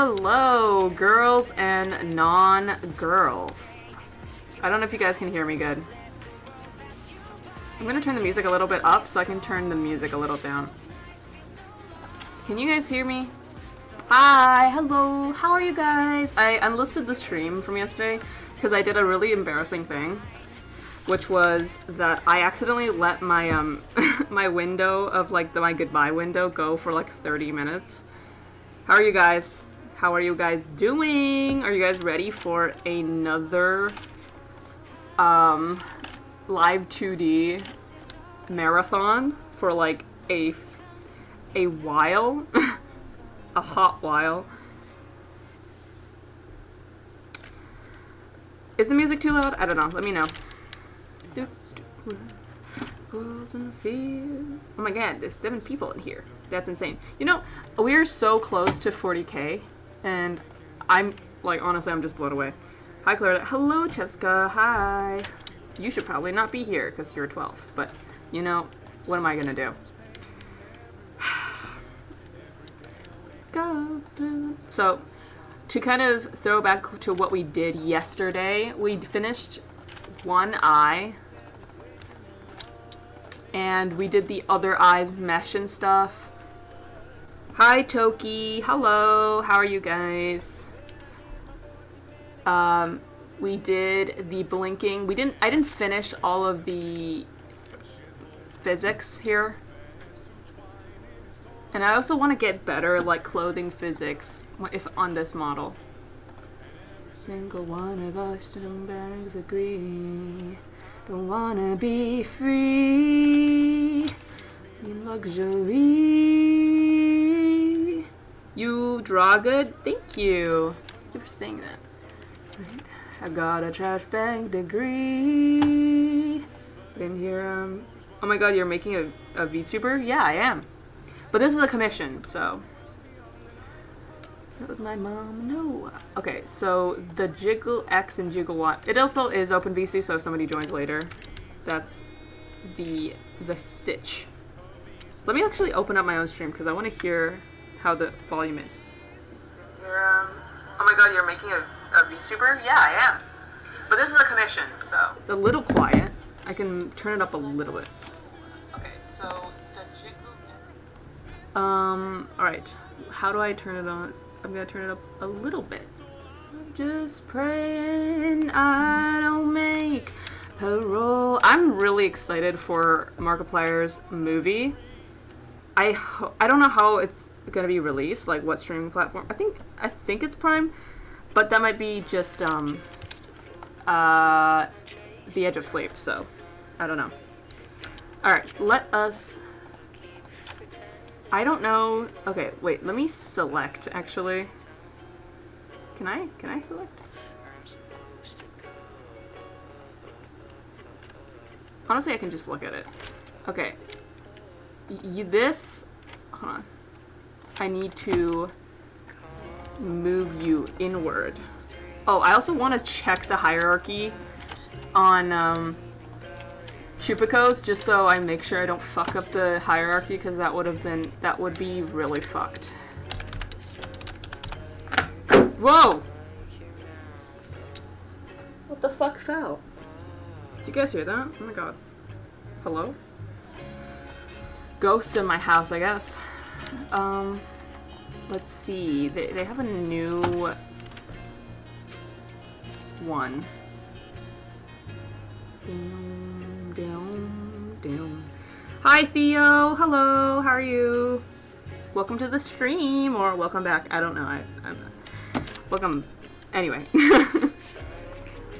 Hello, girls and non-girls. I don't know if you guys can hear me good. I'm gonna turn the music a little bit up so I can turn the music a little down. Can you guys hear me? Hi, hello, how are you guys? I unlisted the stream from yesterday because I did a really embarrassing thing, which was that I accidentally let my my window of like my goodbye window go for like 30 minutes. How are you guys? How are you guys doing? Are you guys ready for another live 2D marathon for like a while? A hot while. Is the music too loud? I don't know. Let me know. Oh my god, there's 7 people in here. That's insane. You know, we're so close to 40k, and I'm, like, honestly, I'm just blown away. Hi, Clara. Hello, Cheska. Hi. You should probably not be here, because you're 12. But, you know, what am I gonna do? So, to kind of throw back to what we did yesterday, we finished one eye, and we did the other eye's mesh and stuff. Hi, Toki. Hello. How are you guys? We did the blinking. I didn't finish all of the physics here. And I also want to get better, like, clothing physics if on this model. Single one of us and bags agree. Don't wanna be free in luxury. You draw good? Thank you. Thank you for saying that. Right. I got a trash bag degree. In here, oh my god, you're making a VTuber? Yeah, I am. But this is a commission, so. Let my mom know. Okay, so the Jiggle X and Jiggle Y. It also is open VC, so if somebody joins later, that's the sitch. Let me actually open up my own stream because I want to hear how the volume is. Oh my god, you're making a VTuber? Yeah, I am. But this is a commission, so. It's a little quiet. I can turn it up a little bit. Okay, so the Jiggle. Alright. How do I turn it on? I'm gonna turn it up a little bit. I'm just praying I don't make parole. I'm really excited for Markiplier's movie. I don't know how it's gonna be released, like what streaming platform. I think it's Prime, but that might be just The Edge of Sleep, so I don't know. Alright, let us. I don't know. Okay, wait, let me select actually. Can I select? Honestly, I can just look at it. Okay. This, hold on. I need to move you inward. Oh, I also want to check the hierarchy on Chupacos, just so I make sure I don't fuck up the hierarchy, because that would be really fucked. Whoa! What the fuck fell? Did you guys hear that? Oh my god. Hello? Ghosts in my house, I guess. Let's see. They have a new one. Down. Hi Theo, hello, how are you? Welcome to the stream, or welcome back. I don't know. I'm welcome. Anyway,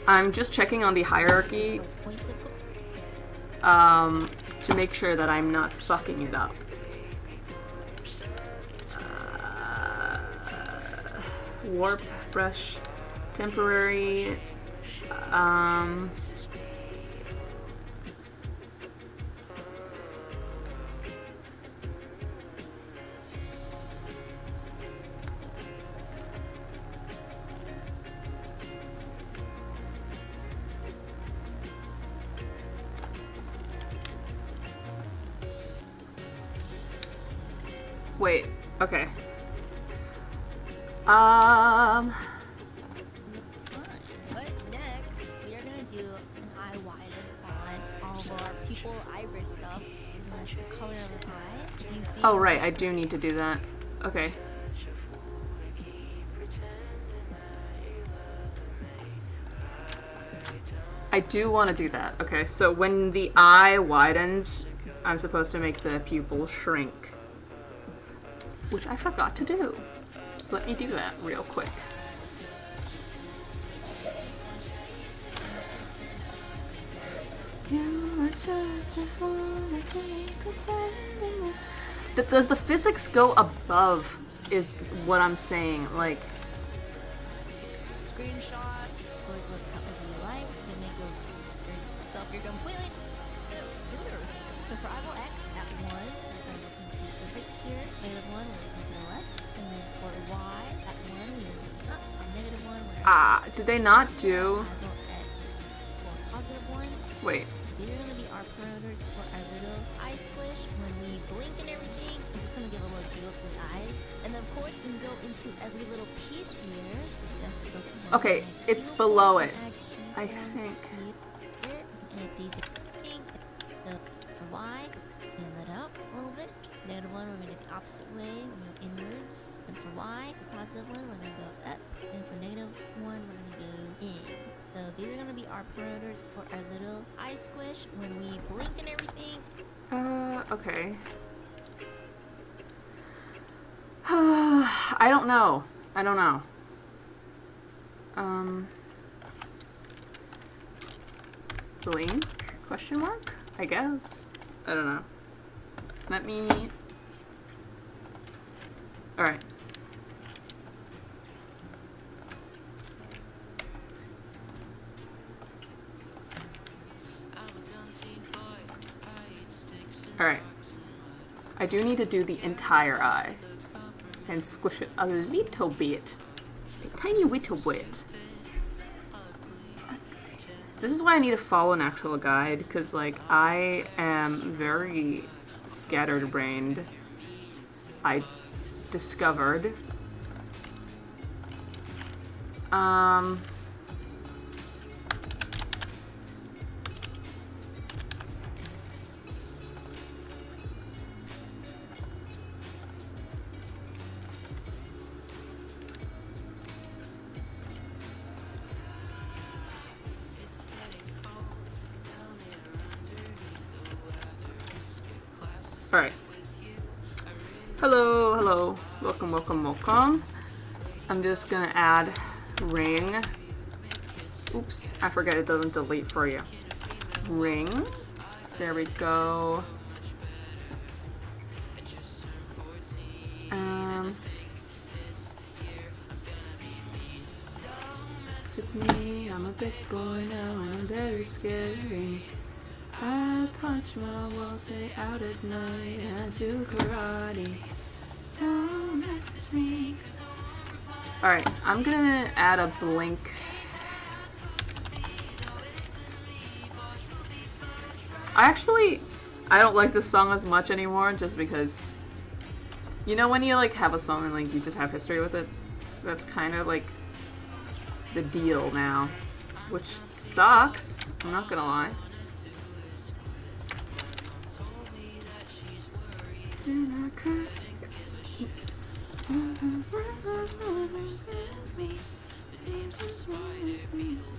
I'm just checking on the hierarchy to make sure that I'm not fucking it up. Warp brush, temporary. Wait, okay. Um. But next, we are gonna do an eye widen on all of our pupil iris stuff. And that's the color of an eye. If you see. Oh right, I do need to do that. Okay. I do want to do that. Okay, so when the eye widens, I'm supposed to make the pupil shrink. Which I forgot to do. Let me do that real quick. Does the physics go above is what I'm saying. Like, Screenshot, always look however you like. You make your stuff you're completely doing everything. So for eyeball X at 1, we're looking to the fixed here. -1, we're looking to the left. And then for Y at 1, we're looking up. On -1, we're did they not do... eyeball X for +1. Wait. These are going to be our parameters for our little eye squish. When we blink and everything, I'm just going to give a little feel to the eyes. And then, of course, we can go into every little piece here. For example, go to one Okay, it's below it, I think. Here, and if these are pink, so for Y, and let out a little bit. -1, we're going to go the opposite way. We're going to go inwards. And for Y, for +1, we're going to go up. And for -1, we're going to go in. So these are going to be our parameters for our little eye squish when we blink and everything. Okay. I don't know. Blink? Question mark? I guess. I don't know. Let me... Alright. Alright. I do need to do the entire eye. And squish it a little bit. A tiny little bit. This is why I need to follow an actual guide, because, like, I am very scattered-brained. I discovered. Alright. Hello. Welcome. I'm just gonna add ring. Oops, I forget it doesn't delete for you. Ring. There we go. It's with me, I'm a big boy now and I'm very scary. I punch my walls, stay out at night, and do karate. Don't mess with me. Alright, I'm gonna add a blink. I don't like this song as much anymore, just because, you know when you like have a song and like you just have history with it? That's kind of like the deal now, which sucks, I'm not gonna lie.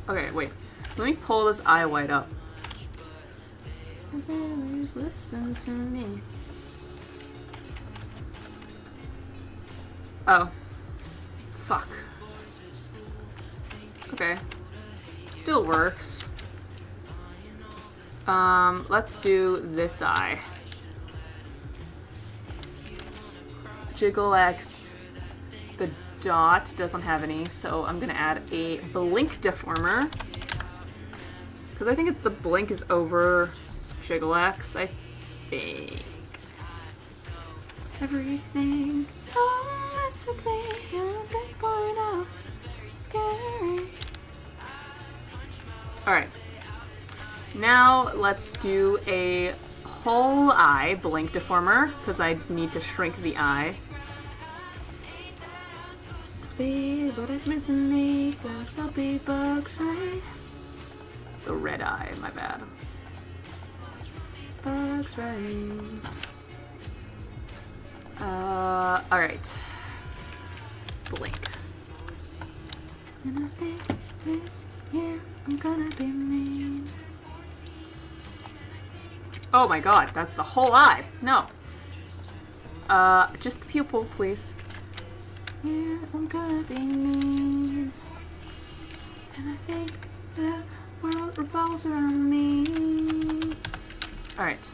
Okay, wait. Let me pull this eye white up. Always listen to me. Oh. Fuck. Okay. Still works. Let's do this eye. Jiggle X. The dot doesn't have any, so I'm gonna add a blink deformer. Because I think it's the blink is over Jiggle X, I think. Everything. Don't mess with me, you're a big boy now. Scary. Alright. Now let's do a whole eye blink deformer, because I need to shrink the eye. be, but it missing me, cause I'll be bugs, right? The red eye, my bad. Bugs, right? Alright. Blink. And I think this year I'm gonna be mean. Oh my god, that's the whole eye. No. Just the pupil, please. Yeah, I'm gonna be mean. And I think the world revolves around me. Alright.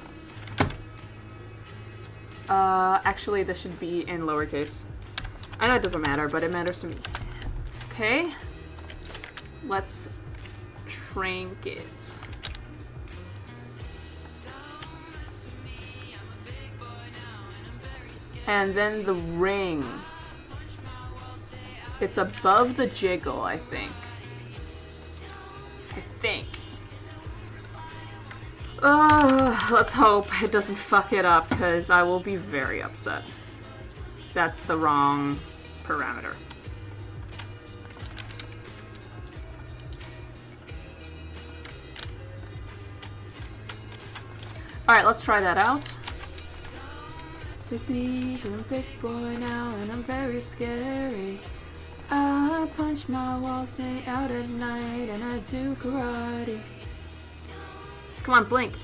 Actually, this should be in lowercase. I know it doesn't matter, but it matters to me. Okay. Let's shrink it. And then the ring. It's above the jiggle, I think. Let's hope it doesn't fuck it up, because I will be very upset. That's the wrong parameter. Alright, let's try that out. It's me, I'm a big boy now, and I'm very scary. I punch my walls, stay out at night, and I do karate. Come on, blink.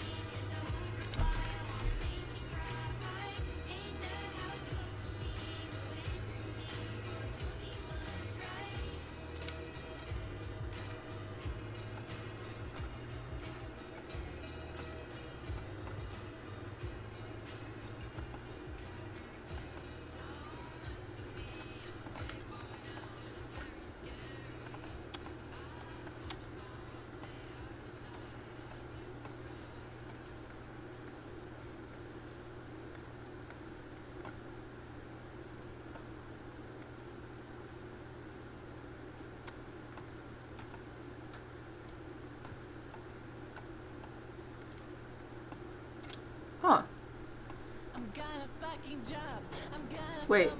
Huh. Wait.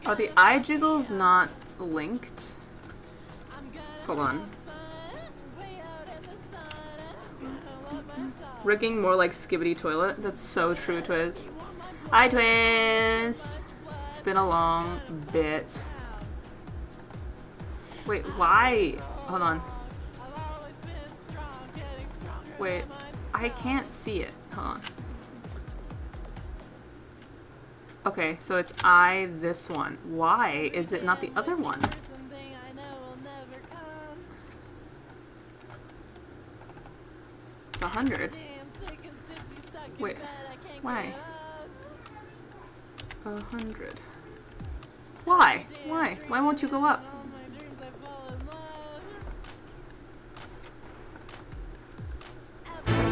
Are the eye jiggles not linked? Hold on. Rigging more like Skibbity Toilet? That's so true, Twiz. Hi, Twiz! It's been a long bit. Wait, why? Hold on. Wait, I can't see it. Hold on. Okay, so it's I, this one. Why is it not the other one? It's 100. Wait, why? 100. Why? Why? Why won't you go up?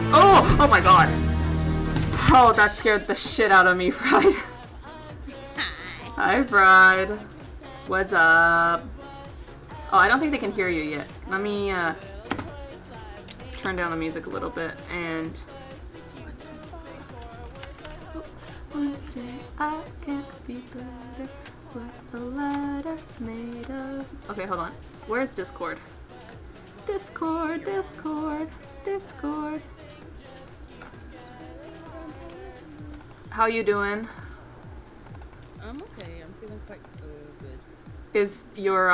Oh! Oh my god! Oh, that scared the shit out of me, Pride. Hi, Pride. What's up? Oh, I don't think they can hear you yet. Let me, turn down the music a little bit, and... One day I can't be better. What a letter made of... Okay, hold on. Where's Discord? Discord, Discord, Discord. How you doing? I'm okay. I'm feeling quite good. Is your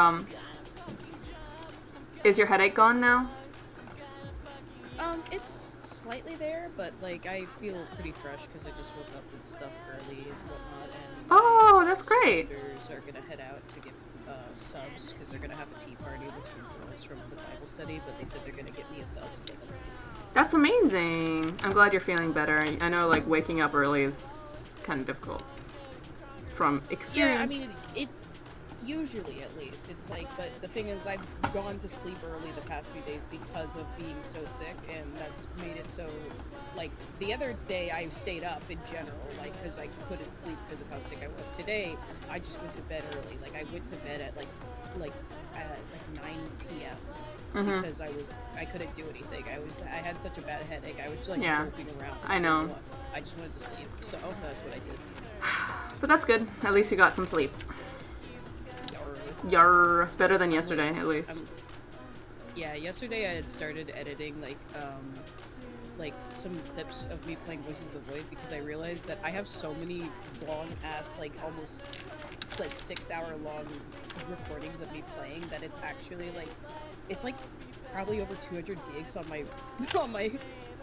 headache gone now? It's slightly there, but like I feel pretty fresh because I just woke up with stuff early and whatnot. And oh, that's great. My sisters are gonna head out to get subs because they're gonna have a tea party with some girls from the Bible study, but they said they're gonna get me a sub. So that's amazing. I'm glad you're feeling better. I know, like, waking up early is kind of difficult from experience. Yeah, I mean, it usually, at least, it's like, but the thing is, I've gone to sleep early the past few days because of being so sick, and that's made it so, like, the other day I stayed up in general, like, because I couldn't sleep because of how sick I was. Today, I just went to bed early. Like, I went to bed at, like 9 p.m. Because I couldn't do anything. I had such a bad headache. I was just, like, moping around. I know. I just wanted to sleep, so that's what I did. But that's good. At least you got some sleep. Yar, better than yesterday, at least. Yeah, yesterday I had started editing like some clips of me playing Voices of the Void because I realized that I have so many long ass, like almost like 6 hour long recordings of me playing that it's actually like it's like probably over 200 gigs on my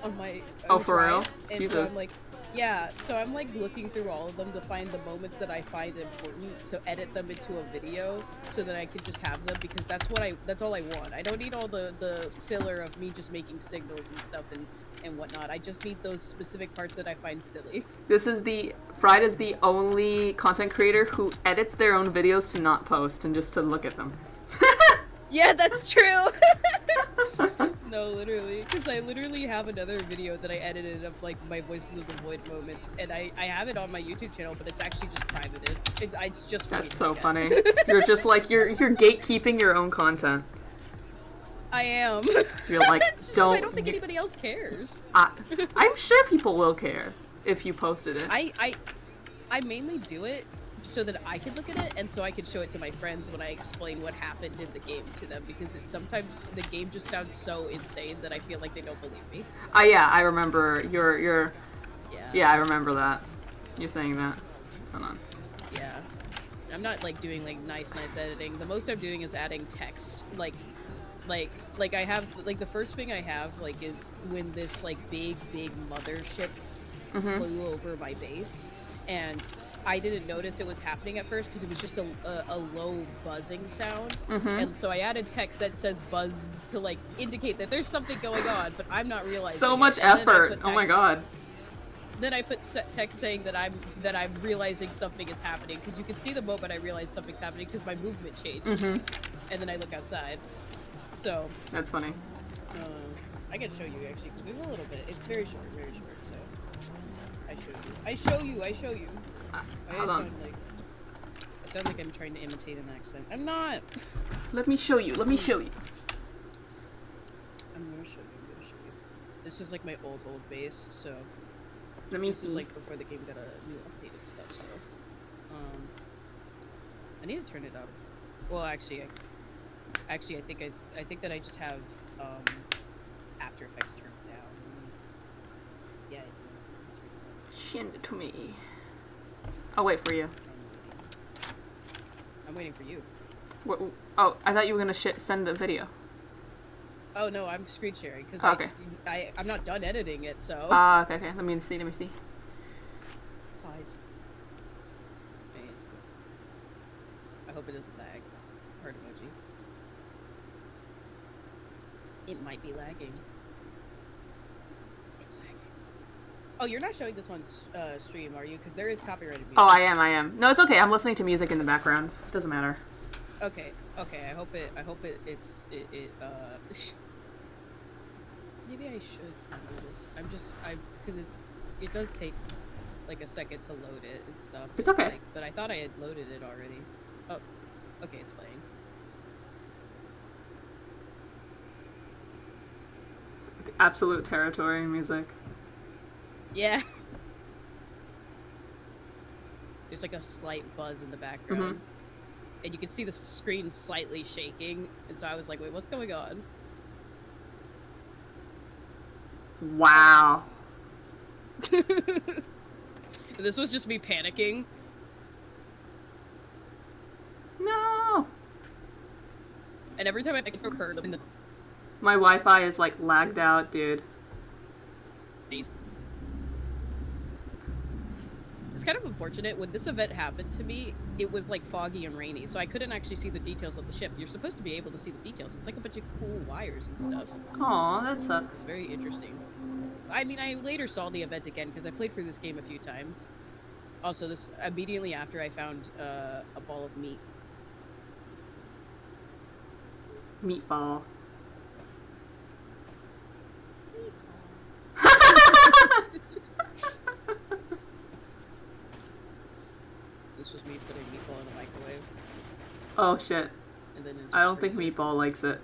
on my Oh, for drive. real? And Jesus. so I'm like, yeah, so I'm like looking through all of them to find the moments that I find important to edit them into a video so that I can just have them because that's all I want. I don't need all the filler of me just making signals and stuff and whatnot. I just need those specific parts that I find silly. Fried is the only content creator who edits their own videos to not post and just to look at them. Yeah, that's true. No, literally, because I literally have another video that I edited of like my Voices of the Void moments, and I have it on my YouTube channel, but it's actually just privated. It's just That's so funny. You're just like you're gatekeeping your own content. I am. You're like, don't. I don't think anybody else cares. I'm sure people will care if you posted it. I mainly do it so that I can look at it and so I can show it to my friends when I explain what happened in the game to them because sometimes the game just sounds so insane that I feel like they don't believe me. Yeah, I remember your. Yeah. Yeah, I remember that. You saying that. Hold on. Yeah. I'm not like doing like nice editing. The most I'm doing is adding text. Like I have like the first thing I have like is when this like big mothership flew over my base and I didn't notice it was happening at first because it was just a low buzzing sound and so I added text that says buzz to like indicate that there's something going on but I'm not realizing so much effort. Oh my god. Then I put text saying that I'm realizing something is happening because you can see the moment I realize something's happening because my movement changed and then I look outside. So that's funny. I can show you actually because there's a little bit. It's very short. So I show you. Hold on. I sound like I'm trying to imitate an accent. I'm not. Let me show you. I'm gonna show you. This is like my old base. So this is like before the game got a new updated stuff. So I need to turn it up. Well, actually, I think that I just have After Effects turned down. Yeah. Send it to me. I'll wait for you. I'm waiting for you. Oh, I thought you were gonna send the video. Oh no, I'm screen sharing because okay. I'm not done editing it. So. Okay. Let me see. Size. I hope it doesn't lag. Heart emoji. It might be lagging. It's lagging. Oh, you're not showing this on stream, are you? Because there is copyrighted music. Oh, I am. No, it's okay. I'm listening to music in the background. It doesn't matter. Okay. I hope it's maybe I should do this. Because it does take like a second to load it and stuff. It's okay. But I thought I had loaded it already. Oh, okay, it's playing. Absolute territory music. Yeah. There's like a slight buzz in the background. And you can see the screen slightly shaking. And so I was like, wait, what's going on? Wow. This was just me panicking. No. And every time I make it through curve in the My Wi-Fi is like lagged out, dude. face. It's kind of unfortunate. When this event happened to me, it was like foggy and rainy, so I couldn't actually see the details of the ship. You're supposed to be able to see the details. It's like a bunch of cool wires and stuff. Aw, that sucks. It's very interesting. I mean, I later saw the event again because I played through this game a few times. Also, this immediately after I found a ball of meat. Meatball. This was me putting meatball in the microwave. Oh shit. And then I don't think Meatball likes it.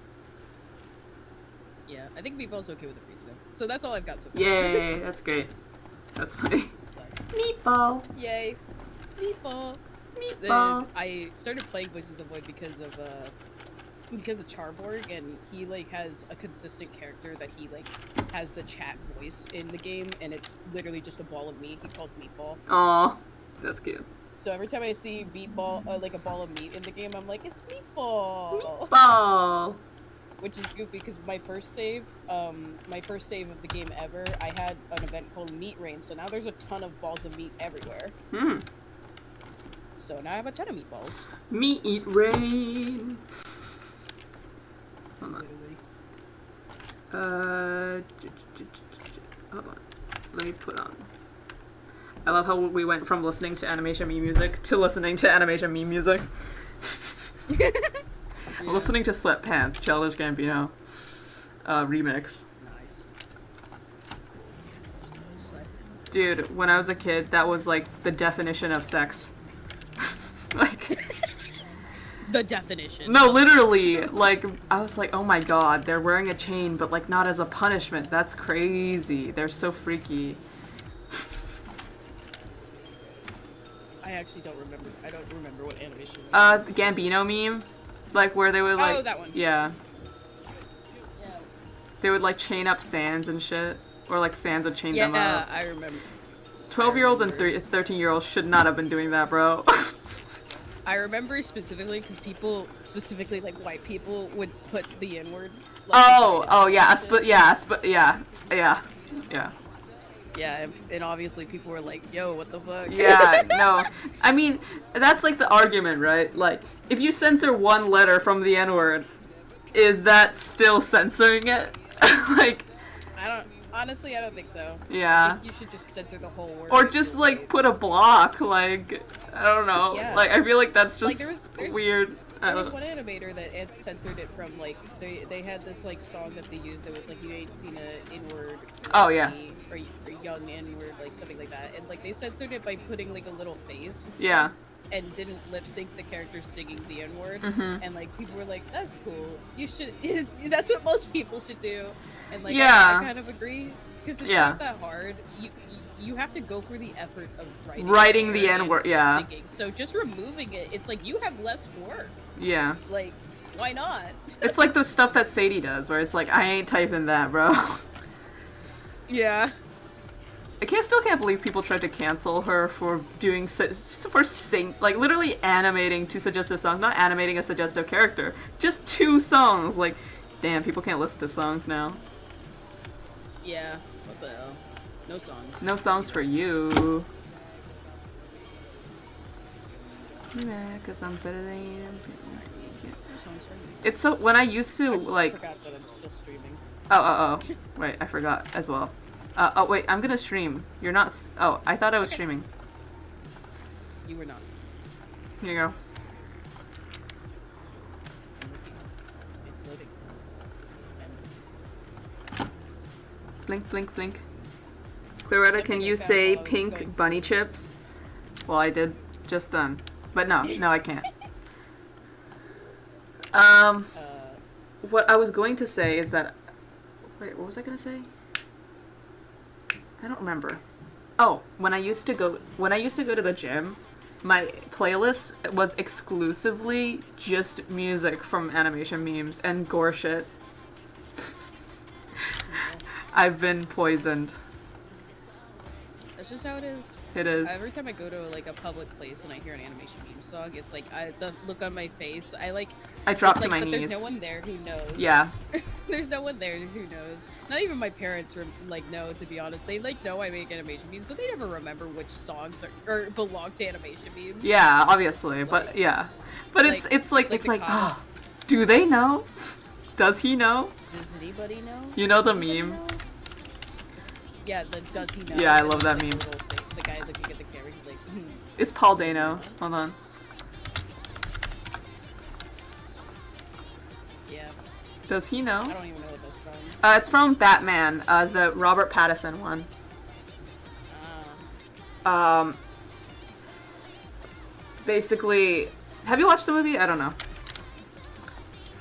Yeah, I think Meatball's okay with the freezer. So that's all I've got so far. Yay, that's great. That's funny. Meatball. Yay. Meatball. Then Meatball. I started playing Voices of the Void because of Charborg, and he like has a consistent character that he like has the chat voice in the game, and it's literally just a ball of meat. He calls Meatball. Aw, that's cute. So every time I see meatball, like a ball of meat in the game, I'm like, it's Meatball. Meatball. Which is goofy because my first save of the game ever, I had an event called Meat Rain. So now there's a ton of balls of meat everywhere. Hmm. So now I have a ton of meatballs. Meat rain. Hold on. Hold on. Let me put on. I love how we went from listening to animation meme music to listening to animation meme music. I'm listening to Sweatpants, Childish Gambino remix. Nice. Dude, when I was a kid, that was like the definition of sex. Like, The definition. no, literally, like, I was like, oh my god, they're wearing a chain, but like not as a punishment. That's crazy. They're so freaky. I actually don't remember. I don't remember what animation. The Gambino meme, like where they would like, Oh, that one. yeah, Yeah. they would like chain up Sans and shit, or like Sans would chain them Yeah, up. I remember. 12-year-olds and 13-year-olds should not have been doing that, bro. I remember specifically because people, specifically like white people, would put the N-word. Like, oh, yeah, yeah. Yeah, and obviously people were like, "Yo, what the fuck?" Yeah, no. I mean, that's like the argument, right? Like, if you censor one letter from the N-word, is that still censoring it? Like, Honestly, I don't think so. yeah. I think you should just censor the whole word. Or just like put a block, like, I don't know. Yeah. Like, I feel like that's just there's- weird. I There was don't one animator that censored it from like they had this like song that they used that was like, you ain't seen a N-word. Oh, yeah. Or young N-word, like something like that, and like they censored it by putting like a little face. And stuff, Yeah. And didn't lip sync the character singing the N-word, Mhm. and like people were like, "That's cool. You should. That's what most people should do." And like, Yeah. I kind of agree because it's Yeah. not that hard. You have to go through the effort of Writing the and N-word, yeah. singing. So just removing it, it's like you have less work. Yeah. Like, why not? It's like the stuff that Sadie does, where it's like, I ain't typing that, bro. Yeah. I still can't believe people tried to cancel her for doing like literally animating two suggestive songs, not animating a suggestive character, just 2 songs. Like, damn, people can't listen to songs now. Yeah. What the hell? No songs. No songs for you. Yeah, 'cause I'm better than you. No songs for me. It's so when I used to I just like. forgot that I'm still streaming. Oh. Wait, I forgot as well. Wait, I'm gonna stream. You're not. Oh, I thought I was streaming. You were not. Here you go. It's loading. Blink, blink, blink. Claretta, can you say pink bunny chips? Well, I did just then. But no, I can't. What I was going to say is that... Wait, what was I going to say? I don't remember. Oh, when I used to go to the gym, my playlist was exclusively just music from animation memes and gore shit. I've been poisoned. That's just how it is. It is. Every time I go to like a public place and I hear an animation meme song, it's like the look on my face. I drop it's to like, my but knees. There's no one there who knows. Yeah. There's no one there who knows. Not even my parents like know. To be honest, they like know I make animation memes, but they never remember which songs or belong to animation memes. Yeah, obviously, but yeah. But it's like oh, do they know? Does he know? Does anybody know? You know the Anybody meme? know? Yeah, the does he know? Yeah, I And love that it's, like, meme. the little thing, the guy looking at the camera, he's like, It's Paul Dano. Hold on. yeah. Does he know? I don't even know what that's from. It's from Batman, the Robert Pattinson one. Basically, have you watched the movie? I don't know.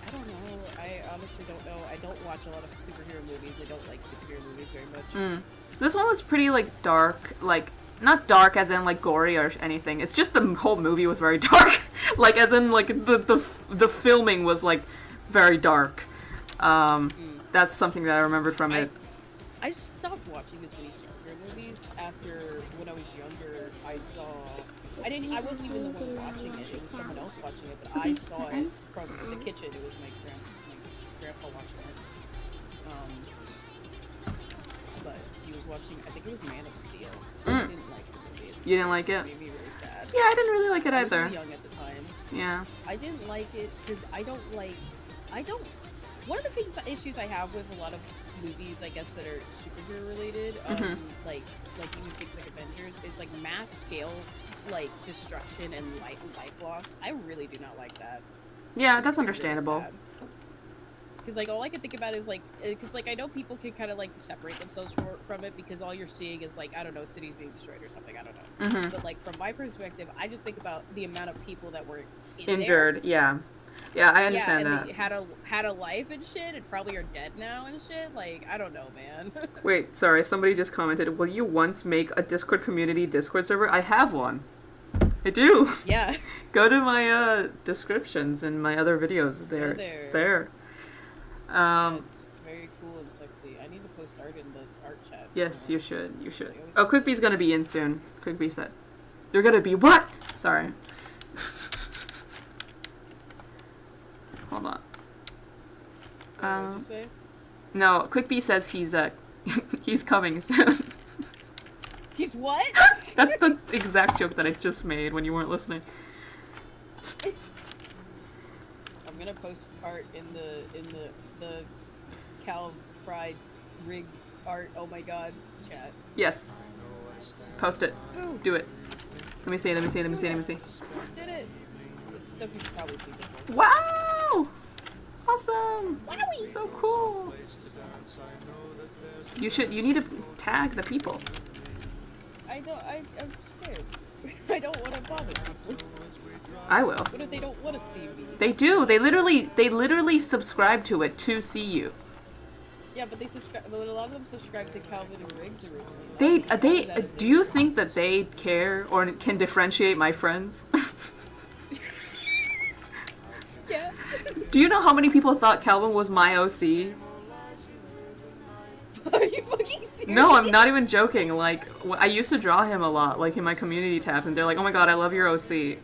I don't know. I honestly don't know. I don't watch a lot of superhero movies. I don't like superhero movies very much. This one was pretty like dark, like not dark as in like gory or anything. It's just the whole movie was very dark. Like as in like the filming was like very dark. That's something that I remembered from it. I stopped watching as many superhero movies after when I was younger. I wasn't even the one watching it. It was someone else watching it, but I saw it from the kitchen. It was my grandpa watching it. But he was watching. I think it was Man of Steel. I didn't like the movie. You didn't like it? It made me really sad. Yeah, I didn't really like it I was either. really young at the time. Yeah. I didn't like it because I don't. One of the issues I have with a lot of movies, I guess, that are superhero related, like even things like Avengers, is like mass scale, like destruction and life loss. I really do not like that. Yeah, that's understandable. Because like all I can think about is like, because like I know people can kind of like separate themselves from it because all you're seeing is like, I don't know, cities being destroyed or something. I don't know. But like from my perspective, I just think about the amount of people that were injured. There. Yeah. Yeah, I understand and that. They had a life and shit, and probably are dead now and shit. Like, I don't know, man. Wait, sorry, somebody just commented, will you once make a Discord community Discord server? I have one. I do. Yeah. Go to my descriptions and my other videos. There. It's there. It's very cool and sexy. I need to post art in the art chat. Yes, you should. You should. Oh, Quickbee's gonna be in soon. Quickbee said. You're gonna be what? Sorry. Hold on. What did you say? No, Quickbee says he's he's coming soon. He's what? That's the exact joke that I just made when you weren't listening. I'm gonna post art in the Cal Fried rig art. Oh my god, chat. Yes. Post it. Ooh. Do it. Let me see. Let me see. Let me see. Let me see. Did it. It's stuff you should probably see before. Wow! Awesome. Wowie! So cool. You need to tag the people. I'm scared. I don't want to bother people. I will. What if they don't want to see me? They do. They literally subscribe to it to see you. Yeah, but a lot of them subscribe to Calvin and Riggs originally. They do you think that they care or can differentiate my friends? Yeah. Do you know how many people thought Calvin was my OC? Are you fucking serious? No, I'm not even joking. Like, I used to draw him a lot, like in my community tabs, and they're like, "Oh my god, I love your OC,"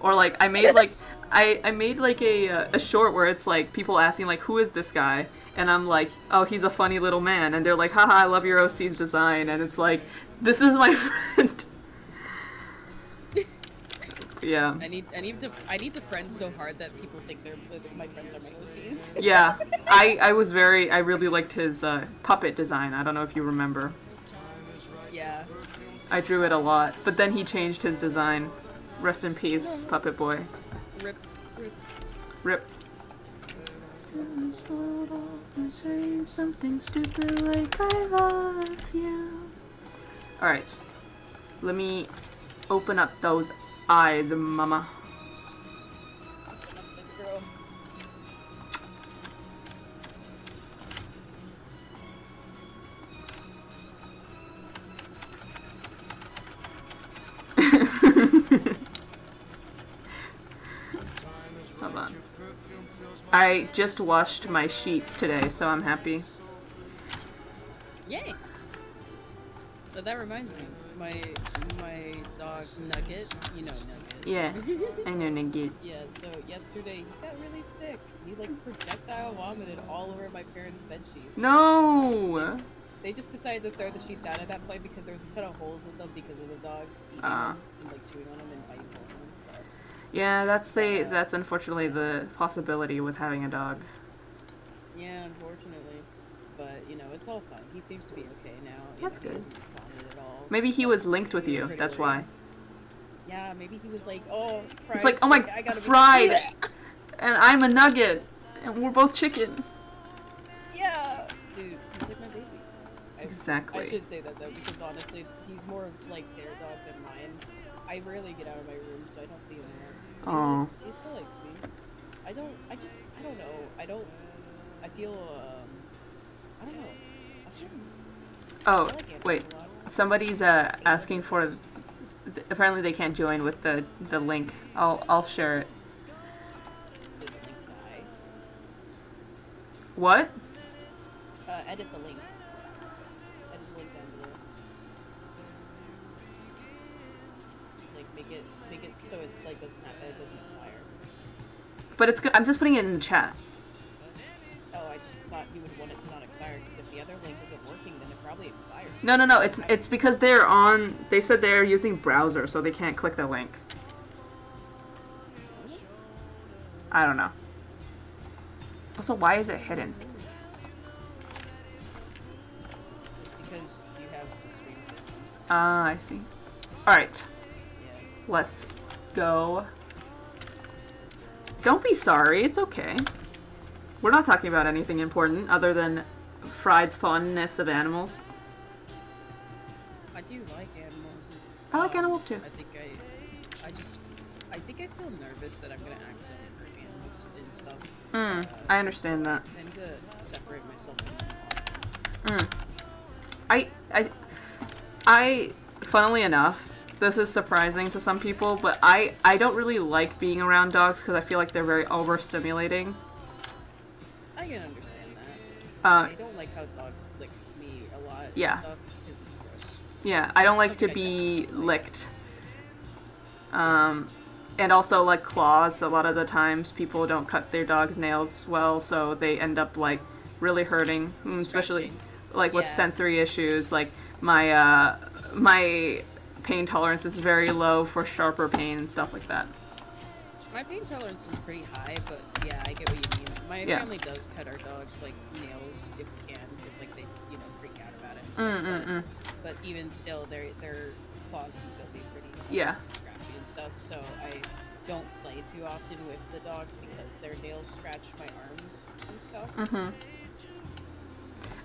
or like I made like I made like a short where it's like people asking like, "Who is this guy?" And I'm like, "Oh, he's a funny little man," and they're like, "Haha, I love your OC's design," and it's like, "This is my friend." Yeah. I need the friends so hard that people think my friends are my OCs. Yeah, I really liked his puppet design. I don't know if you remember. Yeah. I drew it a lot, but then he changed his design. Rest in peace, Puppet Boy. Rip. Rip. Saying something stupid like I love you. Alright. Let me open up those eyes, mama. Girl. Hold on. I just washed my sheets today, so I'm happy. Yay! So that reminds me, my dog Nugget, you know Nugget. Yeah, I know Nugget. Yeah, so yesterday he got really sick. He like projectile vomited all over my parents' bed sheets. No! They just decided to throw the sheets out at that point because there was a ton of holes in them because of the dogs eating them and like chewing on them and biting holes in them. So. Yeah, that's unfortunately the possibility with having a dog. Yeah, unfortunately. But, you know, it's all fine. He seems to be okay now. That's He good. doesn't vomit at all. Maybe he was linked with you, that's why. Yeah, maybe he was like, oh, fried. It's like, oh my, I gotta fried! Be And I'm a nugget! And we're both chicken! Yeah! Dude, he's like my baby. Exactly. I should say that, though, because honestly, he's more of, like, their dog than mine. I rarely get out of my room, so I don't see him there. Aw. He still likes me. I don't know. I feel, I don't know. Oh, I like animals wait. a lot. somebody's asking for. Apparently, they can't join with the link. I'll share it. Did the link die? What? Edit the link. Edit the link down below. Like make it so it like doesn't expire. But it's good. I'm just putting it in the chat. Oh, I just thought you would want it to not expire because if the other link isn't working, then it probably expired. No. It's because they're on. They said they're using browser, so they can't click the link. I don't know. Also, why is it hidden? It's because you have the stream hidden. Ah, I see. All right, Yeah. let's go. Don't be sorry. It's okay. We're not talking about anything important other than Fried's fondness of animals. I do like animals. And, I like animals too. I think I feel nervous that I'm gonna accidentally hurt animals and stuff. I understand that. I tend to separate myself from them. I, funnily enough, this is surprising to some people, but I don't really like being around dogs because I feel like they're very overstimulating. I can understand that. Uh, I don't like how dogs lick me a lot. Yeah. And stuff because it's gross. Yeah, I don't like to Something I be definitely licked. And also, like, claws. A lot of the times people don't cut their dog's nails well, so they end up, like, really hurting. Especially, like, with Yeah. sensory issues. Like, my pain tolerance is very low for sharper pain and stuff like that. My pain tolerance is pretty high, but yeah, I get what you mean. My Yeah. family does cut our dogs like nails if we can, because like they freak out about it. And stuff, but even still, their claws can still be pretty Yeah. scratchy and stuff. So I don't play too often with the dogs because their nails scratch my arms and stuff.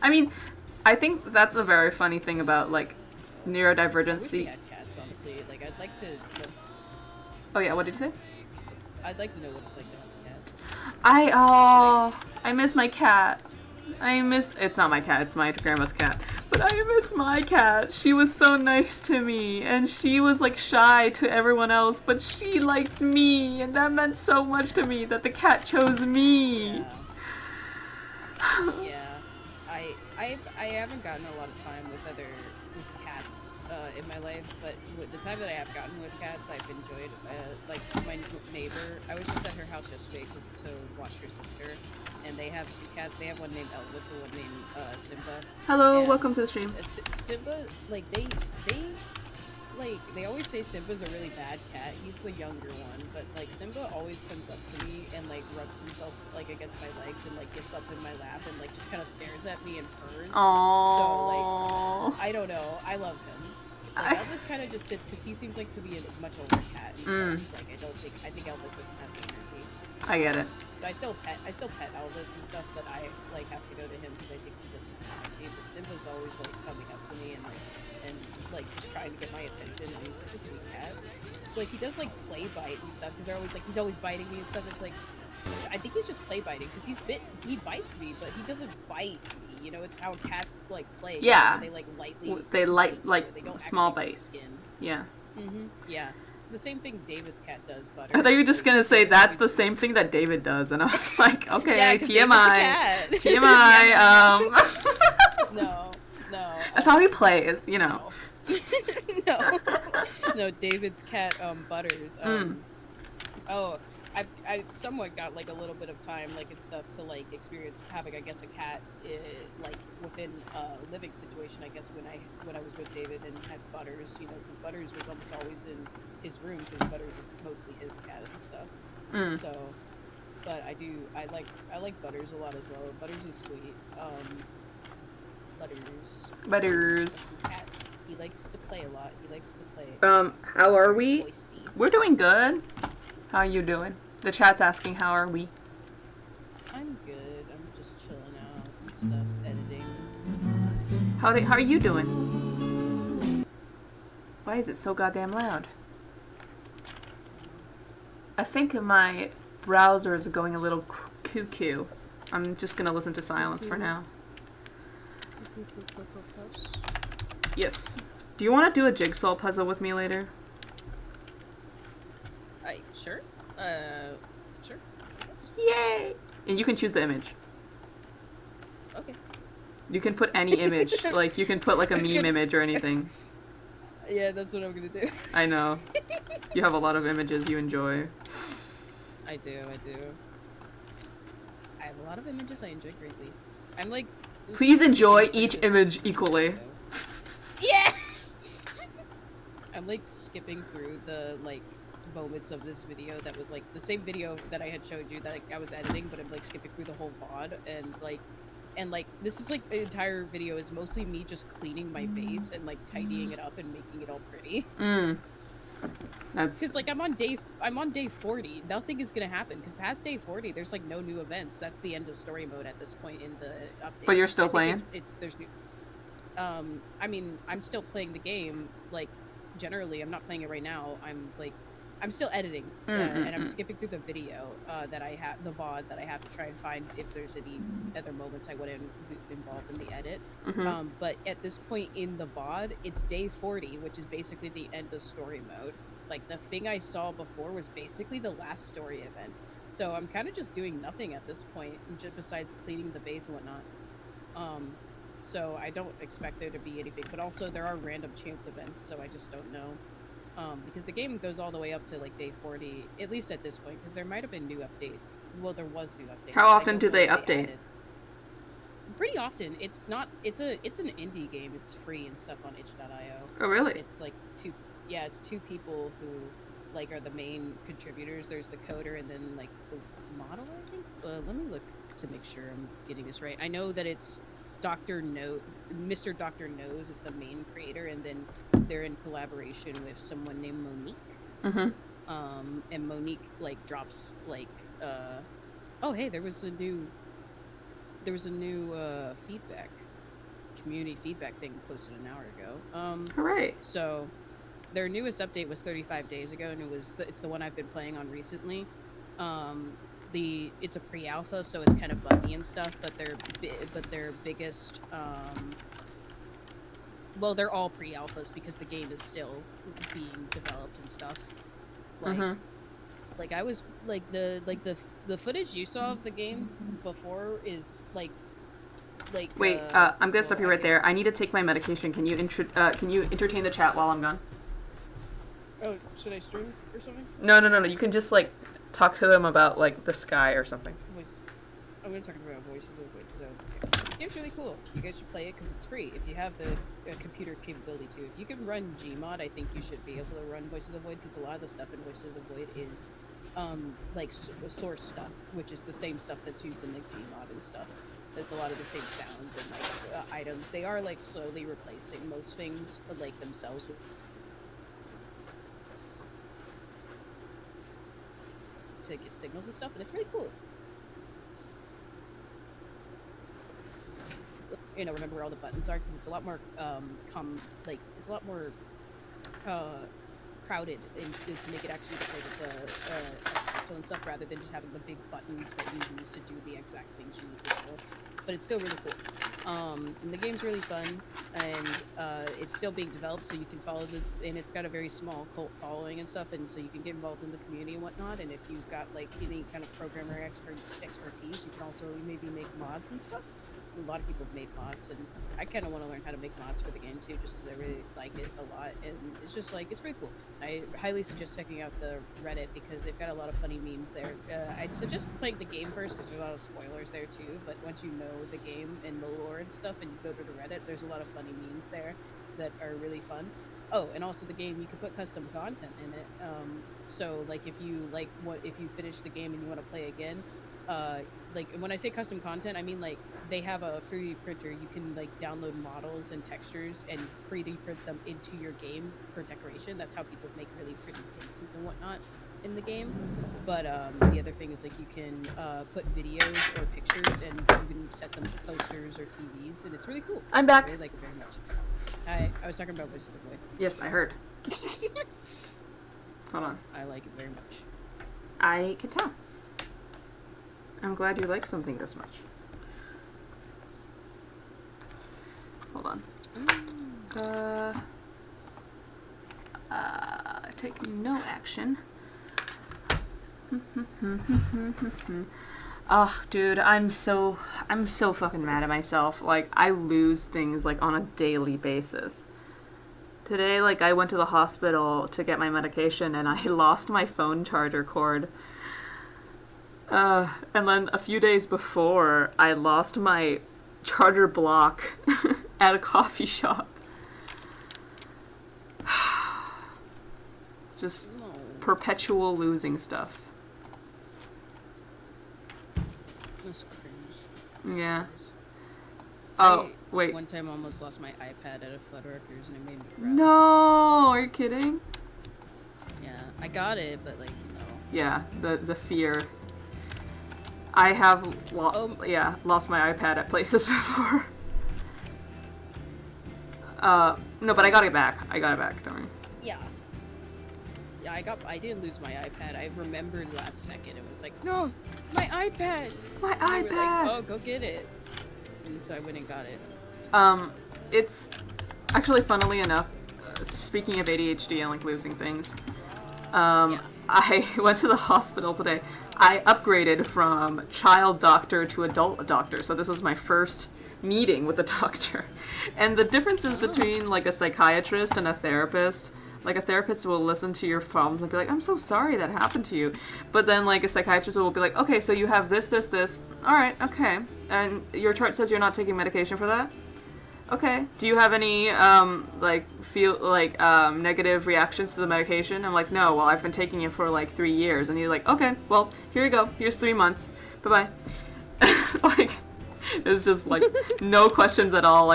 I mean, I think that's a very funny thing about, like, I wish we neurodivergency. had cats, honestly. Like I'd like to. Oh, yeah, what did you say? I'd like to know what it's like to have a cat. I miss my cat. It's not my cat, it's my grandma's cat. But I miss my cat. She was so nice to me, and she was, like, shy to everyone else, but she liked me, and that meant so much to me that the cat chose me. Yeah. I haven't gotten a lot of time with cats in my life, but with the time that I have gotten with cats, I've enjoyed. Like my neighbor, I was just at her house yesterday to watch her sister, and they have two cats. They have one named Elvis and one named Simba. Hello, And welcome to the stream. Simba, like they always say Simba's a really bad cat. He's the younger one, but like Simba always comes up to me and like rubs himself like against my legs and like gets up in my lap and like just kind of stares at me and purrs. Aww. So like I don't know, I love him. Like, Elvis kind of just sits because he seems like to be a much older cat. And stuff. Like I think Elvis doesn't have the energy. I get it. So I still pet Elvis and stuff, but I like have to go to him because I think he doesn't have energy. But Simba's always like coming up to me and just trying to get my attention, and he's such a sweet cat. Like he does like play bite and stuff because they're always like he's always biting me and stuff. It's like I think he's just play biting because he bites me, but he doesn't bite me. You know, it's how cats like play. Yeah. They like lightly. They like they don't small actually bite. Skin. Yeah. Yeah. It's the same thing David's cat does, but I thought you were just gonna say that's the same thing that David does, and I was like, okay, Yeah, 'cause David's a TMI, cat. TMI. No. That's how he plays, you know. No, David's cat, Butters. Oh, I somewhat got like a little bit of time, like and stuff, to like experience having, I guess, a cat, like within a living situation. I guess when I was with David and had Butters, you know, because Butters was almost always in his room because Butters is mostly his cat and stuff. So, but I like Butters a lot as well. Butters is sweet. Butters. Cat. He likes to play a lot. He likes to play. How are we? Boisty. We're doing good. How are you doing? The chat's asking how are we? I'm good. I'm just chilling out and stuff, editing. How are you doing? Why is it so goddamn loud? I think my browser is going a little cuckoo. I'm just gonna listen to silence for now. Yes. Do you want to do a jigsaw puzzle with me later? Sure. Sure. Yes. Yay! And you can choose the image. Okay. You can put any image. Like, you can put, like, a meme image or anything. Yeah, that's what I'm gonna do. I know. You have a lot of images you enjoy. I do. I have a lot of images I enjoy greatly. I'm like... Please enjoy each image equally. Yeah! I'm like skipping through the, like, moments of this video that was like the same video that I had showed you that I was editing, but I'm like skipping through the whole VOD and like this is like the entire video is mostly me just cleaning my base and like tidying it up and making it all pretty. That's because like I'm on day 40. Nothing is gonna happen because past day 40 there's like no new events. That's the end of story mode at this point in the update. But you're still playing? There's new. I mean I'm still playing the game. Like generally I'm not playing it right now. I'm still editing, and I'm skipping through the video that I have, the VOD that I have to try and find if there's any other moments I would have involved in the edit. But at this point in the VOD, it's day 40, which is basically the end of story mode. Like, the thing I saw before was basically the last story event. So I'm kind of just doing nothing at this point, just besides cleaning the base and whatnot. So I don't expect there to be anything, but also there are random chance events, so I just don't know. Because the game goes all the way up to like day 40, at least at this point, because there might have been new updates. Well, there was new updates. How often do they update? Pretty often. It's an indie game. It's free and stuff on itch.io. Oh, really? It's like it's two people who like are the main contributors. There's the coder and then like the model, I think. Let me look to make sure I'm getting this right. I know that it's Mr. Dr. Nose is the main creator, and then they're in collaboration with someone named Monique. And Monique like drops like oh hey, there was a new community feedback thing posted an hour ago. Hooray. So their newest update was 35 days ago, and it's the one I've been playing on recently. It's a pre-alpha, so it's kind of buggy and stuff, but their biggest well, they're all pre-alphas because the game is still being developed and stuff. Like, like I was like the footage you saw of the game before is like. Wait, I'm gonna stop you right there. I need to take my medication. Can you entertain the chat while I'm gone? Oh, should I stream or something? No. You can just like talk to them about like the sky or something. I'm gonna talk about Voices of the Void because this game's really cool. You guys should play it because it's free. If you have the computer capability to, if you can run Gmod, I think you should be able to run Voices of the Void because a lot of the stuff in Voices of the Void is like source stuff, which is the same stuff that's used in the Gmod and stuff. There's a lot of the same sounds and like items. They are like slowly replacing most things like themselves to get signals and stuff, and it's really cool. You know, remember where all the buttons are because it's a lot more it's a lot more crowded to make it actually play with the and stuff rather than just having the big buttons that you use to do the exact things you need to do. But it's still really cool. And the game's really fun, and it's still being developed, so you can follow and it's got a very small cult following and stuff, and so you can get involved in the community and whatnot. And if you've got like any kind of programmer expertise, you can also maybe make mods and stuff. A lot of people have made mods, and I kind of want to learn how to make mods for the game too, just because I really like it a lot, and it's just like, it's really cool. I highly suggest checking out the Reddit because they've got a lot of funny memes there. I'd suggest playing the game first because there's a lot of spoilers there too, but once you know the game and the lore and stuff and you go to the Reddit, there's a lot of funny memes there that are really fun. Oh, and also the game, you can put custom content in it. So like if you finish the game and you want to play again, like when I say custom content, I mean like they have a 3D printer. You can like download models and textures and 3D print them into your game for decoration. That's how people make really pretty faces and whatnot in the game. But the other thing is like you can put videos or pictures and you can set them to posters or TVs, and it's really cool. I'm back. I really like it very much. I was talking about Voices of the Void. Yes, I heard. Hold on. I like it very much. I can tell. I'm glad you like something this much. Hold on. take no action. Ugh, dude, I'm so fucking mad at myself. Like, I lose things, like, on a daily basis. Today, like, I went to the hospital to get my medication, and I lost my phone charger cord. And then a few days before, I lost my charger block at a coffee shop. It's just perpetual losing stuff. That's cringe. Yeah. Oh, wait. One time I almost lost my iPad at a Fuddruckers and it made me cry. No! Are you kidding? Yeah, I got it, but like, no. Yeah, the fear. I have lost my iPad at places before. No, but I got it back. Don't worry. Yeah. Yeah, I didn't lose my iPad. I remembered last second. It was like, no, my iPad! My And they were iPad! like, oh, go get it. And so I went and got it. It's actually, funnily enough, speaking of ADHD and like losing things, Yeah. I went to the hospital today. I upgraded from child doctor to adult doctor, so this was my first meeting with a doctor. And the differences between like a psychiatrist and a therapist, like a therapist will listen to your problems and be like, I'm so sorry that happened to you. But then like a psychiatrist will be like, okay, so you have this. Alright, okay. And your chart says you're not taking medication for that? Okay. Do you have any, negative reactions to the medication? I'm like, no, well, I've been taking it for, 3 years. And he's like, okay, well, here you go. Here's 3 months. Bye-bye. It's just, no questions at all.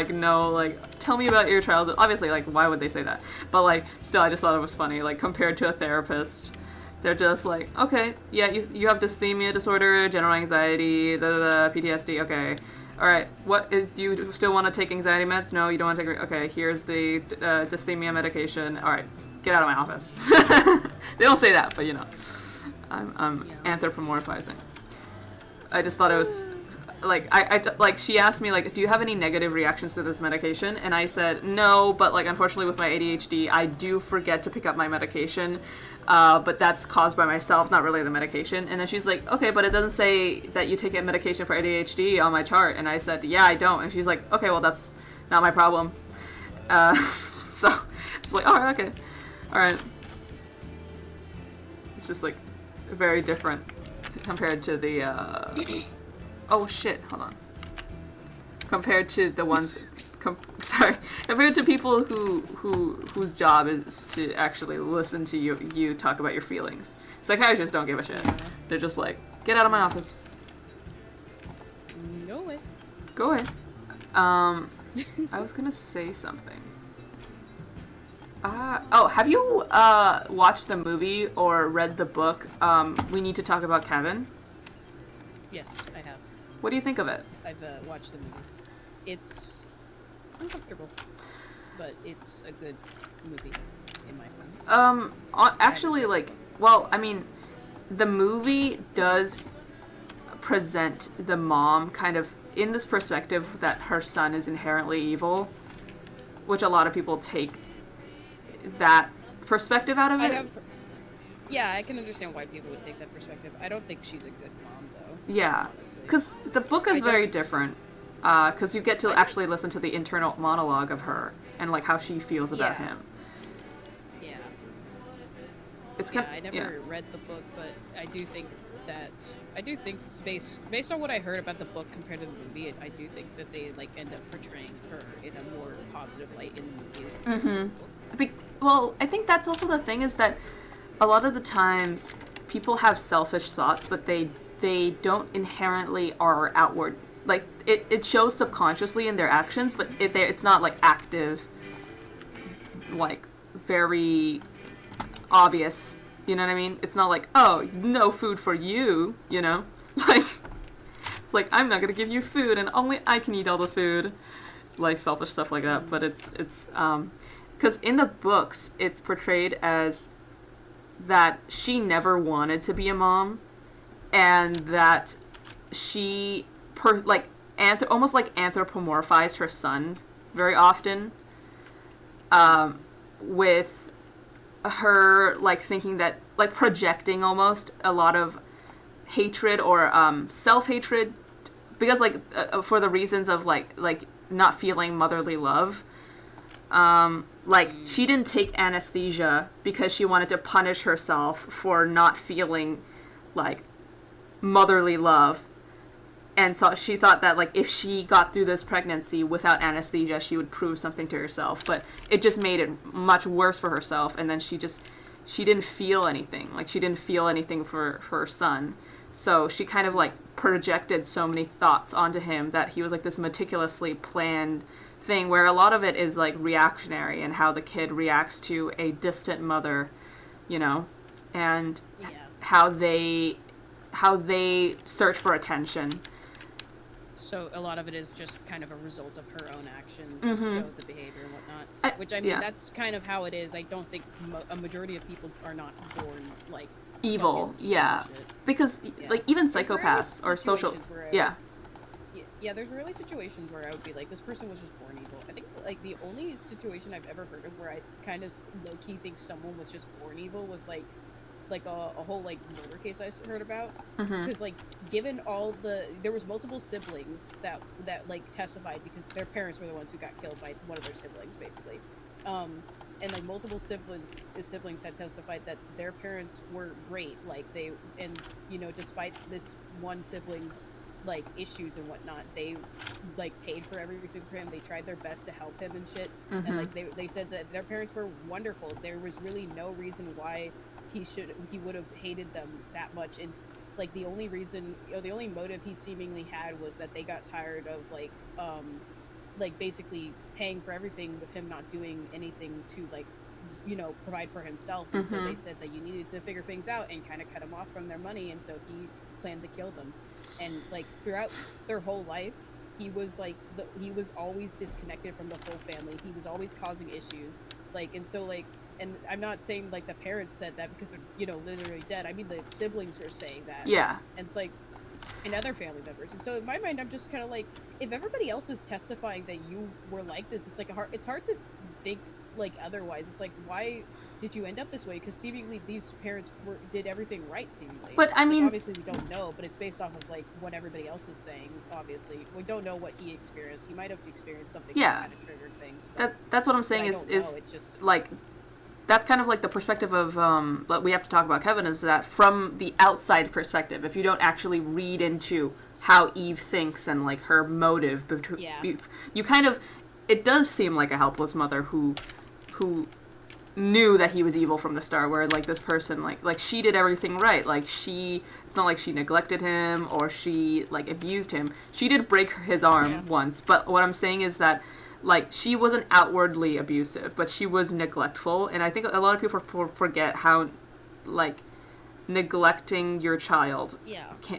Tell me about your childhood. Obviously, why would they say that? But, still, I just thought it was funny. Compared to a therapist, they're just like, okay, yeah, you have dysthymia disorder, general anxiety, PTSD, okay. Alright, what, do you still want to take anxiety meds? No, you don't want to take, okay, here's the dysthymia medication. Alright, get out of my office. They don't say that, but I'm anthropomorphizing. I just thought it was, she asked me, do you have any negative reactions to this medication? And I said, no, but, unfortunately with my ADHD, I do forget to pick up my medication. But that's caused by myself, not really the medication. And then she's like, okay, but it doesn't say that you take a medication for ADHD on my chart. And I said, yeah, I don't. And she's like, okay, well, that's not my problem. So she's like, oh, okay. All right. It's just, very different compared to the, oh, shit, hold on. Compared to the ones... compared to people whose job is to actually listen to you talk about your feelings. Psychiatrists don't give a shit. They're just like, get out of my office. Go away. Go away. I was gonna say something. Have you watched the movie or read the book, We Need to Talk About Kevin? Yes, I have. What do you think of it? I've watched the movie. It's uncomfortable, but it's a good movie in my opinion. Actually, the movie does present the mom kind of in this perspective that her son is inherently evil, which a lot of people take that perspective out of it. I can understand why people would take that perspective. I don't think she's a good mom, though. Yeah, because the book is very different. Because you get to actually listen to the internal monologue of her and how she feels about him. Yeah. It's kind I never read the book, but I do think based on what I heard about the book compared to the movie, I do think that they end up portraying her in a more positive light in the movie. Mm-hmm. Well, I think that's also the thing is that a lot of the times people have selfish thoughts, but they don't inherently are outward. It shows subconsciously in their actions, but it's not active, very obvious. You know what I mean? It's not oh, no food for you. It's I'm not gonna give you food, and only I can eat all the food. Selfish stuff like that. But it's because in the books it's portrayed as that she never wanted to be a mom, and that she almost anthropomorphized her son very often, with her like thinking that, like, projecting almost a lot of hatred or self-hatred, because like for the reasons of like not feeling motherly love. Like, she didn't take anesthesia because she wanted to punish herself for not feeling like motherly love. And so she thought that, like, if she got through this pregnancy without anesthesia, she would prove something to herself. But it just made it much worse for herself. And then she didn't feel anything. Like, she didn't feel anything for her son. So she kind of, like, projected so many thoughts onto him that he was, like, this meticulously planned thing, where a lot of it is, like, reactionary and how the kid reacts to a distant mother, you know, and how they search for attention. So a lot of it is just kind of a result of her own actions, so the behavior and whatnot. Which, I mean, that's kind of how it is. I don't think a majority of people are not born, like, evil, because like even psychopaths or social, there's really situations where I would be like, this person was just born evil. I think, like, the only situation I've ever heard of where I kind of low-key think someone was just born evil was like a whole, like, murder case I heard about. Because, like, given all there was multiple siblings that like testified because their parents were the ones who got killed by one of their siblings, basically. And like multiple siblings had testified that their parents were great, like you know, despite this one sibling's like issues and whatnot, they like paid for everything for him. They tried their best to help him and shit. And like they said that their parents were wonderful. There was really no reason why he would have hated them that much. And like the only reason, you know, the only motive he seemingly had was that they got tired of like basically paying for everything with him not doing anything to, like, you know, provide for himself. And so they said that you needed to figure things out and kind of cut him off from their money, and so he planned to kill them. And like throughout their whole life, he was like he was always disconnected from the whole family. He was always causing issues, like, and so like, and I'm not saying like the parents said that because they're, you know, literally dead. I mean the siblings were saying that. And it's like, and other family members. And so in my mind, I'm just kind of like, if everybody else is testifying that you were like this, it's like it's hard to think like otherwise. It's like, why did you end up this way? Because seemingly these parents did everything right, seemingly. But I mean, like, obviously we don't know, but it's based off of like what everybody else is saying. Obviously we don't know what he experienced. He might have experienced something that kind of triggered things. That's what I'm saying is just like, that's kind of like the perspective of we have to talk about Kevin, is that from the outside perspective, if you don't actually read into how Eve thinks and like her motive, you kind of, it does seem like a helpless mother who knew that he was evil from the start, where like this person like she did everything right. Like it's not like she neglected him or she like abused him. She did break his arm once, but what I'm saying is that, like, she wasn't outwardly abusive, but she was neglectful. And I think a lot of people forget how, like, neglecting your child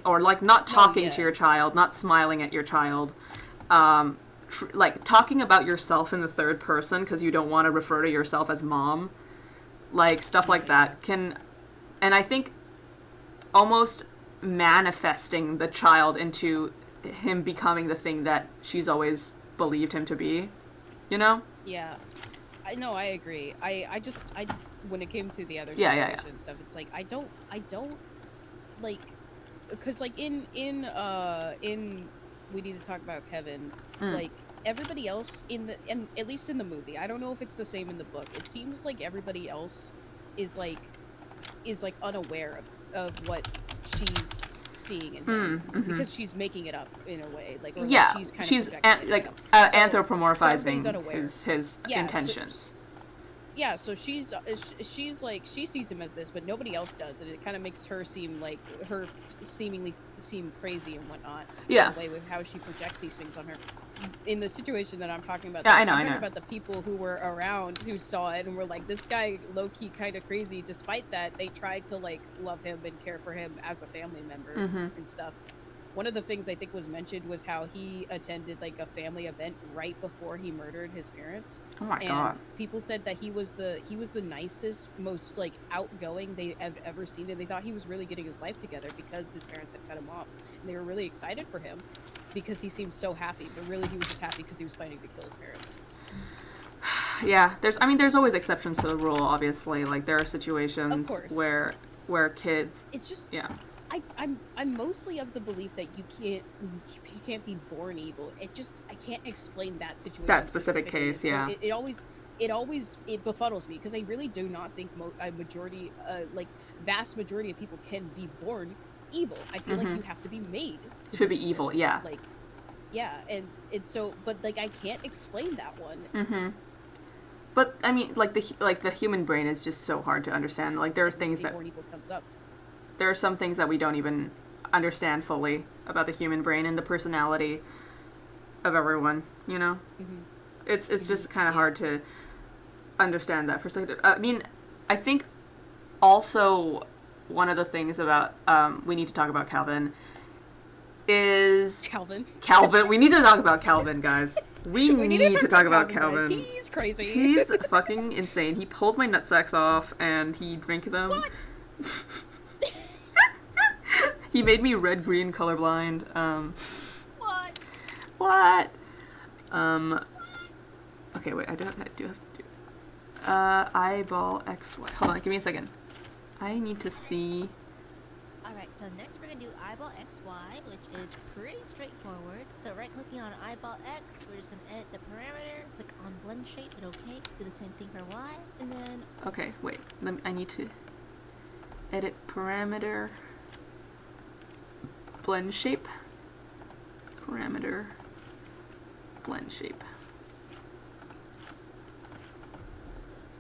or like not talking to your child, not smiling at your child, like talking about yourself in the third person because you don't want to refer to yourself as mom, like stuff like that can, and I think almost manifesting the child into him becoming the thing that she's always believed him to be, you know? I know, I agree. I when it came to the other situation and stuff, it's like I don't like, because like in we need to talk about Kevin, like everybody else and at least in the movie, I don't know if it's the same in the book, it seems like everybody else is like unaware of what she's seeing in him, because she's making it up in a way, like, or she's anthropomorphizing his intentions. So she's like, she sees him as this, but nobody else does, and it kind of makes her seemingly seem crazy and whatnot. The way with how she projects these things on her. In the situation that I'm talking about, I'm talking about the people who were around who saw it and were like, this guy low-key kind of crazy. Despite that, they tried to like love him and care for him as a family member and stuff. One of the things I think was mentioned was how he attended like a family event right before he murdered his parents. Oh my god! People said that he was the nicest, most like outgoing they have ever seen, and they thought he was really getting his life together because his parents had cut him off, and they were really excited for him because he seemed so happy. But really, he was just happy because he was planning to kill his parents. Yeah, there's always exceptions to the rule, obviously. Like, there are situations Of course. where kids, It's just yeah. I'm mostly of the belief that you can't be born evil. I can't explain that situation. That specific specifically, case, and yeah. So it befuddles me because I really do not think a majority, vast majority of people can be born evil. I feel like you have to be made to be evil, yeah. Like, yeah, and so, but like I can't explain that one. Mm-hmm. But I mean, like the human brain is just so hard to understand. Like, there's things that born evil comes up. there are some things that we don't even understand fully about the human brain and the personality of everyone. You know, it's just kind of hard to understand that perspective. I mean, I think also one of the things about we need to talk about Calvin is Calvin. We need to talk about Calvin, guys. We need to talk about Calvin. He's crazy. He's fucking insane. He pulled my nutsacks off and he drank them. What? He made me red-green colorblind. What? Okay, wait. I do have to do. Eyeball XY. Hold on. Give me a second. I need to see. Alright, so next we're gonna do eyeball XY, which is pretty straightforward. So right-clicking on eyeball X, we're just gonna edit the parameter, click on blend shape, hit OK, do the same thing for Y, and then... Okay, wait. I need to edit parameter, blend shape, parameter, blend shape.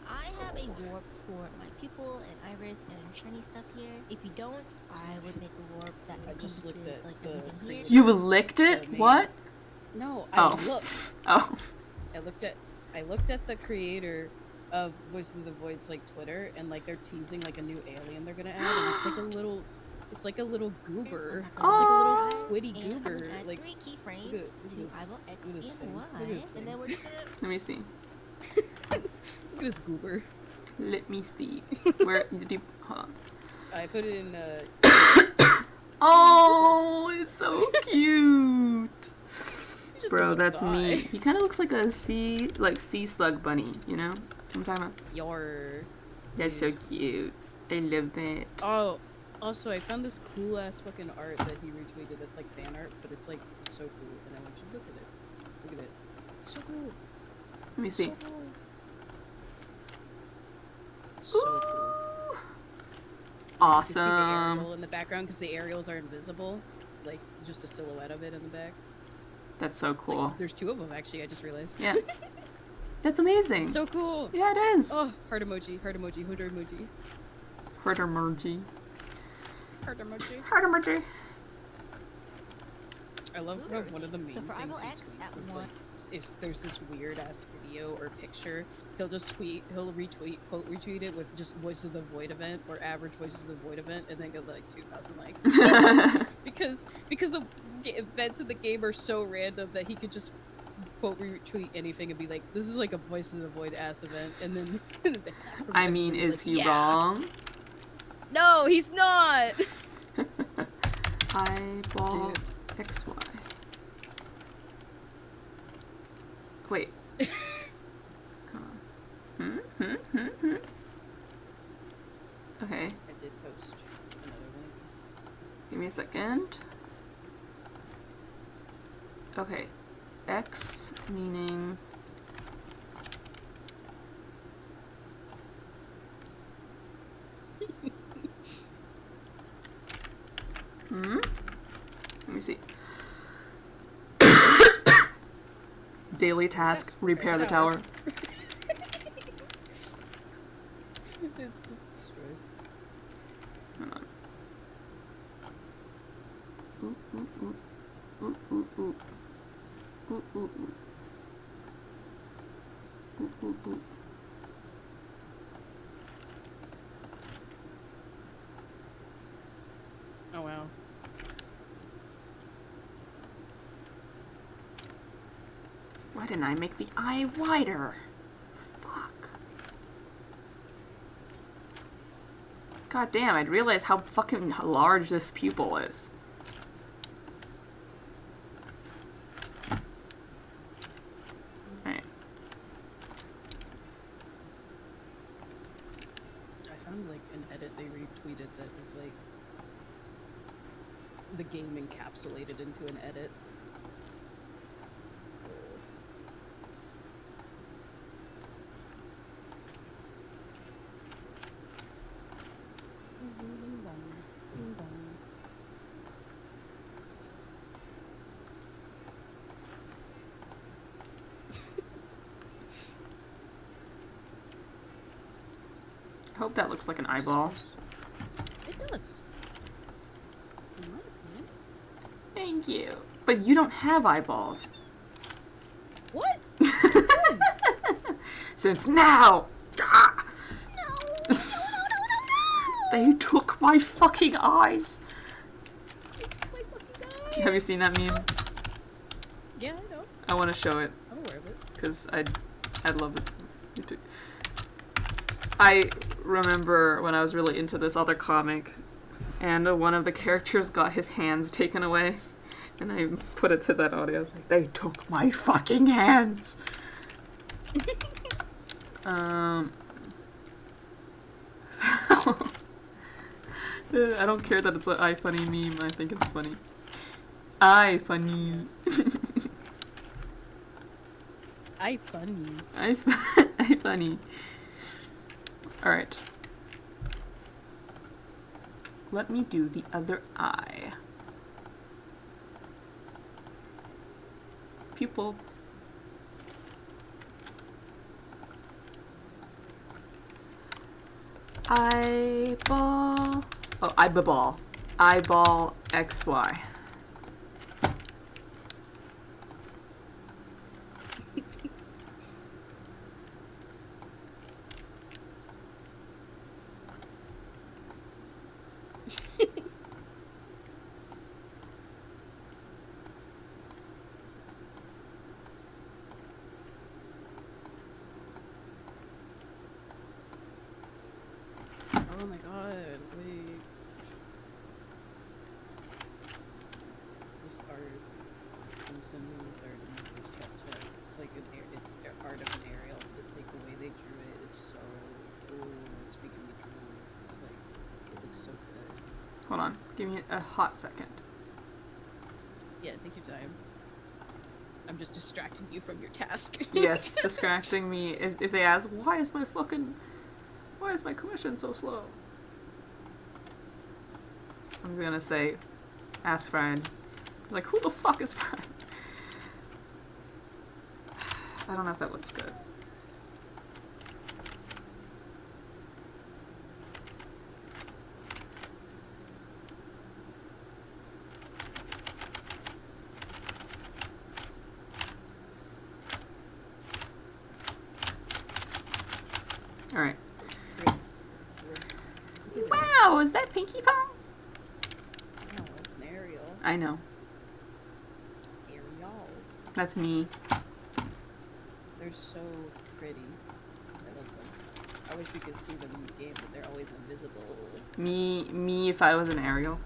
I have a warp for my pupil and iris and shiny stuff here. If you don't, I would make a warp that I just looked encompasses at like the everything here. You licked it? What? No, Oh. I looked. Oh. I looked at the creator of Voices of the Void's like Twitter, and like they're teasing like a new alien they're gonna add, and it's like a little goober. It's like a little squiddy And I'm goober. gonna add Like 3 keyframes look at to this- eyeball X look at this and thing. Y, Look at this and then we're just gonna... Let me see. look at this goober. Let me see. Where did you? Hold on. I put it in. Oh, it's so cute. Just a Bro, little that's guy. me. He kind of looks like a sea slug bunny, you know? I'm talking about. Your. That's so cute. I love that. Oh, also I found this cool ass fucking art that he retweeted. That's like fan art, but it's like so cool, and I want you to look at it. Look at it. So cool. Let me see. So cool. So cool. Ooh. You see the Awesome. aerial in the background because the aerials are invisible, like just a silhouette of it in the back. That's so cool. Like, there's 2 of them actually. I just realized. Yeah. That's amazing. So cool. Yeah, it is. Oh, heart emoji, heart emoji, hood emoji, Heart emoji. heart emoji. Heart emoji. I love how one of the main So for things eyeball he X, tweets at is one- like, if there's this weird ass video or picture, he'll retweet, quote retweet it with just Voices of the Void event or average Voices of the Void event, and then get like 2,000 likes. because the events in the game are so random that he could just quote retweet anything and be like, this is like a Voices of the Void ass event, and then I mean, is he yeah. wrong? No, he's not. Eyeball Dude. XY. Wait. Okay, I did post another link. give me a second. Okay, X meaning... Let me see. Daily task, repair the tower. It's just destroyed. Hold on. Ooh, ooh, ooh. Ooh, ooh, ooh. Ooh, ooh, ooh. Ooh, ooh, ooh. Oh wow. Why didn't I make the eye wider? Fuck. God damn, I'd realize how fucking large this pupil is. Alright. It's like the game encapsulated into an edit. Ding dong, ding dong. I hope that looks like an eyeball. It does. In my opinion. Thank you. But you don't have eyeballs. What? Since now! Ah! No! They took my fucking eyes! My fucking God. Have you seen that meme? Yeah, I know. I want to show it, I'm aware of it. because I'd love it. You too. I remember when I was really into this other comic, and one of the characters got his hands taken away, and I put it to that audio. I was like, they took my fucking hands! I don't care that it's an iFunny meme, I think it's funny. iFunny. iFunny. iFunny. Alright. Let me do the other eye. Pupil. Eyeball. Oh, eyeball. Eyeball XY. Oh my God, wait. This art from Simmons art in this chat. It's like it's art of an aerial. It's like the way they drew it is so speaking of drawing, it's like it looks so good. Hold on. Give me a hot second. Yeah, take your time. I'm just distracting you from your task. Yes, distracting me. If they ask, why is my commission so slow? I'm gonna say, ask Brian. Like, who the fuck is Brian? I don't know if that looks good. Alright. Wow, is that Pinkie Pie? No, it's an aerial. I know. Aerials. That's me. They're so pretty. I love them. I wish we could see them in the game, but they're always invisible. Me if I was an Ariel.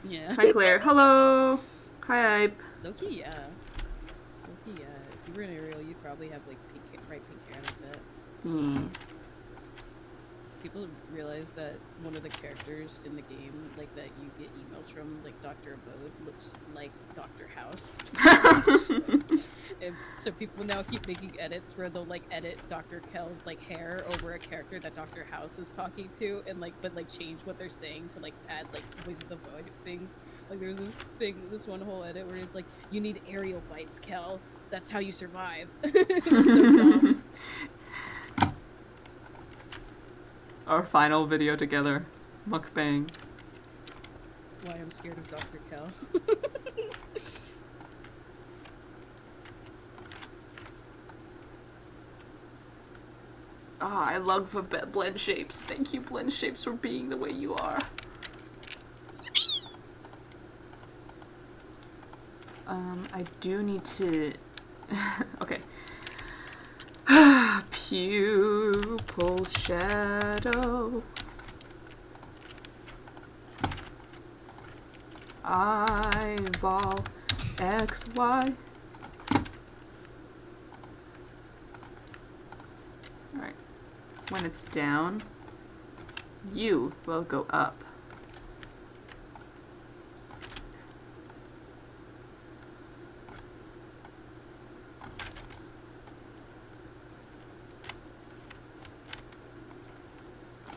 Yeah. Hi Claire. Hello. Hi Ibe. Loki, yeah. Loki, yeah. If you were an aerial, you'd probably have like bright pink hair like that. Yeah. People realize that one of the characters in the game, like that you get emails from, like Dr. Abode, looks like Dr. House. And so people now keep making edits where they'll like edit Dr. Kell's like hair over a character that Dr. House is talking to, and like change what they're saying to like add like voices of the void things. Like there's this one whole edit where it's like, you need aerial bites, Kell. That's how you survive. It's so dumb. Our final video together. Mukbang. Why I'm scared of Dr. Kell. Ah, I love the blend shapes. Thank you, blend shapes, for being the way you are. I do need to... Okay. Pupil shadow. Eyeball XY. Alright. When it's down, You will go up.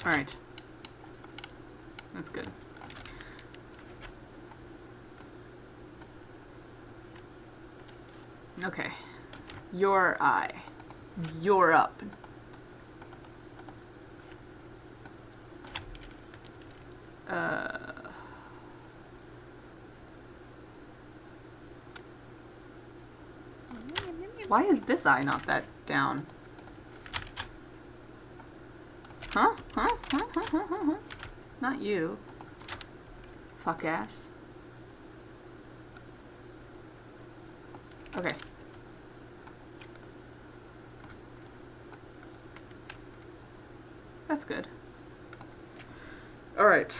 Alright. That's good. Okay. Your eye. You're up. Why is this eye not that down? Huh? Huh? Huh? Huh? Huh? Huh? Huh? Not you. Fuck ass. Okay. That's good. Alright.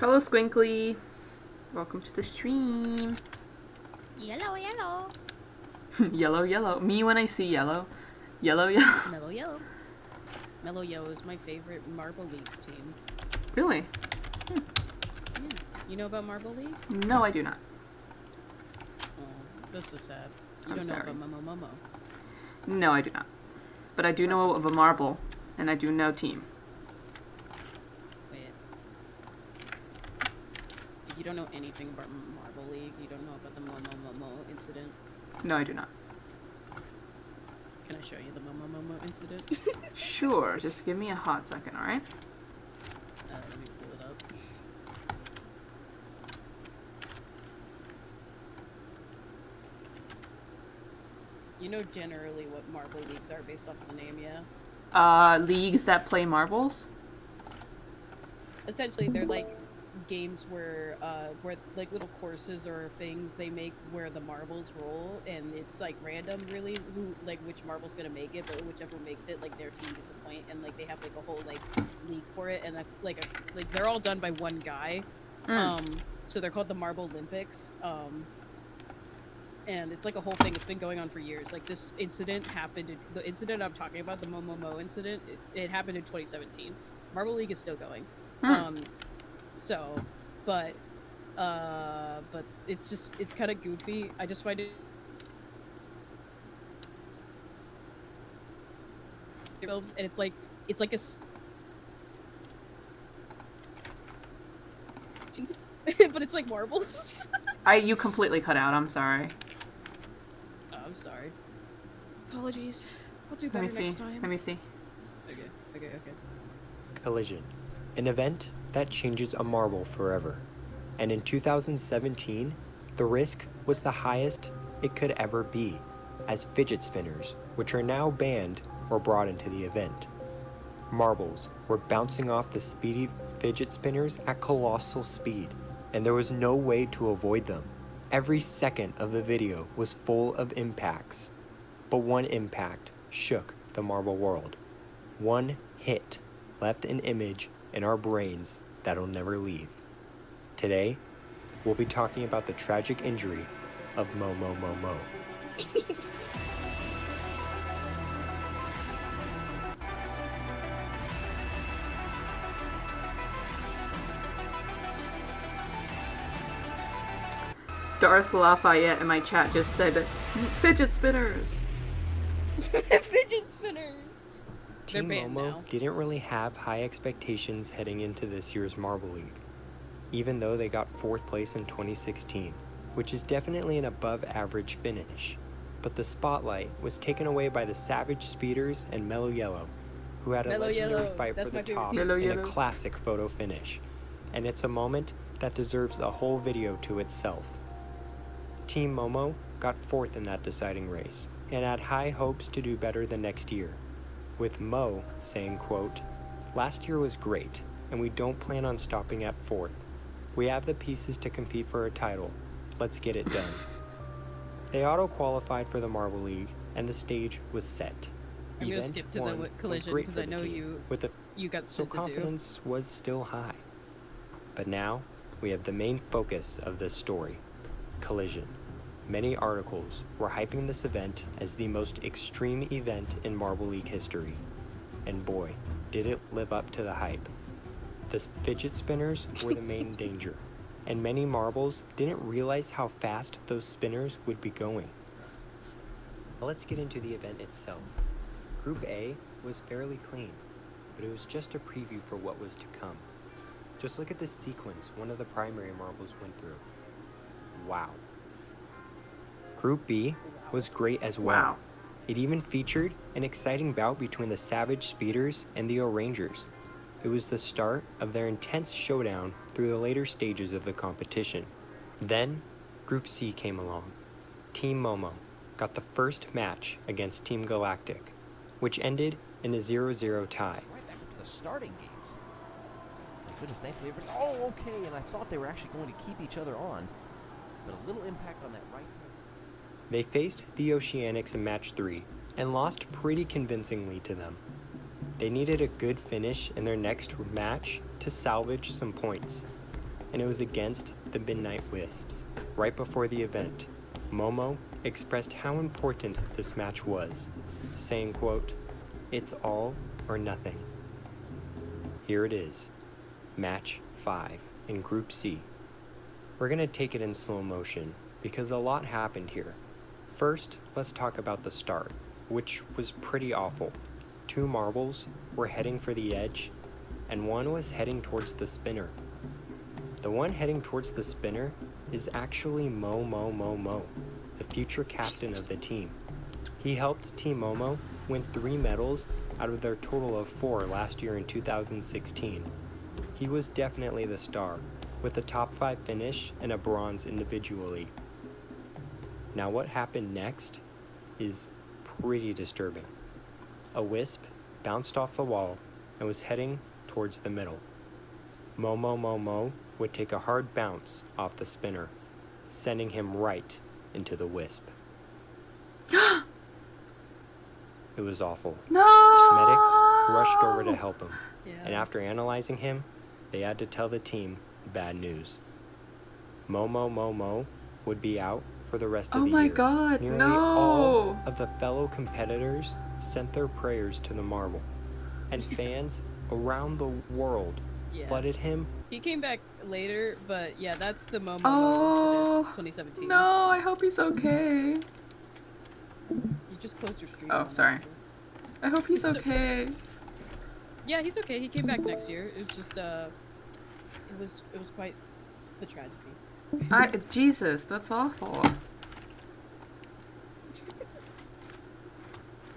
Hello, Squinkly. Welcome to the stream. Yellow, yellow. Yellow, yellow. Me when I see yellow. Yellow, yellow. Mellow Yellow. Mellow Yellow is my favorite Marble Leagues team. Really? Yeah. You know about Marble League? No, I do not. Oh, this is sad. You I'm don't sorry. know about Momo. No, I do not. But I do know of a marble, and I do know team. Wait. You don't know anything about Marble League? You don't know about the Momo incident? No, I do not. Can I show you the Momo incident? Sure, just give me a hot second, alright? Let me pull it up. You know generally what Marble Leagues are based off the name, yeah? Leagues that play marbles? Essentially, they're like games where like little courses or things they make where the marbles roll, and it's like random, really, who like which marble's gonna make it, but whichever makes it, like their team gets a point, and like they have like a whole like league for it, and like they're all done by one guy. So they're called the Marble Olympics. And it's like a whole thing. It's been going on for years. Like this incident happened. The incident I'm talking about, the Momo incident, it happened in 2017. Marble League is still going. So, but it's kind of goofy. I just find it. And it's like a. But it's like marbles. You completely cut out, I'm sorry. Oh, I'm sorry. Apologies. I'll do better next time. Let me see. Okay. Collision, an event that changes a marble forever. And in 2017, the risk was the highest it could ever be, as fidget spinners, which are now banned, were brought into the event. Marbles were bouncing off the speedy fidget spinners at colossal speed, and there was no way to avoid them. Every second of the video was full of impacts, but one impact shook the marble world. One hit left an image in our brains that'll never leave. Today, we'll be talking about the tragic injury of Momo. Darth Lafayette in my chat just said, fidget spinners! Fidget spinners. Team They're banned Momo now. didn't really have high expectations heading into this year's Marble League, even though they got 4th place in 2016, which is definitely an above average finish. But the spotlight was taken away by the Savage Speeders and Mellow Yellow, who had a Mellow legendary Yellow, fight that's for my the favorite top team. Mellow in Yellow. a classic photo finish. And it's a moment that deserves a whole video to itself. Team Momo got 4th in that deciding race, and had high hopes to do better the next year, with Mo saying, quote, "Last year was great, and we don't plan on stopping at 4th. We have the pieces to compete for a title. Let's get it done." They auto-qualified for the Marble League, and the stage was set. I'm gonna Event skip to the one went collision great because for I the know team, with the you got so shit to do. confidence was still high. But now, we have the main focus of this story, Collision. Many articles were hyping this event as the most extreme event in Marble League history. And boy, did it live up to the hype. The fidget spinners were the main danger, and many marbles didn't realize how fast those spinners would be going. Let's get into the event itself. Group A was fairly clean, but it was just a preview for what was to come. Just look at the sequence one of the primary marbles went through. Wow. Group B was great as well. Wow. It even featured an exciting bout between the Savage Speeders and the O-Rangers. It was the start of their intense showdown through the later stages of the competition. Then, Group C came along. Team Momo got the first match against Team Galactic, which ended in a 0-0 tie. Right back to the starting gates. My goodness, thankfully everybody. Oh, okay. And I thought they were actually going to keep each other on, but a little impact on that right hand side. They faced the Oceanics in match 3 and lost pretty convincingly to them. They needed a good finish in their next match to salvage some points, and it was against the Midnight Wisps. Right before the event, Momo expressed how important this match was, saying, quote, "It's all or nothing." Here it is, match 5 in Group C. We're gonna take it in slow motion because a lot happened here. First, let's talk about the start, which was pretty awful. 2 marbles were heading for the edge, and one was heading towards the spinner. The one heading towards the spinner is actually Mo, the future captain of the team. He helped Team Momo win 3 medals out of their total of 4 last year in 2016. He was definitely the star, with a top 5 finish and a bronze individually. Now what happened next is pretty disturbing. A wisp bounced off the wall and was heading towards the middle. Mo would take a hard bounce off the spinner, sending him right into the wisp. It was awful. No! Medics rushed over to help him, Yeah. and after analyzing him, they had to tell the team the bad news. Mo would be out for the rest of Oh the my year. god, Nearly no! all of the fellow competitors sent their prayers to the marble, and fans around the world Yeah. flooded him. He came back later, but yeah, that's the Momo Oh, incident, 2017. No, I hope he's okay. You just closed your stream. Oh, sorry. I hope he's It's okay. Yeah, he's okay. He came back next year. It was just it was quite the tragedy. Jesus, that's awful. Hold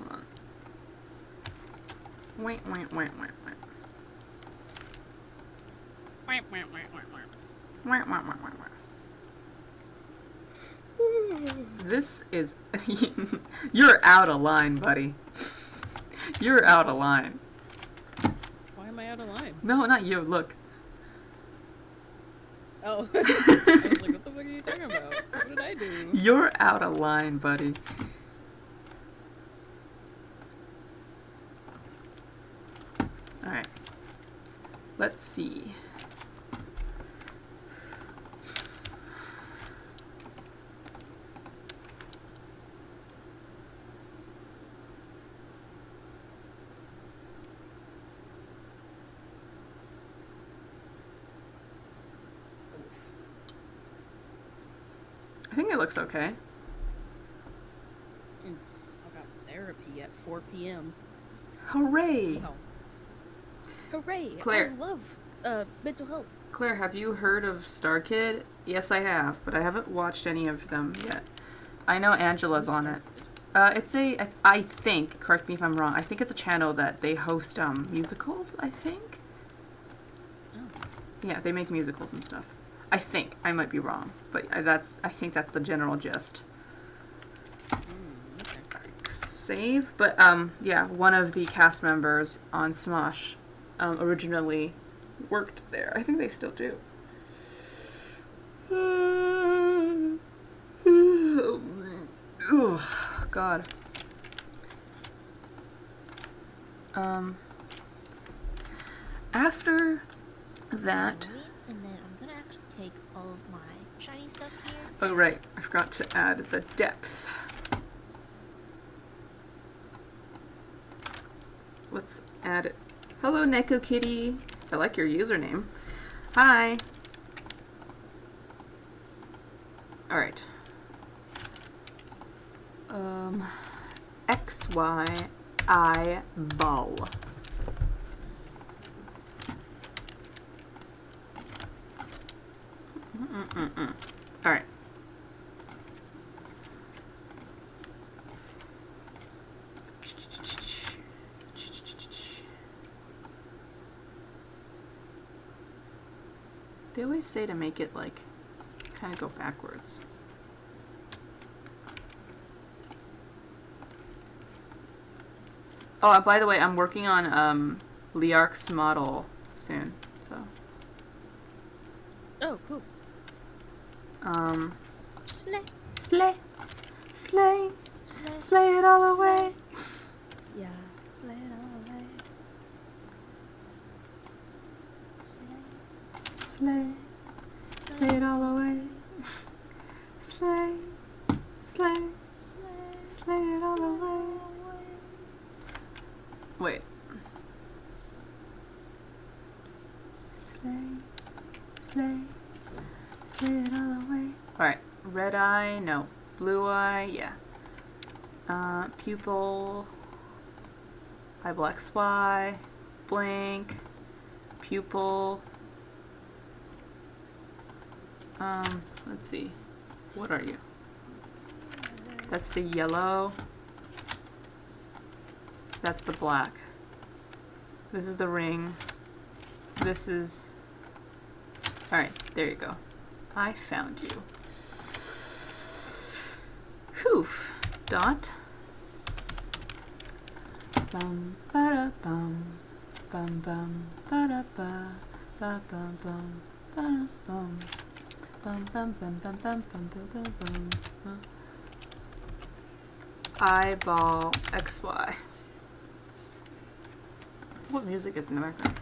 on. Wait. This is... You're out of line, buddy. You're out of line. Why am I out of line? No, not you. Look. Oh. I was like, what the fuck are you talking about? What did I do? You're out of line, buddy. Alright. Let's see. I think it looks okay. I got therapy at 4 p.m. Hooray! Oh. Hooray! Claire. I love mental health. Claire, have you heard of Star Kid? Yes, I have, but I haven't watched any of them yet. I know Angela's on it. It's I think, correct me if I'm wrong, I think it's a channel that they host musicals, I think? Oh. Yeah, they make musicals and stuff. I think. I might be wrong, but I think that's the general gist. Okay. Save, but yeah, one of the cast members on Smosh originally worked there. I think they still do. Oh, God. After that... And then I'm gonna actually take all of my shiny stuff here. Oh, right. I forgot to add the depth. Let's add it. Hello, Neko Kitty. I like your username. Hi. Alright. XY eyeball. Alright. They always say to make it like kind of go backwards. Oh, by the way, I'm working on Liark's model soon, so. Oh, cool. Slay, Slay, slay, slay, slay it all away. yeah, slay it all away. Slay, Slay, slay it all away. Slay, slay, slay it all away. Wait. Slay, slay, slay it all away. Alright, red eye, no. Blue eye, yeah. Pupil, eyeball XY, blink, pupil. Let's see. What are you? That's the yellow. That's the black. This is the ring. This is... Alright, there you go. I found you. Whew. Dot. Bum ba bum bum bum ba da ba ba bum bum ba da bum bum bum bum bum bum bum bum bum bum. Eyeball XY. What music is in the background?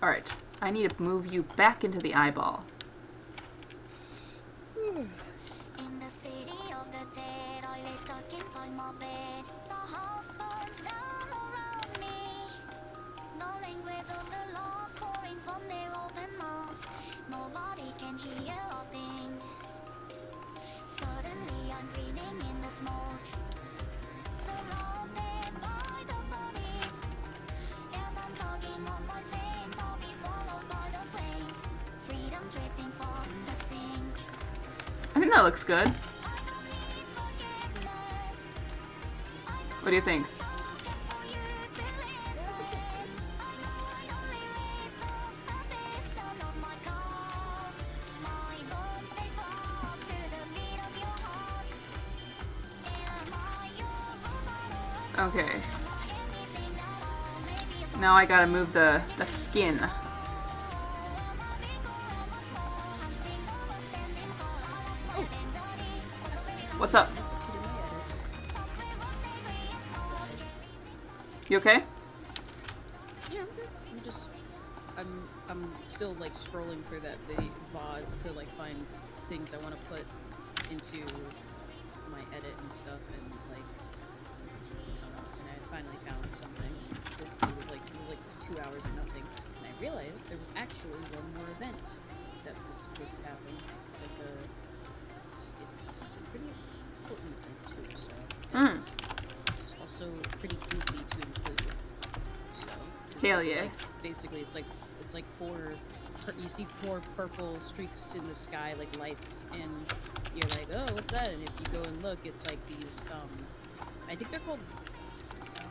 Alright, I need to move you back into the eyeball. In the city of the dead, I lay stuck inside my bed. The house burns down around me. The language of the lost pouring from their open mouths. Nobody can hear a thing. Suddenly I'm breathing in the smoke, surrounded by the bodies. As I'm tugging on my chains, I'll be swallowed by the flames. Freedom dripping from the sink. I think that looks good. What do you think? Okay. Now I gotta move the skin. What's up? You okay? Yeah, I'm good. I'm still like scrolling through that VOD to like find things I want to put into my edit and stuff, and like, and I finally found something. It was like 2 hours of nothing, and I realized there was actually one more event that was supposed to happen. It's like it's pretty important thing too. So it's also pretty goofy to include. So Hell it's yeah. like, basically, it's like you see four purple streaks in the sky like lights, and you're like, oh, what's that? And if you go and look, it's like these I think they're called,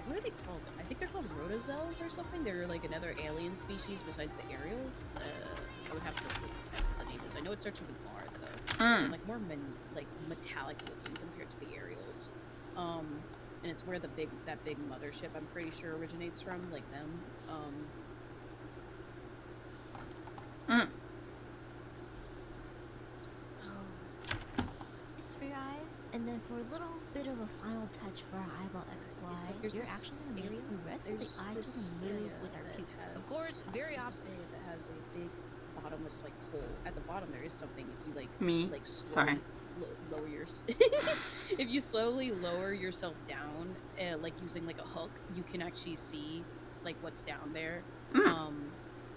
what are they called? I think they're called rotozels or something. They're like another alien species besides the Ariels. I would have to look at the names. I know it starts with an R though. And like more like metallic looking compared to the Ariels. And it's where that big mothership, I'm pretty sure, originates from, like them. This for your eyes, and then for for a little bit of a final touch for our eyeball XY, It's like there's you're this actually going to make area- the rest of the there's eyes this sort of move area with our that pupil. has Of course, very this often. area that has a big bottomless like hole. At the bottom there is something if you like Me? like slowly Sorry. Lower your if you slowly lower yourself down like using like a hook, you can actually see like what's down there.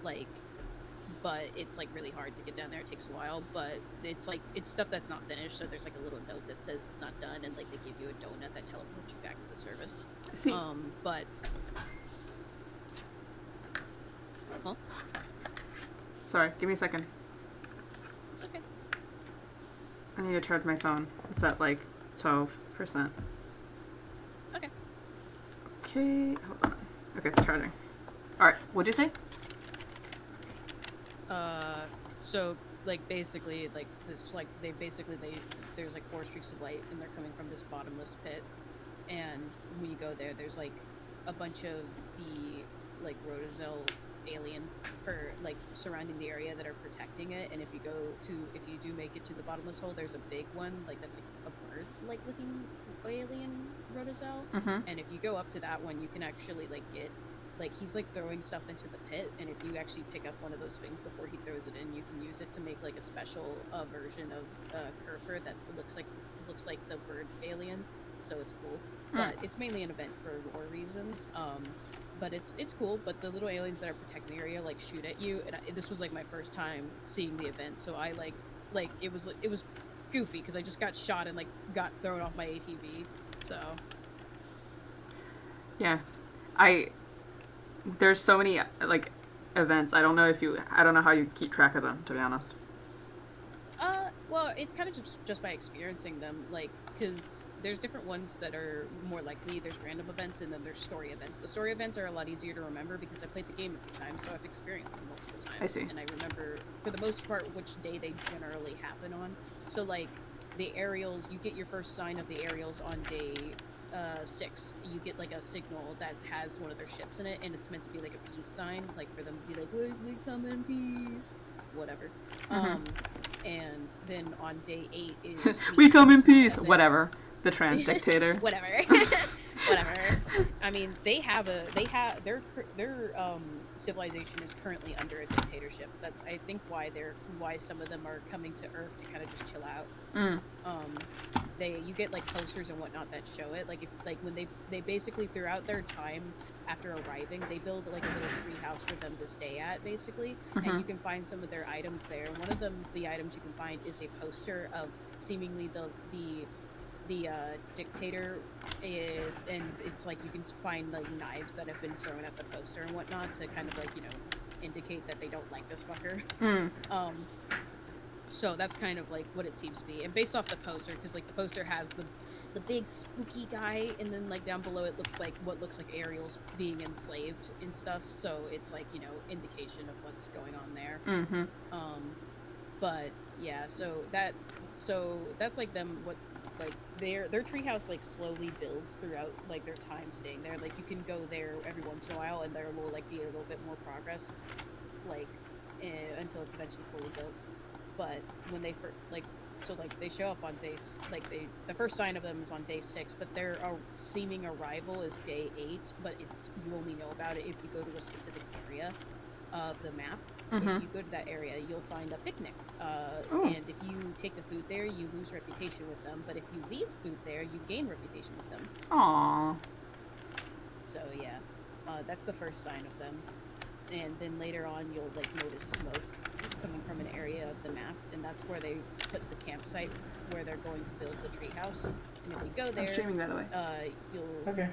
Like but it's like really hard to get down there. It takes a while, but it's like it's stuff that's not finished, so there's like a little note that says it's not done, and like they give you a donut that teleports you back to the service. See, But sorry, give me a second. it's okay. I need to charge my phone. It's at like 12%. Okay. Okay, hold on. Okay, it's charging. Alright, what'd you say? So like basically like this like there's like 4 streaks of light and they're coming from this bottomless pit, and when you go there there's like a bunch of the like Rhodozel aliens for like surrounding the area that are protecting it, and if you do make it to the bottomless hole, there's a big one like that's like a bird like looking alien Rhodozel, and if you go up to that one you can actually like get like he's like throwing stuff into the pit, and if you actually pick up one of those things before he throws it in, you can use it to make like a special version of Kerfer that looks like the bird alien, so it's cool. But it's mainly an event for lore reasons. But it's cool. But the little aliens that are protecting the area like shoot at you, and this was like my first time seeing the event, so I like it was goofy because I just got shot and like got thrown off my ATV. So Yeah. There's so many like events. I don't know how you keep track of them, to be honest. Well, it's kind of just by experiencing them, like, because there's different ones that are more likely. There's random events, and then there's story events. The story events are a lot easier to remember because I played the game a few times, so I've experienced them multiple times. I see. And I remember, for the most part, which day they generally happen on. So, like, the aerials, you get your first sign of the aerials on day 6. You get, like, a signal that has one of their ships in it, and it's meant to be, like, a peace sign, like, for them to be like, we come in peace, whatever. And then on day 8 is we come in peace. Whatever. The trans dictator. Whatever. Whatever. I mean, their civilization is currently under a dictatorship. That's I think why some of them are coming to Earth to kind of just chill out. You get like posters and whatnot that show it. Like when they basically throughout their time after arriving, they build like a little tree house for them to stay at, basically, and you can find some of their items there. One of the items you can find is a poster of seemingly the dictator, and it's like you can find like knives that have been thrown at the poster and whatnot to kind of like indicate that they don't like this fucker. So that's kind of like what it seems to be, and based off the poster, because like the poster has the big spooky guy, and then like down below it looks like Ariel's being enslaved and stuff, so it's like indication of what's going on there. But yeah, so that's like them, what like their treehouse like slowly builds throughout like their time staying there. Like you can go there every once in a while, and there will like be a little bit more progress, like until it's eventually fully built. But when they they show up on days the first sign of them is on day 6, but their seeming arrival is day 8. But you only know about it if you go to a specific area of the map. If you go to that area, you'll find a picnic. And if you take the food there, you lose reputation with them. But if you leave food there, you gain reputation with them. Aww. So yeah, that's the first sign of them. And then later on, you'll like notice smoke coming from an area of the map, and that's where they put the campsite where they're going to build the treehouse. And if you go there, I'm streaming, by the way. You'll. Okay.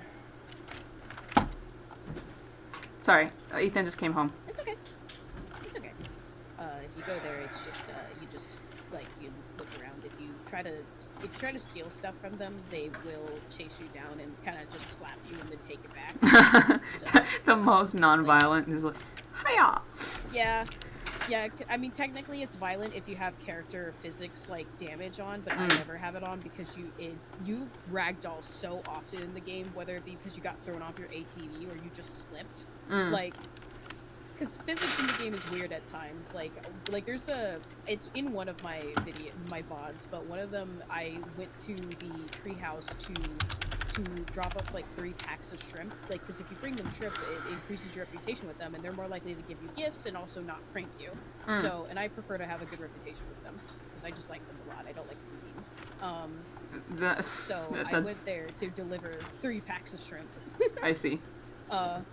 Sorry, Ethan just came home. It's okay. It's okay. If you go there, it's just you look around. If you try to steal stuff from them, they will chase you down and kind of just slap you and then take it back. So, The most non-violent is like, hiya! Yeah, I mean, technically it's violent if you have character physics, like, damage on, but I never have it on because you ragdoll so often in the game, whether it be because you got thrown off your ATV or you just slipped. Like, because physics in the game is weird at times. Like there's it's in one of my my VODs, but one of them I went to the treehouse to drop up like 3 packs of shrimp. Like, because if you bring them shrimp, it increases your reputation with them, and they're more likely to give you gifts and also not prank you. So, and I prefer to have a good reputation with them because I just like them a lot. I don't like them mean. So I went there to deliver 3 packs of shrimp. I see. But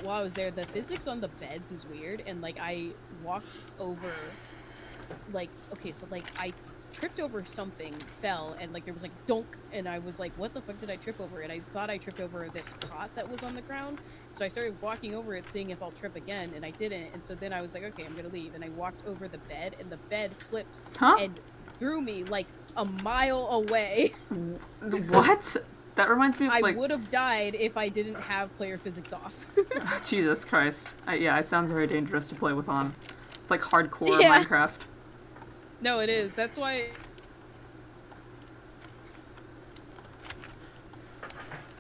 while I was there, the physics on the beds is weird, and like I walked over, like, okay, so like I tripped over something, fell, and like there was like donk, and I was like, what the fuck did I trip over? And I thought I tripped over this pot that was on the ground, so I started walking over it, seeing if I'll trip again, and I didn't, and so then I was like, okay, I'm gonna leave, and I walked over the bed, and the bed flipped and threw me like a mile away. What? That reminds me of I would have died if I didn't have player physics off. Jesus Christ. Yeah, it sounds very dangerous to play with on. It's like hardcore Yeah. Minecraft. No, it is. That's why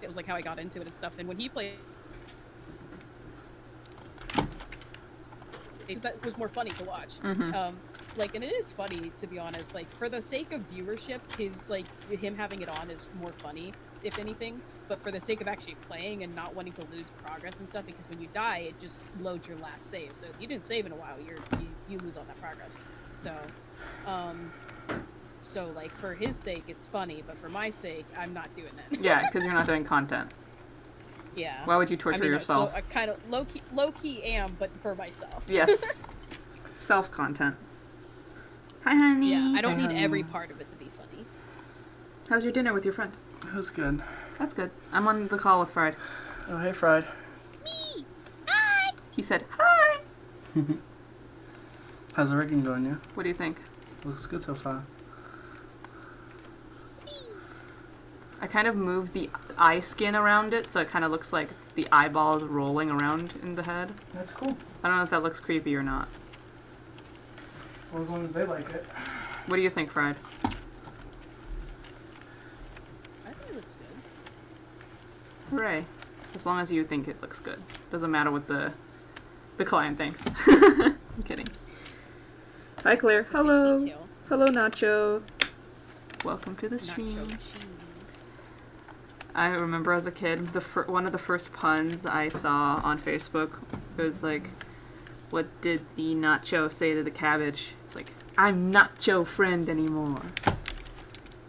it was like how I got into it and stuff. And when he played, that was more funny to watch. Like, and it is funny, to be honest. Like, for the sake of viewership, him having it on is more funny, if anything. But for the sake of actually playing and not wanting to lose progress and stuff, because when you die, it just loads your last save. So if you didn't save in a while, you lose all that progress. So like, for his sake, it's funny, but for my sake, I'm not doing that. Yeah, because you're not doing content. Yeah. Why would you torture yourself? So I kind of low-key am, but for myself. Yes. Self-content. Hi, honey. Yeah, I don't need every part of it to be funny. How's your dinner with your friend? It was good. That's good. I'm on the call with Fried. Oh, hey, Fried. Me! Hi! He said, hi! How's the rigging going, yeah? What do you think? Looks good so far. I kind of moved the eye skin around it, so it kind of looks like the eyeballs rolling around in the head. That's cool. I don't know if that looks creepy or not. Well, as long as they like it. What do you think, Fried? I think it looks good. Hooray. As long as you think it looks good. Doesn't matter what the client thinks. I'm kidding. Hi, Claire. Hello. Detail. Hello, Nacho. Welcome to the stream. Nacho cheese. I remember as a kid, one of the first puns I saw on Facebook was like, what did the nacho say to the cabbage? It's like, I'm not your friend anymore.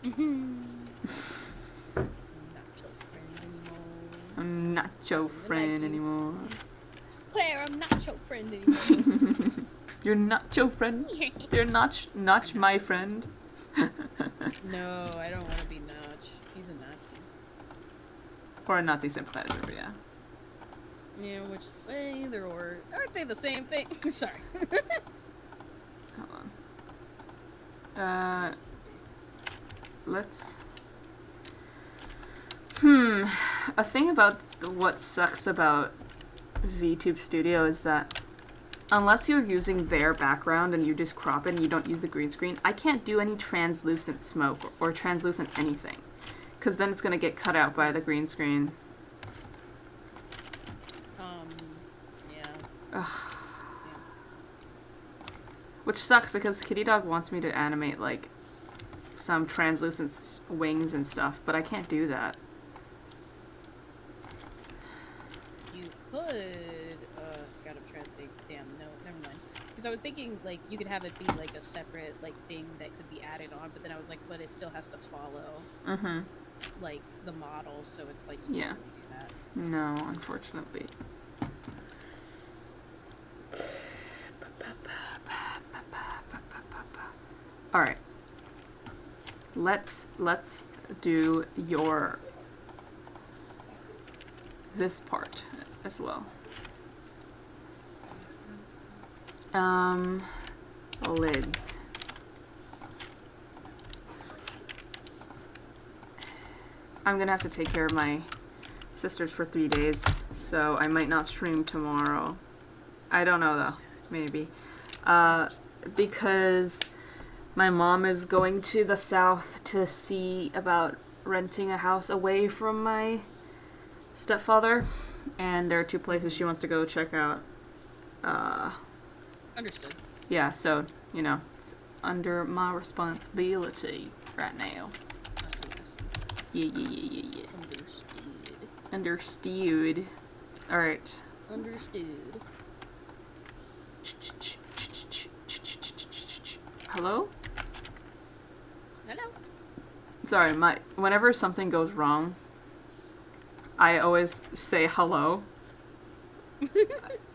Not your friend anymore. I'm not your friend anymore. Claire, I'm not your friend anymore. You're not your friend? You're not my friend? No, I don't want to be Notch. He's a Nazi. Or a Nazi sympathizer, but yeah. Yeah, which, either or. Aren't they the same thing? Sorry. Hold on. Let's... A thing about what sucks about VTube Studio is that unless you're using their background and you just crop it and you don't use the green screen, I can't do any translucent smoke or translucent anything. Because then it's going to get cut out by the green screen. Yeah. Which sucks because Kitty Dog wants me to animate, like, some translucent wings and stuff, but I can't do that. You could, God, I'm trying to think. Damn, no, never mind. Because I was thinking, like, you could have it be, like, a separate, like, thing that could be added on, but then I was like, but it still has to follow, like, the model, so it's like, you can't really do that. No, unfortunately. Alright. Let's do this part as well. Lids. I'm gonna have to take care of my sisters for 3 days, so I might not stream tomorrow. I don't know though. Maybe. Because my mom is going to the south to see about renting a house away from my stepfather, and there are 2 places she wants to go check out. Understood. Yeah, so, you know, it's under my responsibility right now. I see. Yeah. Understood. Understood. Alright. Understood. Hello? Hello. Sorry, whenever something goes wrong, I always say hello.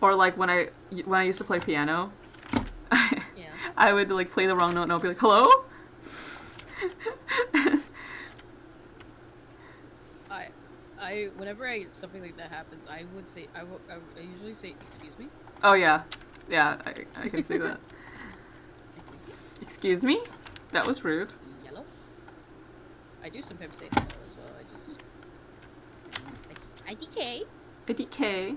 Or like when I used to play piano, Yeah. I would like play the wrong note and I'd be like, hello? Whenever something like that happens, I would say I usually say excuse me. Oh yeah. Yeah, I can see that. Excuse me. Excuse me? That was rude. Yellow. I do sometimes say hello as well. IDK. IDK.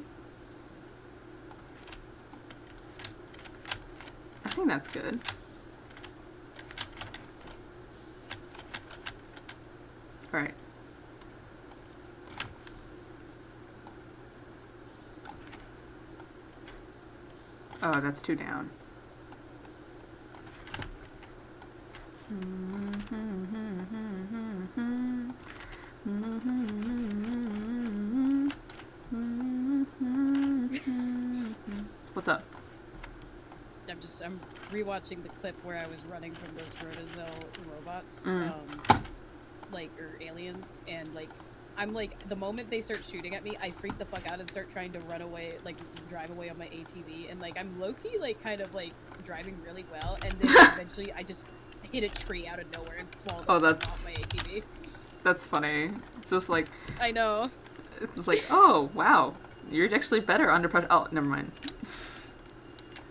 I think that's good. Alright. Oh, that's two down. What's up? I'm rewatching the clip where I was running from those Rotazelle robots, or aliens, and like I'm like, the moment they start shooting at me, I freak the fuck out and start trying to run away, like drive away on my ATV, and like I'm low-key like kind of like driving really well, and then eventually I just hit a tree out of nowhere and fall off my ATV. That's funny. It's just like, I know. it's just like, oh wow, you're actually better under pressure. Oh, never mind.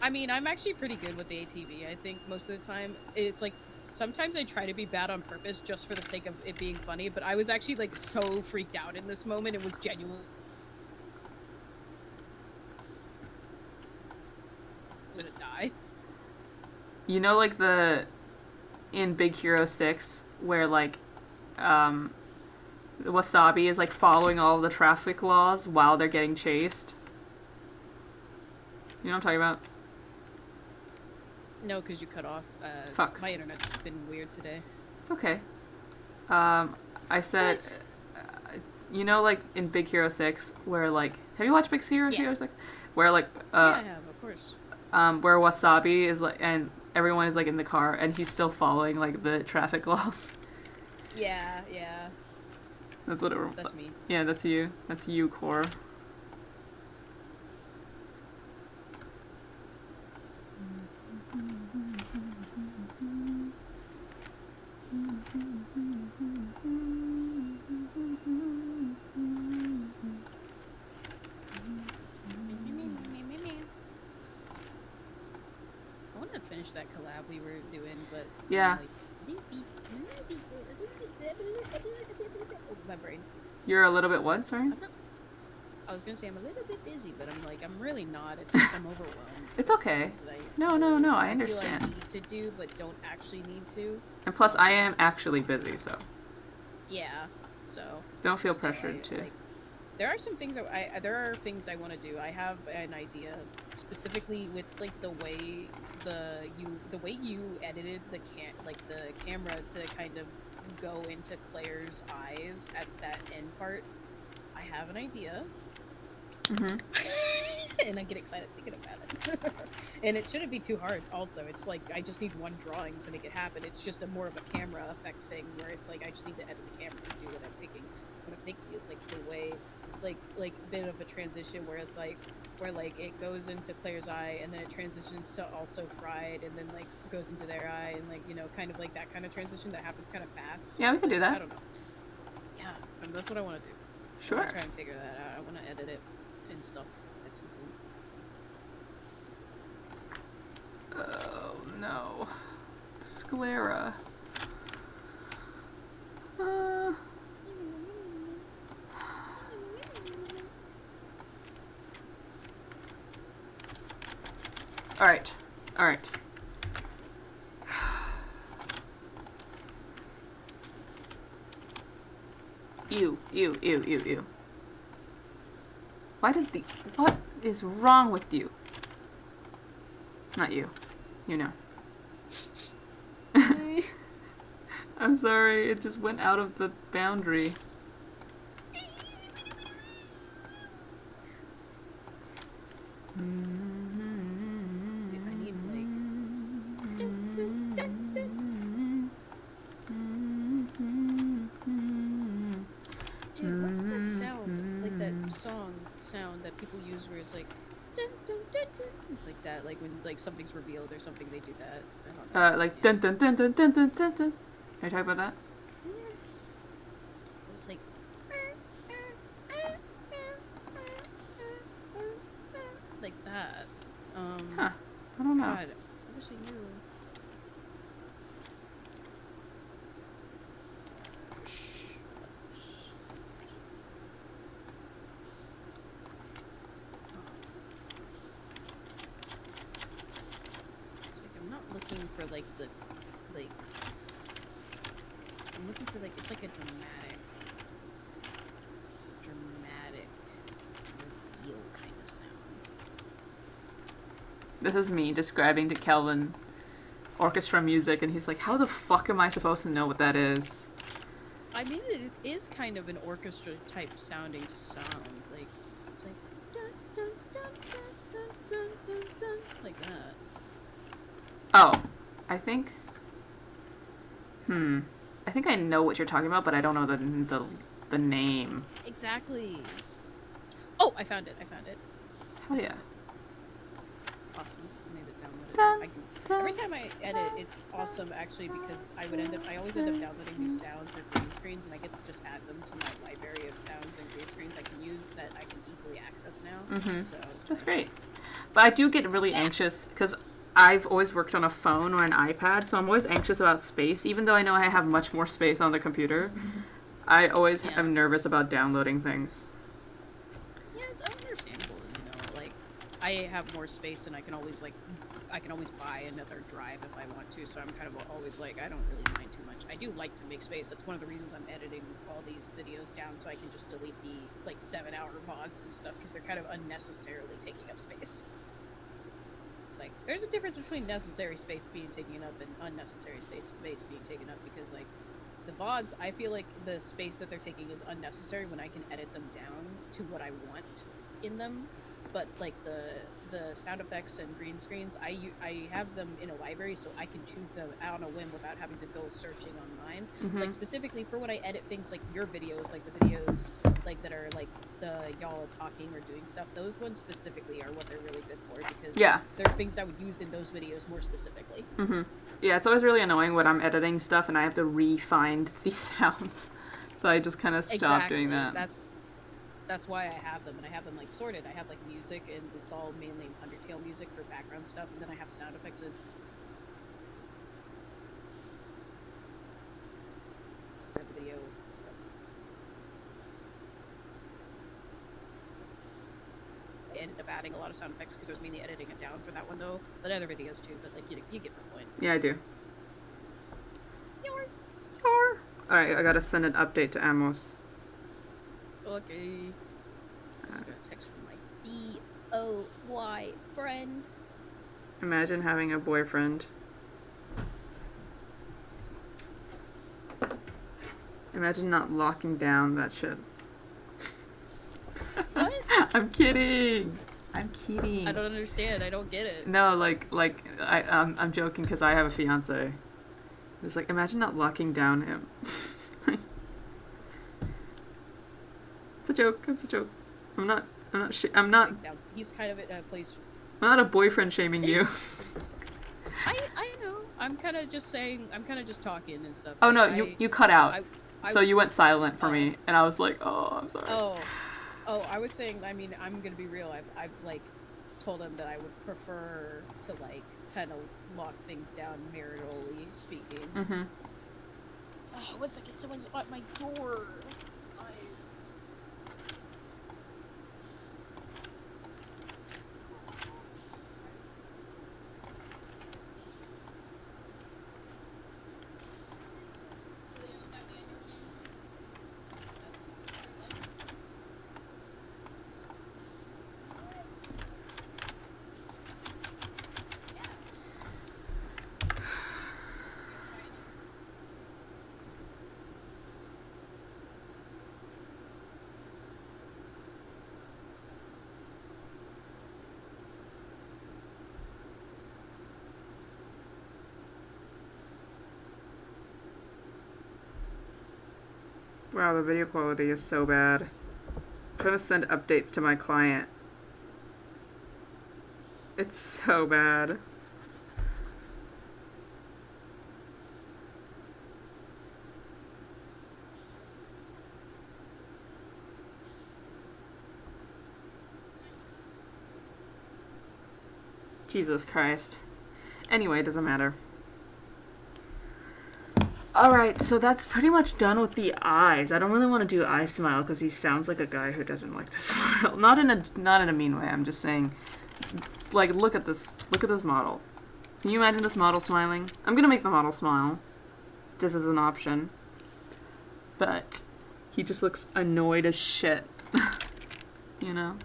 I mean, I'm actually pretty good with the ATV. I think most of the time, it's like, sometimes I try to be bad on purpose just for the sake of it being funny, but I was actually like so freaked out in this moment. It was genuine. I'm gonna die. You know, like in Big Hero 6, where like, Wasabi is like following all of the traffic laws while they're getting chased? You know what I'm talking about? No, because you cut off. Fuck. My internet's been weird today. It's okay. I said, you know, like in Big Hero 6, where like, have you watched Big Hero 6? Where like, yeah, I have, of course. Where Wasabi is like, and everyone is like in the car, and he's still following like the traffic laws. Yeah. That's what it. That's me. Yeah, that's you. That's you, Core. I want to finish that collab we were doing, but Yeah. Oh, my brain. You're a little bit what? Sorry. I was gonna say I'm a little bit busy, but I'm really not. It's just I'm overwhelmed. It's okay. No, I understand. Feel I need to do, but don't actually need to. And plus, I am actually busy, so Yeah. So. don't feel still, pressured to. Like, there are some things there are things I want to do. I have an idea specifically with like the way you edited the camera to kind of go into Claire's eyes at that end part. I have an idea. Mm-hmm. And I get excited thinking about it. And it shouldn't be too hard also. It's like I just need one drawing to make it happen. It's just more of a camera effect thing where it's like I just need to edit the camera and do what I'm thinking. What I'm thinking is like the way like bit of a transition where it's like where like it goes into Claire's eye and then it transitions to also Fried and then like goes into their eye and like, you know, kind of like that kind of transition that happens kind of fast. Yeah, we can do that. I don't know. Yeah, that's what I want to do. Sure. I want to try and figure that out. I want to edit it and stuff at some point. Oh no, sclera. All right. Ew. What is wrong with you? Not you. You know. I'm sorry, it just went out of the boundary. Dude, I need like. Dude, what's that sound? Like that song sound that people use where it's like. Dun, dun, dun, dun. It's like that, like when like something's revealed or something, they do that. I don't know. Like dun dun dun dun dun dun dun dun. Are you talking about that? It's like. Like that. Huh. I don't know. God, I wish I knew. It's like I'm not looking for like the like. I'm looking for like it's like a dramatic reveal kind of sound. This is me describing to Kelvin orchestra music, and he's like, how the fuck am I supposed to know what that is? I mean, it is kind of an orchestra type sounding sound. Like it's like dun dun dun dun dun dun dun dun like that. Oh, I think I think I know what you're talking about, but I don't know the name. Exactly. Oh, I found it. Hell yeah. It's awesome. I made it download Dun, it. dun. Every time I edit, it's awesome actually because I always end up downloading new sounds or green screens, and I get to just add them to my library of sounds and green screens I can use that I can easily access now. Mhm. So it's That's nice. great. But I do get really anxious because I've always worked on a phone or an iPad, so I'm always anxious about space. Even though I know I have much more space on the computer, I always Yeah. am nervous about downloading things. Yeah, it's understandable. You know, like I have more space, and I can always buy another drive if I want to. So I'm kind of always like, I don't really mind too much. I do like to make space. That's one of the reasons I'm editing all these videos down, so I can just delete the like 7-hour VODs and stuff because they're kind of unnecessarily taking up space. It's like there's a difference between necessary space being taken up and unnecessary space being taken up because like the VODs, I feel like the space that they're taking is unnecessary when I can edit them down to what I want in them. But like the sound effects and green screens, I have them in a library so I can choose them out on a whim without having to go searching online. Like specifically for when I edit things like your videos, like the videos like that are like the y'all talking or doing stuff, those ones specifically are what they're really good for because Yeah. they're things I would use in those videos more specifically. Yeah, it's always really annoying when I'm editing stuff and I have to re-find these sounds. So I just kind of stop doing that. That's why I have them, and I have them like sorted. I have like music, and it's all mainly Undertale music for background stuff, and then I have sound effects and video. I ended up adding a lot of sound effects because I was mainly editing it down for that one though, but other videos too. But like you get my point. Yeah, I do. Alright, I gotta send an update to Amos. Okay. I just got a text from my BOY friend. Imagine having a boyfriend. Imagine not locking down that shit. What? I'm kidding. I'm kidding. I don't understand. I don't get it. No, I'm joking because I have a fiance. It's like, imagine not locking down him. It's a joke. It's a joke. I'm not. He's kind of at a place. I'm not a boyfriend shaming you. I know. I'm kind of just saying. I'm kind of just talking and stuff. Oh no, Like, you cut out. I- So you went silent for me, and I was like, oh, I'm sorry. Oh, I was saying. I mean, I'm gonna be real. I've like told him that I would prefer to like kind of lock things down maritally speaking. Mm-hmm. Oh, 1 second. Someone's at my door. Wow, the video quality is so bad. I'm trying to send updates to my client. It's so bad. Jesus Christ. Anyway, it doesn't matter. Alright, so that's pretty much done with the eyes. I don't really want to do eye smile because he sounds like a guy who doesn't like to smile. Not in a mean way. I'm just saying, like, look at this model. Can you imagine this model smiling? I'm gonna make the model smile, just as an option. But he just looks annoyed as shit. You know?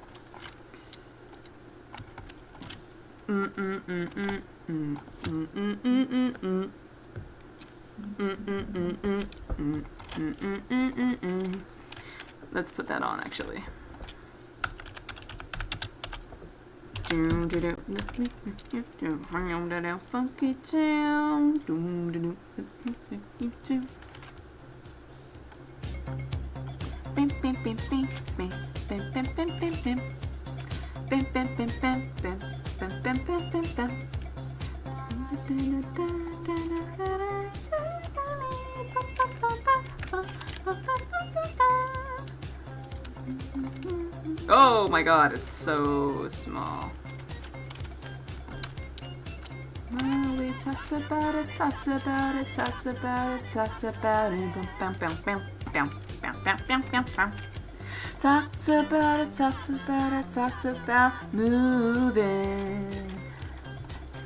Let's put that on, actually. Funky town. Oh my god, it's so small. Well, we talked about it, talked about it, talked about it, talked about it. Bam, bam, bam, bam, bam, bam, bam, bam, bam. Talked about it, talked about it, talked about moving.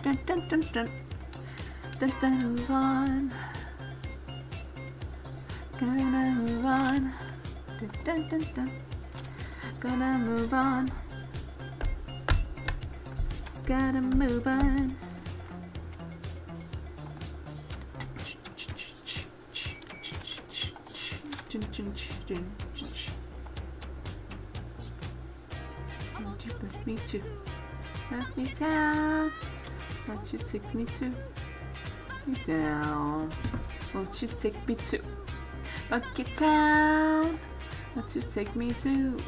Dun dun dun dun. Dun dun, move on. Gonna move on. Dun dun dun dun. Gonna move on. Gotta move on. Won't you put me to knock me down? Won't you take me to me down? Won't you take me to Funky Town? Won't you take me to?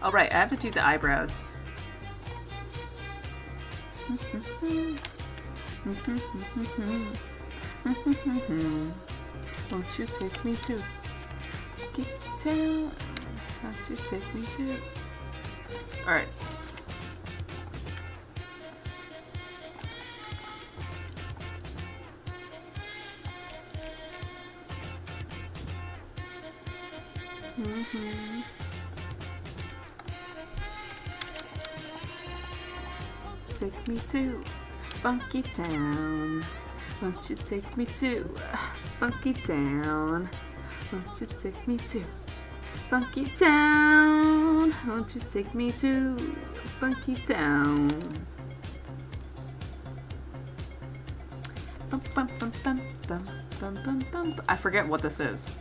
Oh right, I have to do the eyebrows. Won't you take me to Funky Town? Won't you take me to? All right. Take me to Funky Town. Won't you take me to Funky Town? Won't you take me to Funky Town? Won't you take me to Funky Town? Bum, bum, bum, bum, bum, bum, bum, bum. I forget what this is.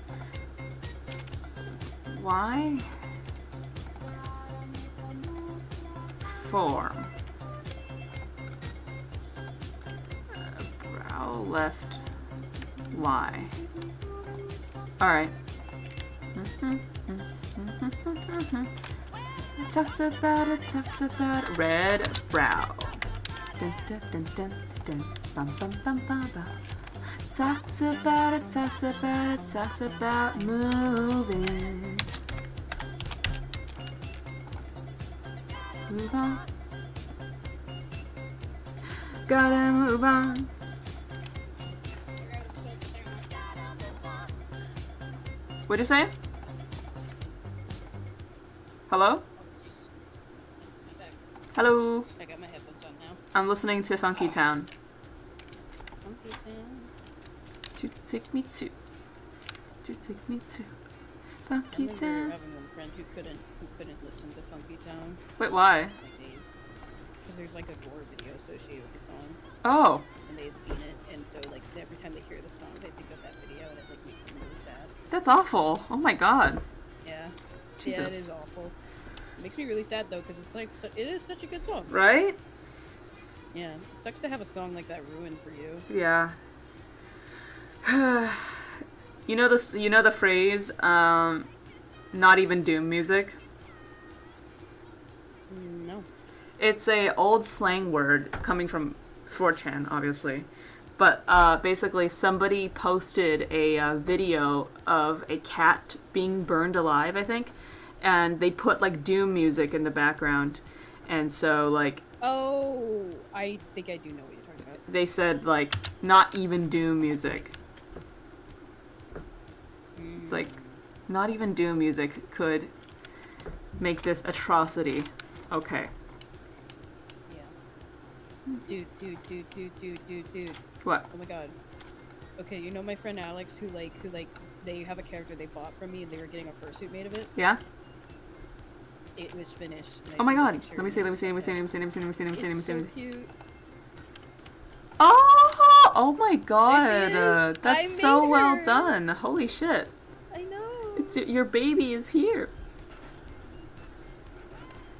Why? Form. Brow left. Y. Alright. Talked about it, red brow. Dun, dun, dun, dun, dun, bum, bum, bum, bum, bum. Talked about it, talked about moving. Move on. Gotta move on. What'd you say? Hello? Hello? I got my headphones on now. I'm listening to Funky Town. Funky Town. To take me to Funky I remember Town. having one friend who couldn't listen to Funky Town. Wait, why? Because there's like a gore video associated with the song, Oh, and they had seen it, and so like every time they hear the song, they think of that video, and it like makes them really sad. that's awful. Oh my god. Yeah. Jesus. Yeah, it is awful. It makes me really sad though, because it's like it is such a good song. Right? Yeah. It sucks to have a song like that ruined for you. Yeah. You know this. You know the phrase, "Not even doom music." No. It's a old slang word coming from 4chan, obviously. But basically, somebody posted a video of a cat being burned alive, I think, and they put like doom music in the background, and so like Oh, I think I do know what you're talking about. they said like not even doom music. It's like not even doom music could make this atrocity. Okay. Yeah. Dude. What? Oh my god. Okay, you know my friend Alex who they have a character they bought from me and they were getting a fursuit made of it? Yeah? It was finished. and I Oh my sent a god. picture Let me and see, it let me was see, let me see, let me fantastic. see, let me see, let me see, let me see, let me see, let me It's see. so cute. Oh! Oh my god. There she is. I That's so made well her. done. Holy shit. I know. It's your baby is here.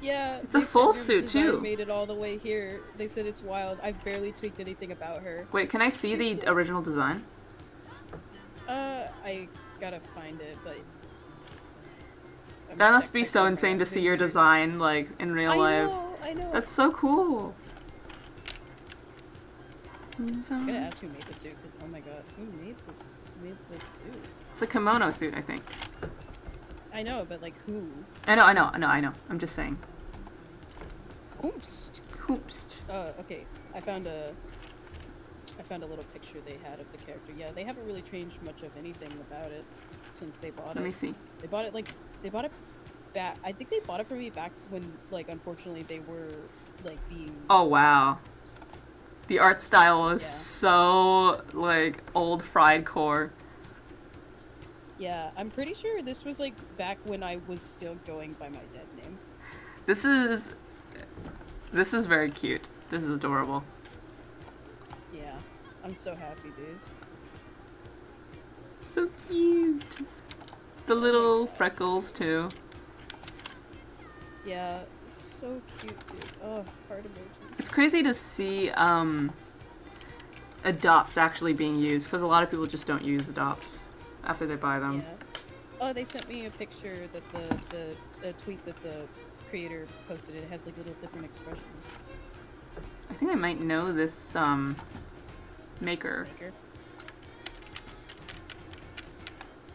Yeah. It's a they said full your suit, design too. Made it all the way here. They said it's wild. I've barely tweaked anything about her. Wait, can I see She's the so- original design? I gotta find it, but I'm That just must be so texting insane my to see your computer. design, like, in real life. I know. That's so cool. I'm gonna ask who made the suit, because oh my god, who made this suit? It's a kimono suit, I think. I know, but like who? I know. I'm just saying. Oops. Hoopst. Okay. I found a little picture they had of the character. Yeah, they haven't really changed much of anything about it since they bought it. Let me see. They bought it back. I think they bought it from me back when, like, unfortunately they were like being. Oh wow. The art style is Yeah. so, like, old fried core. Yeah, I'm pretty sure this was like back when I was still going by my dead name. This is very cute. This is adorable. Yeah, I'm so happy, dude. So cute. The little freckles too. Yeah, it's so cute, dude. Oh, heart emoji. It's crazy to see adopts actually being used, because a lot of people just don't use adopts after they buy them. Yeah. Oh, they sent me a picture that the tweet that the creator posted. It has like little different expressions. I think I might know this maker.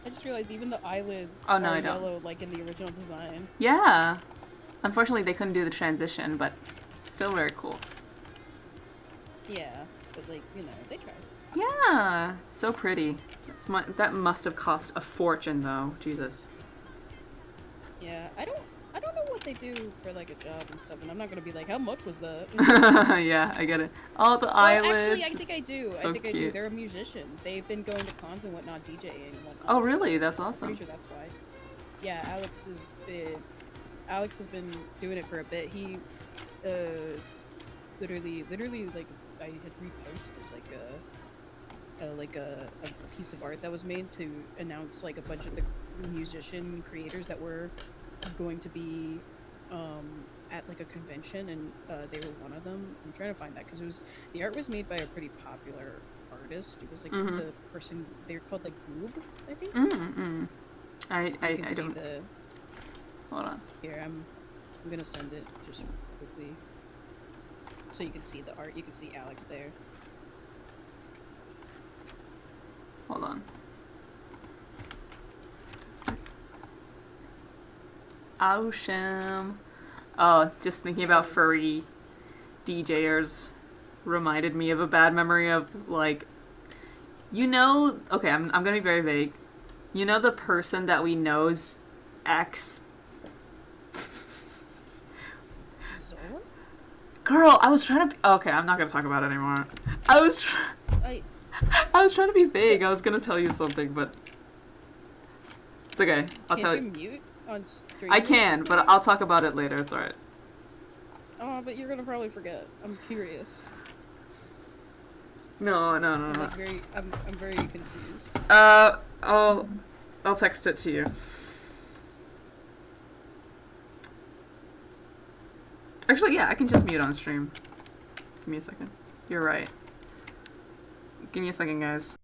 I just realized even the eyelids Oh, no, are I don't. yellow like in the original design. Yeah. Unfortunately, they couldn't do the transition, but still very cool. Yeah, but like, you know, they tried. Yeah, so pretty. That must have cost a fortune, though. Jesus. Yeah, I don't know what they do for like a job and stuff, and I'm not gonna be like, how much was that? Yeah, I get it. All the Well, eyelids. actually, I think I do. So I think I do. cute. They're a musician. They've been going to cons and whatnot, DJing and whatnot. Oh, really? That's I'm awesome. pretty sure that's why. Yeah, Alex has been doing it for a bit. He, literally, like, I had reposted like a piece of art that was made to announce like a bunch of the musician creators that were going to be at like a convention, and they were one of them. I'm trying to find that because the art was made by a pretty popular artist. It was like the person, they're called like Goob, I think. I You can see don't. Hold on. Here, I'm gonna send it just quickly so you can see the art. You can see Alex there. Hold on. Awesome. Oh, just thinking about furry DJers reminded me of a bad memory of, like, okay, I'm gonna be very vague. You know the person that we know's ex? Zola? Girl, I was trying to okay, I'm not gonna talk about it anymore. I was trying to be vague. I was gonna tell you something, but it's okay. I'll tell Can't you. you mute on stream? I can, but I'll talk about it later. It's alright. Oh, but you're gonna probably forget. I'm curious. No. I'm very confused. I'll text it to you. Actually, yeah, I can just mute on stream. Give me a second. You're right. Give me a second, guys.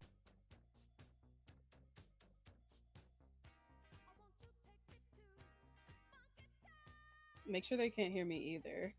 Make sure they can't hear me either.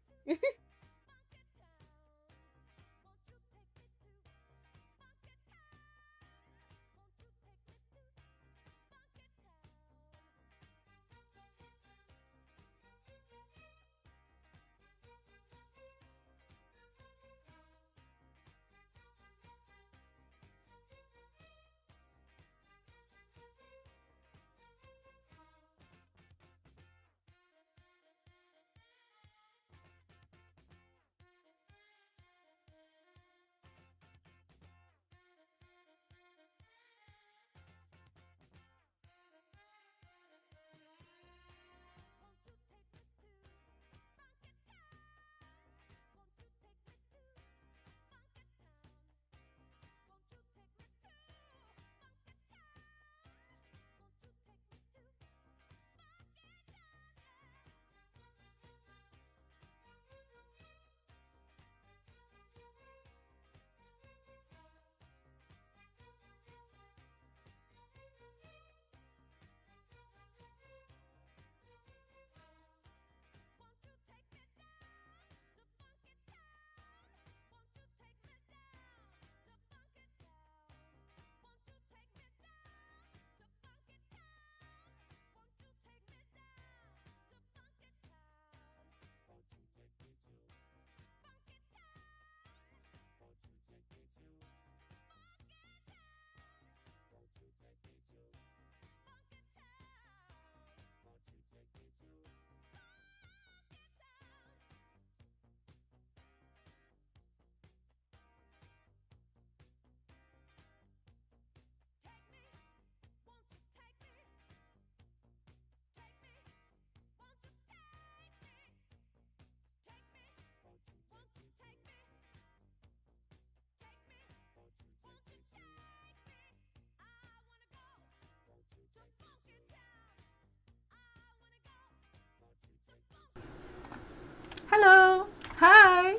Hello. Hi.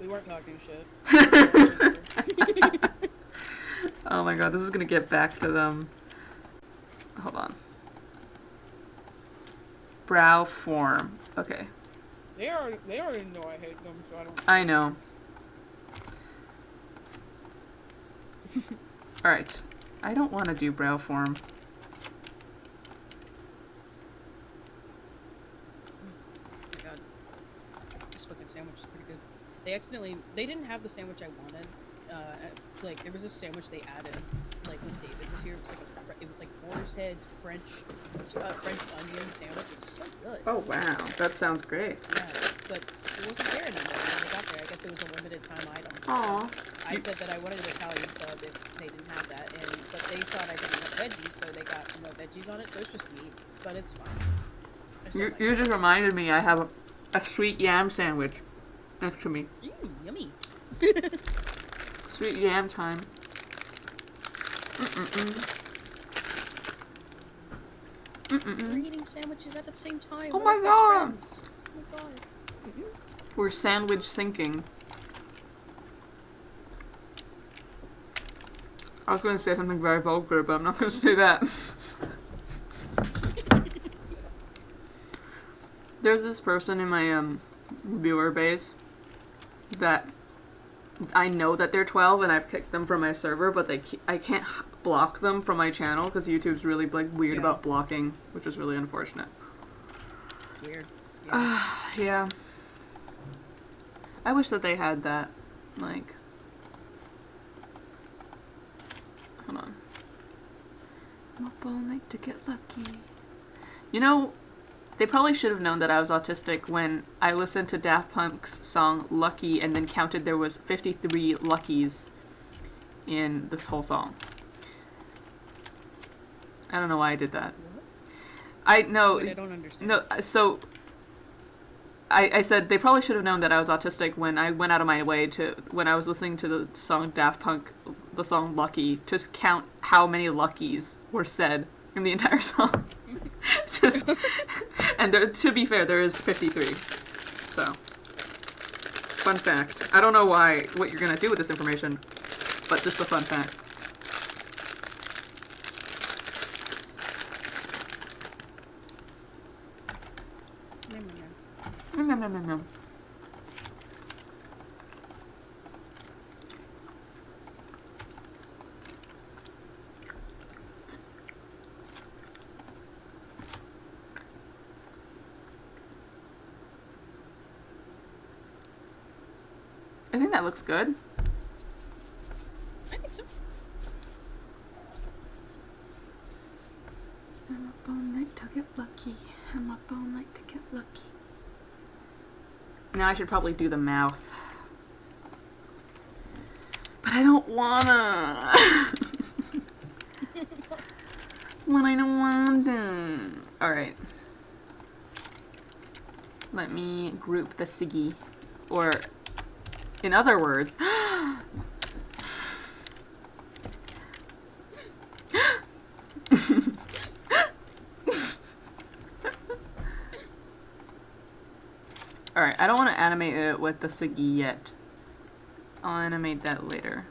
We weren't talking shit. Oh my god, this is gonna get back to them. Hold on. Brow form. Okay. They already know I hate them, so I don't. I know. Alright. I don't want to do brow form. Oh my god. This fucking sandwich is pretty good. They didn't have the sandwich I wanted. Like, there was a sandwich they added, like, when David was here. It was like boar's heads, French onion sandwich. It was so good. Oh wow, that sounds great. Yeah, but it wasn't there anymore when they got there. I guess it was a limited time item. Aw. I said that I wanted an Italian sub if they didn't have that, but they thought I didn't want veggies, so they got no veggies on it, so it's just meat. But it's fine. I still like You just reminded me I have a sweet yam sandwich next to me. it. Yummy. Sweet yam time. We're eating sandwiches at the same time. Oh We're my best god. friends. Oh my god. We're sandwich sinking. I was going to say something very vulgar, but I'm not going to say that. There's this person in my viewer base that I know that they're 12 and I've kicked them from my server, but I can't block them from my channel because YouTube's really like weird about blocking, which is really unfortunate. Weird. Yeah. I wish that they had that. Like, hold on. I'm up all night to get lucky. You know, they probably should have known that I was autistic when I listened to Daft Punk's song Lucky and then counted there was 53 Luckies in this whole song. I don't know why I did that. Wait, I don't understand. No, so I said they probably should have known that I was autistic when I went out of my way when I was listening to the song Daft Punk, the song Lucky, to count how many Luckies were said in the entire song. And to be fair, there is 53. So, fun fact. I don't know what you're gonna do with this information, but just a fun fact. nom, nom, nom. I think that looks good. I think so. I'm up all night to get lucky. I'm up all night to get lucky. Now I should probably do the mouth. But I don't wanna. When I don't want to. Alright. Let me group the Siggy. Or, in other words, alright, I don't want to animate it with the Siggy yet. I'll animate that later.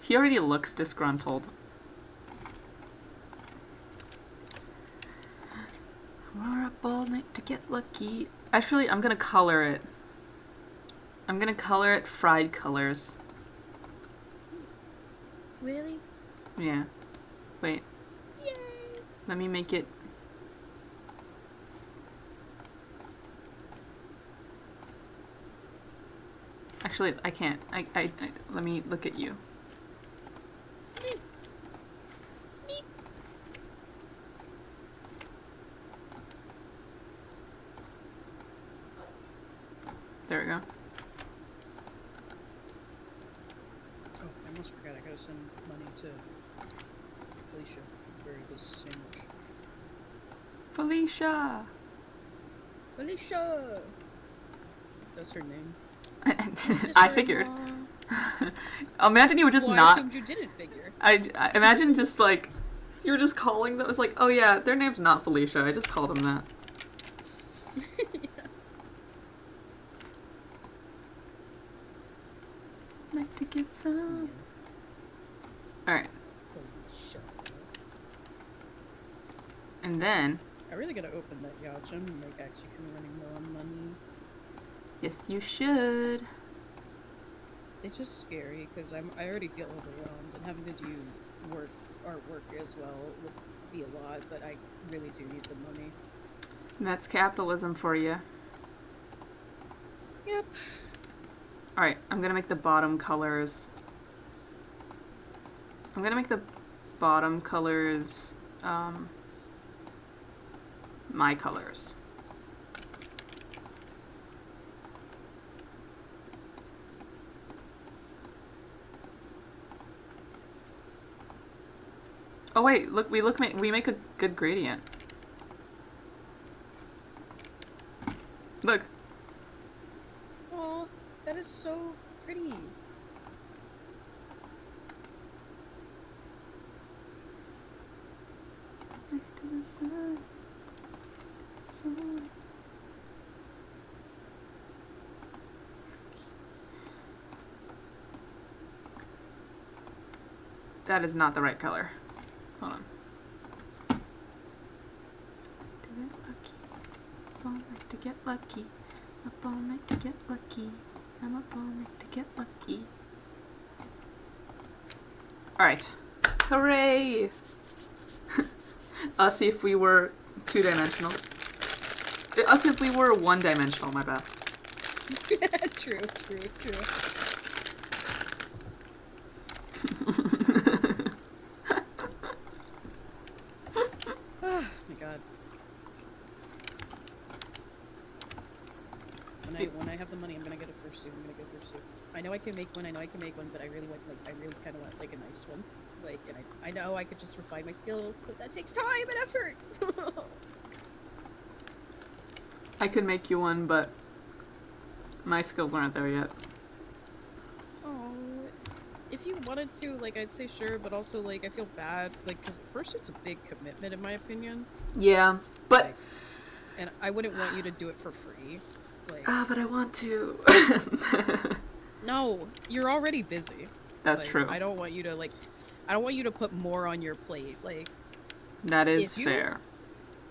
He already looks disgruntled. We're up all night to get lucky. Actually, I'm gonna color it. I'm gonna color it fried colors. Really? Yeah. Wait. Yay! Let me make it. Actually, I can't. I let me look at you. There we go. Oh, I almost forgot. I gotta send money to Felicia for this sandwich. Felicia! Felicia! That's her name. I figured. Imagine you were just Well, I not. assumed you didn't figure. I imagine just like you were just calling them. It's like, oh yeah, their name's not Felicia. I just called them that. Like to get some. All right, Felicia. and then I really gotta open that yacht and like actually running more on money. yes, you should. It's just scary because I already feel overwhelmed and having to do artwork as well would be a lot, but I really do need the money. That's capitalism for you. Yep. All right, I'm gonna make the bottom colors. I'm gonna make the bottom colors my colors. Oh wait, look, we make a good gradient. Look. Aw, that is so pretty. That is not the right color. Hold on. To get lucky. Up all night to get lucky. I'm up all night to get lucky. Alright. Hooray! Us if we were two-dimensional. Us if we were one-dimensional, my bad. True. Oh my god. When I have the money, I'm gonna get a fursuit. I know I can make one, but I really kind of want like a nice one. Like, and I know I could just refine my skills, but that takes time and effort. I could make you one, but my skills aren't there yet. Oh, if you wanted to, like, I'd say sure, but also, like, I feel bad, like, because fursuit's a big commitment, in my opinion. Yeah, but... Like, and I wouldn't want you to do it for free. Like, but I want to. no, you're already busy. That's Like, true. I don't want you to, like, I don't want you to put more on your plate. Like, That is if you- fair.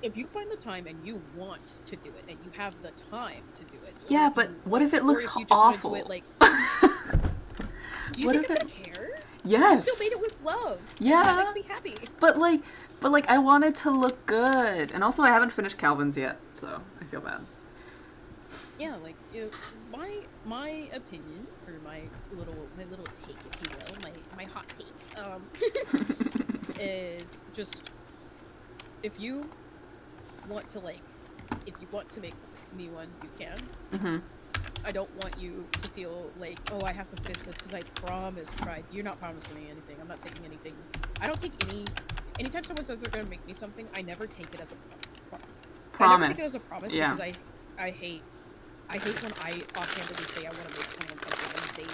if you find the time and you want to do it and you have the time to do it. Yeah, but what if it or looks if you just awful? wanna do it, like, do you What think if I it- would care? Yes. You still made it with love. Yeah. That makes me happy. But like I want it to look good. And also I haven't finished Calvin's yet, so I feel bad. Yeah, like, you know, my opinion, or my little take, if you will, my hot take, is just, if you want to make me one, you can. Mhm. I don't want you to feel like, oh, I have to finish this because I promised, right? You're not promising me anything. I'm not taking anything. I don't take anytime someone says they're gonna make me something, I never take it as a Promise. I never take it as a promise Yeah. because I hate when I offhandedly say I want to make someone something and they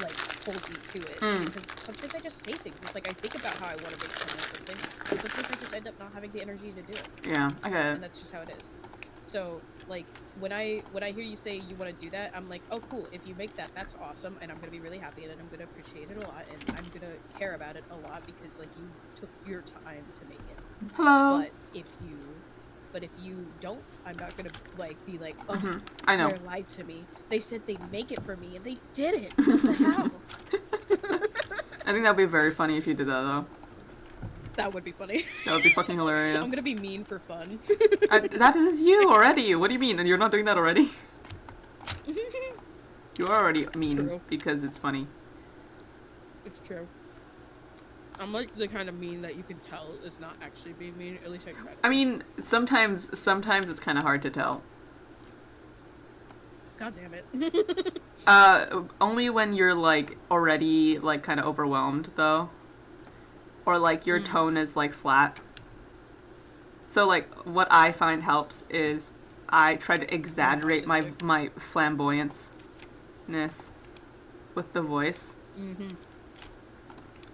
like hold me to it. Because sometimes I just say things. It's like I think about how I want to make someone something, but sometimes I just end up not having the energy to do it. Yeah, I get it. And that's just how it is. So like when I hear you say you want to do that, I'm like, oh cool, if you make that, that's awesome, and I'm gonna be really happy and I'm gonna appreciate it a lot, and I'm gonna care about it a lot because like you took your time to make it. Hello. But if you don't, I'm not gonna like be like, oh, I know. they lied to me. They said they'd make it for me and they didn't. What the hell? I think that would be very funny if you did that though. That would be funny. That would be fucking hilarious. I'm gonna be mean for fun. That is you already. What do you mean? And you're not doing that already? You're already mean True. because it's funny. It's true. I'm like the kind of mean that you can tell is not actually being mean. At least I try. I mean, sometimes it's kind of hard to tell. God damn it. Only when you're like already like kind of overwhelmed though, or like your tone is like flat. So like what I find helps is I try to exaggerate my flamboyance-ness with the voice.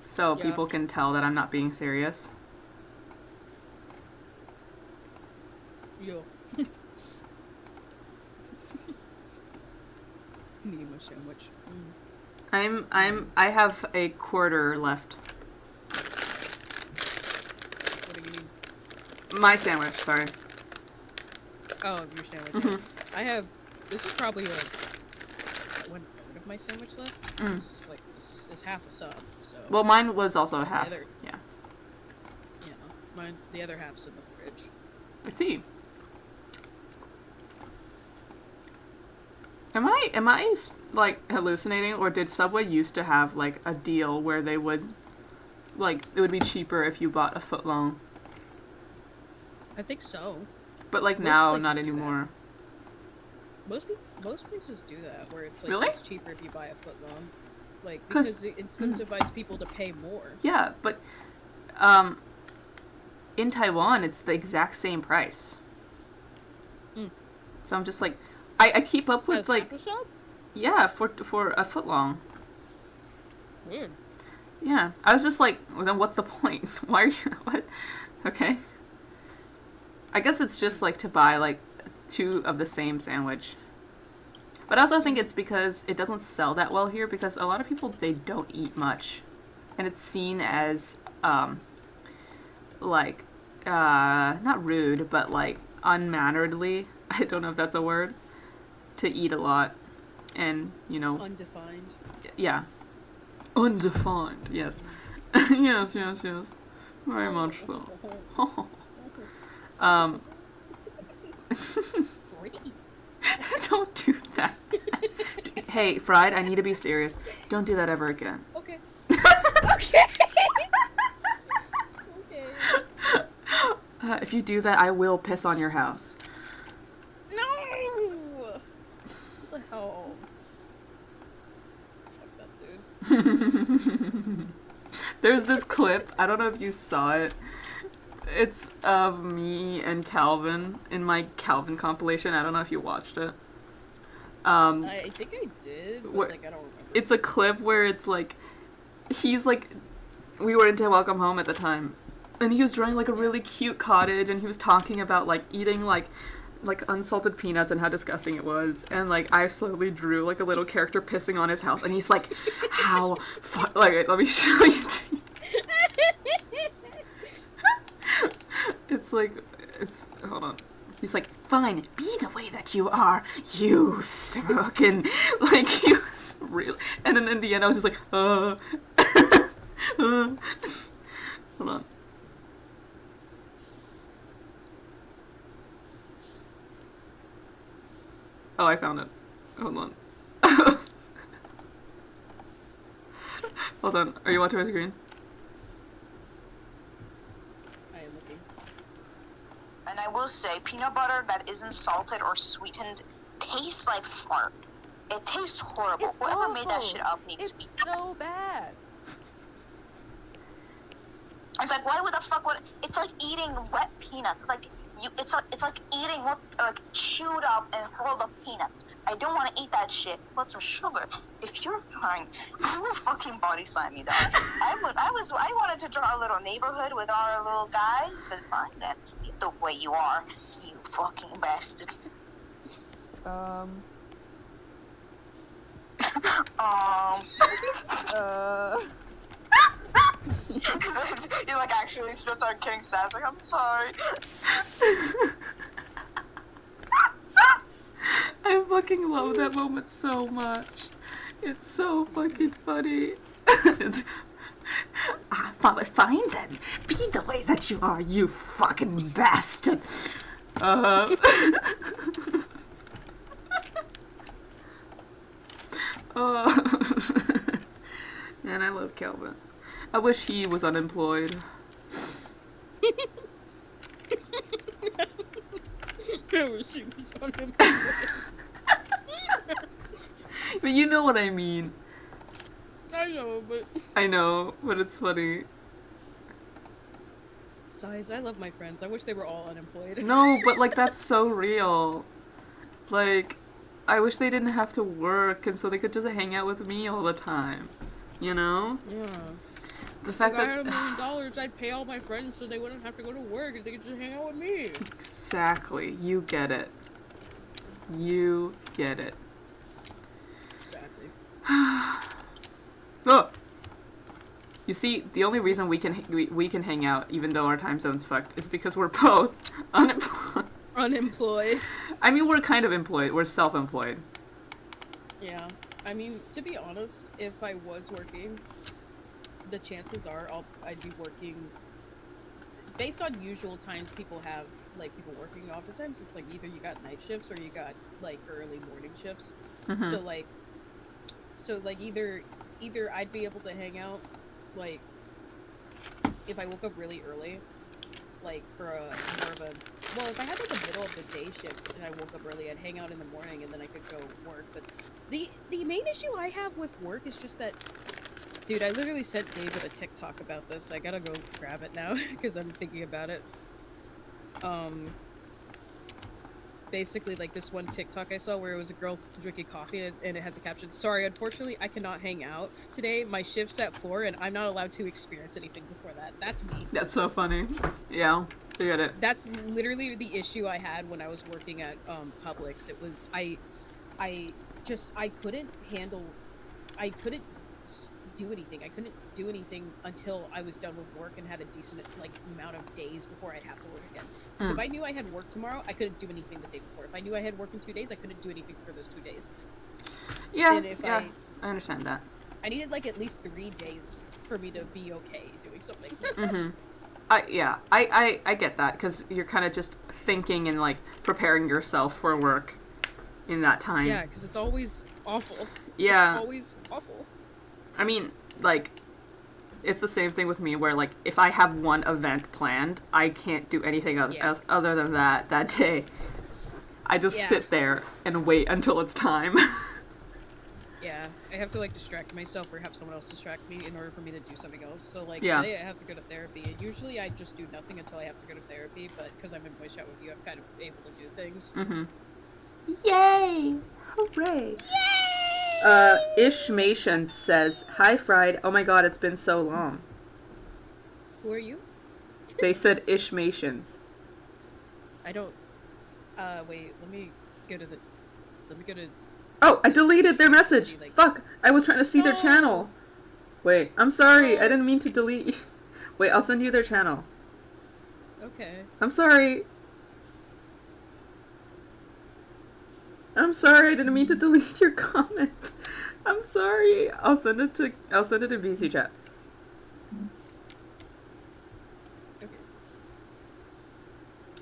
So Yeah. people can tell that I'm not being serious. Yo. Need my sandwich. I have a quarter left. What do you need? My sandwich, sorry. Oh, your sandwich. Yeah. I have. This is probably like one third of my sandwich left. This is like this is half a sub. So. Well, mine was also half. other- Yeah. Yeah. Mine. The other half's in the fridge. I see. Am I like hallucinating, or did Subway used to have like a deal where they would like it would be cheaper if you bought a foot long? I think so. But like Most now, places not do that. anymore. Most places do that, where it's like Really? it's cheaper if you buy a foot long, like 'Cause- because it incentivizes people to pay more. Yeah, but in Taiwan, it's the exact same price. So I'm just like, I keep up with As like, half a sub? yeah, for a foot long. Weird. Yeah, I was just like, well, then what's the point? Why are you what? Okay. I guess it's just like to buy like 2 of the same sandwich. But I also think it's because it doesn't sell that well here because a lot of people they don't eat much. And it's seen as like not rude, but like unmanneredly. I don't know if that's a word. To eat a lot. And, you know, Undefined. yeah. Undefined, yes. yes. Very much so. Great. Don't do that. Hey, Fried, I need to be serious. Don't do that ever again. Okay. Okay. Okay. If you do that, I will piss on your house. No. What the hell? Fuck that dude. There's this clip, I don't know if you saw it. It's of me and Calvin in my Calvin compilation. I don't know if you watched it. I think I did, but like I don't remember. It's a clip where it's like, he's like, we were into Welcome Home at the time, and he was drawing like a really cute cottage, and he was talking about like eating like unsalted peanuts and how disgusting it was, and like I slowly drew like a little character pissing on his house, and he's like, how like let me show you. It's like It's, hold on. He's like, fine, be the way that you are, you fucking, like, he was real. And then in the end, I was just like, hold on. Oh, I found it. Hold on. Hold on. Are you watching my screen? I am looking. And I will say, peanut butter that isn't salted or sweetened tastes like fart. It tastes horrible. It's Whoever made that awful. shit up needs to be. It's so bad. It's like, why would the fuck would? It's like eating wet peanuts. It's like it's like eating like chewed up and hurled up peanuts. I don't want to eat that shit. Put some sugar. If you're trying, you will fucking body slam me, dog. I wanted to draw a little neighborhood with our little guys, but fine then. Eat the way you are, you fucking bastard. You're like actually just like getting sad. It's like, I'm sorry. I fucking love that moment so much. It's so fucking funny. It's, fine then. Be the way that you are, you fucking bastard. Man, I love Calvin. I wish he was unemployed. I wish he was unemployed. But you know what I mean. I know, but it's funny. Size, I love my friends. I wish they were all unemployed. No, but like that's so real. Like, I wish they didn't have to work and so they could just hang out with me all the time. You know? Yeah. The fact If I that had $1 million, I'd pay all my friends so they wouldn't have to go to work and they could just hang out with me. Exactly. You get it. You get it. Exactly. Oh! You see, the only reason we can hang out, even though our time zone's fucked, is because we're both unemployed. Unemployed. I mean, we're kind of employed. We're self-employed. Yeah. I mean, to be honest, if I was working, the chances are I'd be working based on usual times people have, like, people working oftentimes. It's like either you got night shifts or you got, like, early morning shifts. Mm-hmm. So like either I'd be able to hang out, like, if I woke up really early, like, for a more of a, well, if I had, like, a middle of the day shift and I woke up early, I'd hang out in the morning and then I could go work. But the main issue I have with work is just that, dude, I literally sent David a TikTok about this. I gotta go grab it now because I'm thinking about it. Basically, like, this one TikTok I saw where it was a girl drinking coffee and it had the caption, "Sorry, unfortunately, I cannot hang out today. My shift's at 4 and I'm not allowed to experience anything before that." That's me. That's so funny. Yeah, I get it. That's literally the issue I had when I was working at Publix. It was I couldn't handle, I couldn't do anything. I couldn't do anything until I was done with work and had a decent, like, amount of days before I'd have to work again. So if I knew I had work tomorrow, I couldn't do anything the day before. If I knew I had work in 2 days, I couldn't do anything for those 2 days. Yeah, And if I understand that. I needed, like, at least 3 days for me to be okay doing something. Mm-hmm. I get that, because you're kind of just thinking and, like, preparing yourself for work in that time. Yeah, because it's always awful. Yeah. It's always awful. I mean, like, it's the same thing with me where, like, if I have one event planned, I can't do anything else other than that day. I just sit there and wait until it's time. Yeah, I have to, like, distract myself or have someone else distract me in order for me to do something else. So, like, today I have to go to therapy, and usually I just do nothing until I have to go to therapy, but because I'm in voice chat with you, I'm kind of able to do things. Mm-hmm. Yay! Hooray! Yay! Ishmation says, "Hi, Fried. Oh my god, it's been so long." Who are you? They said Ishmations. I don't... wait, let me go to... Oh, I deleted their message! Like... Fuck! I was trying to see their channel! Wait, I'm sorry, I didn't mean to delete... Wait, I'll send you their channel. Okay. I'm sorry. I'm sorry, I didn't mean to delete your comment. I'm sorry. I'll send it to VC chat.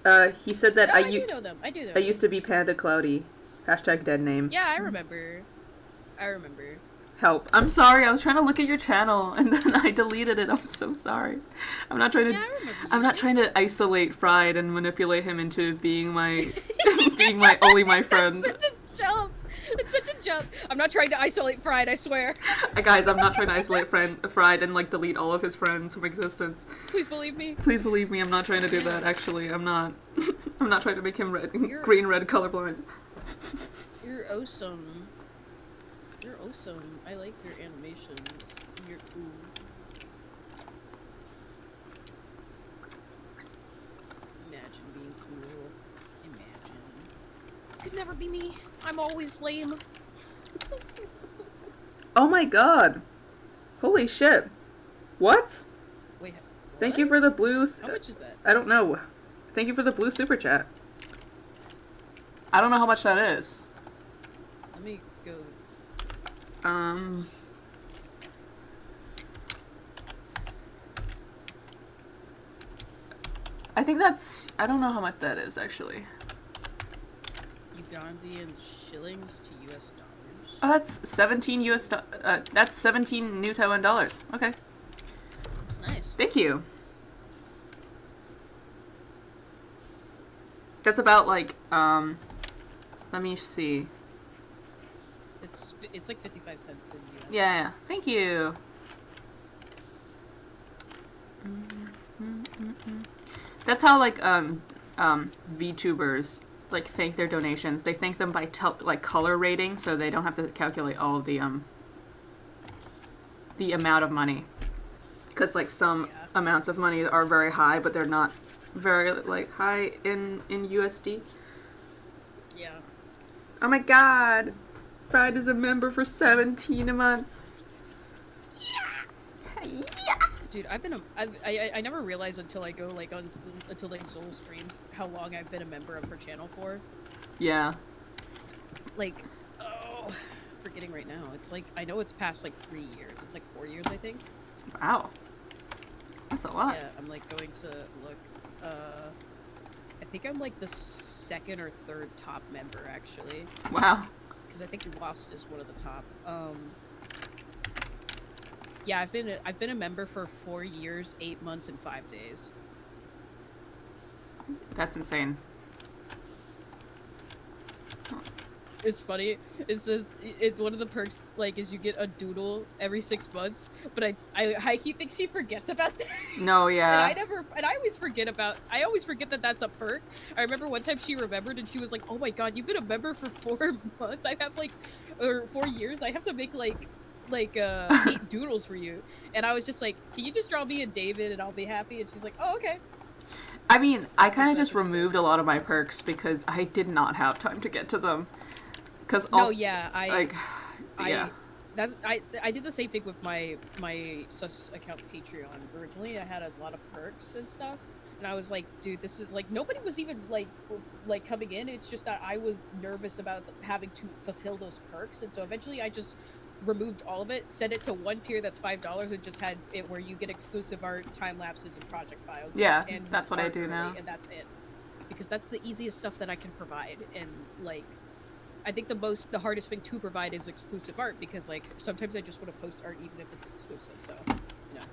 Okay. He said that No, I do know them. I do know I them. used to be Panda Cloudy. Hashtag dead name. Yeah, I remember. Help. I'm sorry, I was trying to look at your channel and then I deleted it. I'm so sorry. I'm not trying to Yeah, I remember. I'm not trying to isolate Fried and manipulate him into being my only my friend. Such a jump. It's such a jump. I'm not trying to isolate Fried, I swear. Guys, I'm not trying to isolate Fried and like delete all of his friends from existence. Please believe me. Please believe me, I'm not trying to do that actually. I'm not. I'm not trying to make him green red colorblind. You're awesome. You're awesome. I like your animations. You're cool. Imagine being cool. Imagine. Could never be me. I'm always lame. Oh my god. Holy shit. What? Wait. Thank you for the blue. How much is that? I don't know. Thank you for the blue super chat. I don't know how much that is. Let me go. I think that's. I don't know how much that is actually. Ugandan shillings to US dollars. Oh, that's 17 that's 17 new Taiwan dollars. Okay. Nice. Thank you. That's about like let me see. It's like 55 cents in US. Yeah. Thank you. That's how like VTubers like thank their donations. They thank them by like color rating, so they don't have to calculate all of the amount of money. Because like some amounts of money are very high, but they're not very like high in USD. Yeah. Oh my god, Fried is a member for 17 months. Yeah. Dude, I never realized until I go like until like Zool streams how long I've been a member of her channel for. Yeah. Like, forgetting right now. It's like I know it's past like 3 years. It's like 4 years, I think. Wow. That's a lot. Yeah, I'm like going to look. I think I'm like the second or third top member actually. Wow. Because I think Lost is one of the top. Yeah, I've been a member for 4 years, 8 months, and 5 days. That's insane. It's funny. It says it's one of the perks. Like, is you get a doodle every 6 months. But I keep think she forgets about that. No, yeah. And I always forget that that's a perk. I remember one time she remembered and she was like, "Oh my god, you've been a member for 4 months. I have or 4 years. I have to make like 8 doodles for you." And I was just like, "Can you just draw me and David and I'll be happy?" And she's like, "Oh, okay." I mean, I kind of just removed a lot of my perks because I did not have time to get to them. Cause also, I did the same thing with my sus account Patreon. Originally, I had a lot of perks and stuff, and I was like, dude, this is like nobody was even like coming in. It's just that I was nervous about having to fulfill those perks, and so eventually I just removed all of it, set it to one tier that's $5, and just had it where you get exclusive art, time lapses, and project files. Yeah, and that's what I do now, and that's it, because that's the easiest stuff that I can provide, and like. I think the hardest thing to provide is exclusive art, because like sometimes I just want to post art even if it's exclusive, so you know.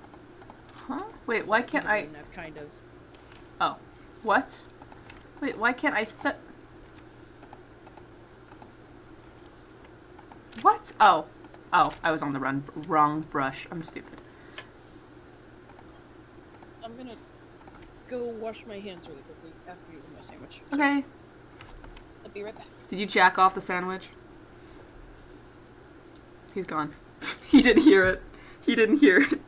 Huh? Wait, why can't I kind of. Oh. What? Wait, why can't I set What? Oh. Oh, I was on the wrong brush. I'm stupid. I'm gonna go wash my hands really quickly after eating my sandwich. Okay. I'll be right back. Did you jack off the sandwich? He's gone. He didn't hear it. He didn't hear it.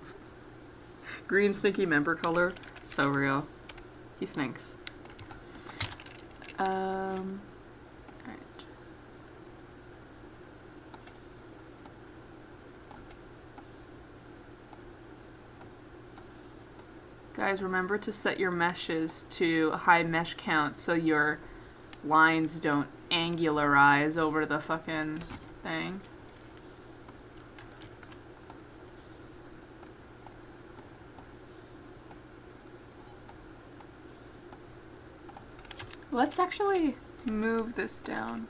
Green sneaky member color. So real. He stinks. Alright. Guys, remember to set your meshes to a high mesh count so your lines don't angularize over the fucking thing. Let's actually move this down.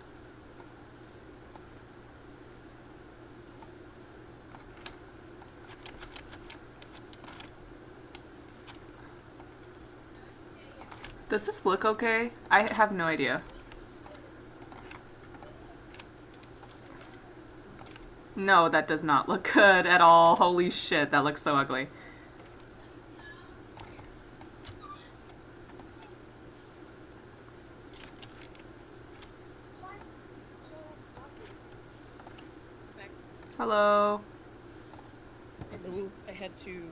Does this look okay? I have no idea. No, that does not look good at all. Holy shit, that looks so ugly. Hello. Hello. I had to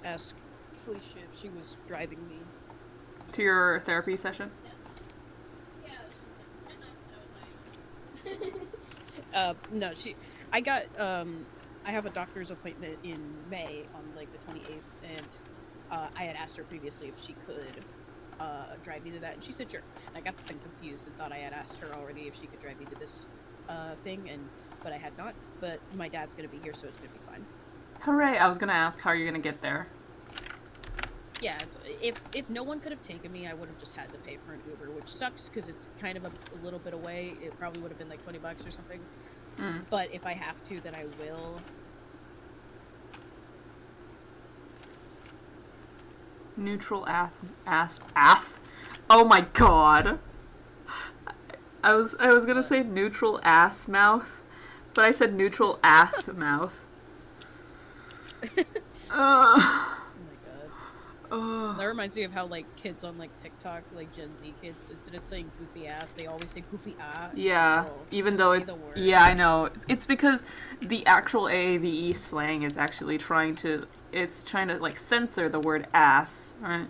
ask Felicia if she was driving me. To your therapy session? No, I have a doctor's appointment in May on like the 28th, and I had asked her previously if she could drive me to that, and she said sure. And I got the thing confused and thought I had asked her already if she could drive me to this thing, but I had not. But my dad's gonna be here, so it's gonna be fine. Hooray! I was gonna ask how you're gonna get there. Yeah, if no one could have taken me, I would have just had to pay for an Uber, which sucks because it's kind of a little bit away. It probably would have been like $20 or something. But if I have to, then I will. Neutral ath. Oh my god. I was gonna say neutral ass mouth, but I said neutral ath mouth. That reminds me of how like kids on like TikTok, like Gen Z kids, instead of saying goofy ass, they always say goofy ah. Yeah, even though it's I know. It's because the actual AAVE slang is actually trying to like censor the word ass, right?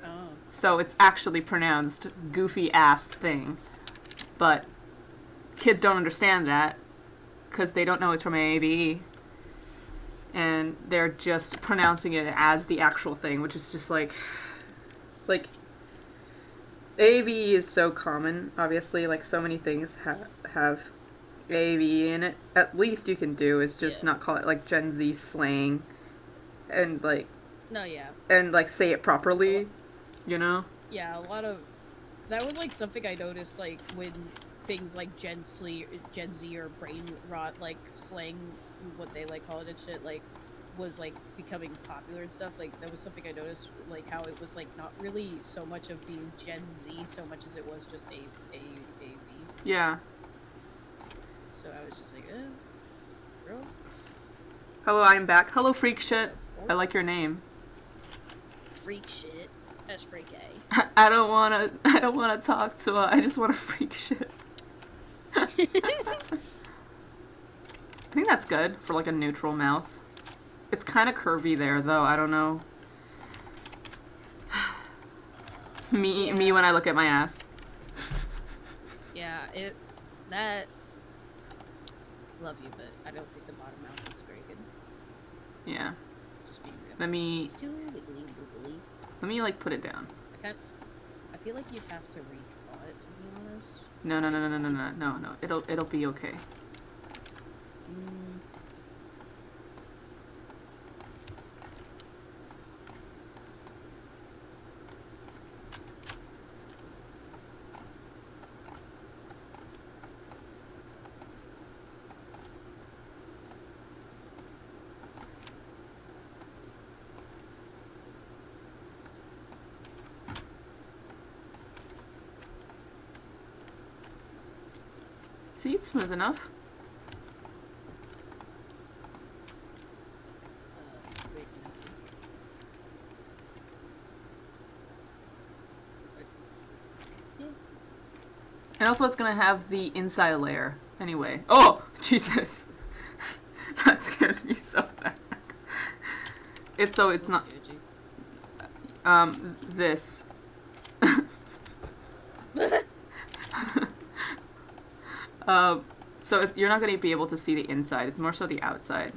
Oh. So it's actually pronounced goofy ass thing. But kids don't understand that because they don't know it's from AAVE. And they're just pronouncing it as the actual thing, which is just like AAVE is so common, obviously, like so many things have AAVE in it. At least you can do is just not call it like Gen Z slang and like and like say it properly, you know? Yeah, a lot of that was like something I noticed like when things like Gen Z or brain rot like slang, what they like call it and shit, like was like becoming popular and stuff. Like that was something I noticed, like how it was like not really so much of being Gen Z so much as it was just AV. Yeah. So I was just like, bro. Hello, I'm back. Hello, freak shit. I like your name. Freak shit. That's freak A. I don't wanna talk to her. I just wanna freak shit. I think that's good for like a neutral mouth. It's kind of curvy there though. I don't know. Me when I look at my ass. Yeah, that love you, but I don't think the bottom mouth looks very good. Yeah. Just being real. Let me It's too wiggly wiggly. like put it down. I feel like you'd have to redraw it, to be honest. No. It'll be okay. See, it's smooth enough. And also it's gonna have the inside layer. Anyway. Oh! Jesus! That scared me so bad. It's not... this. So you're not going to be able to see the inside. It's more so the outside.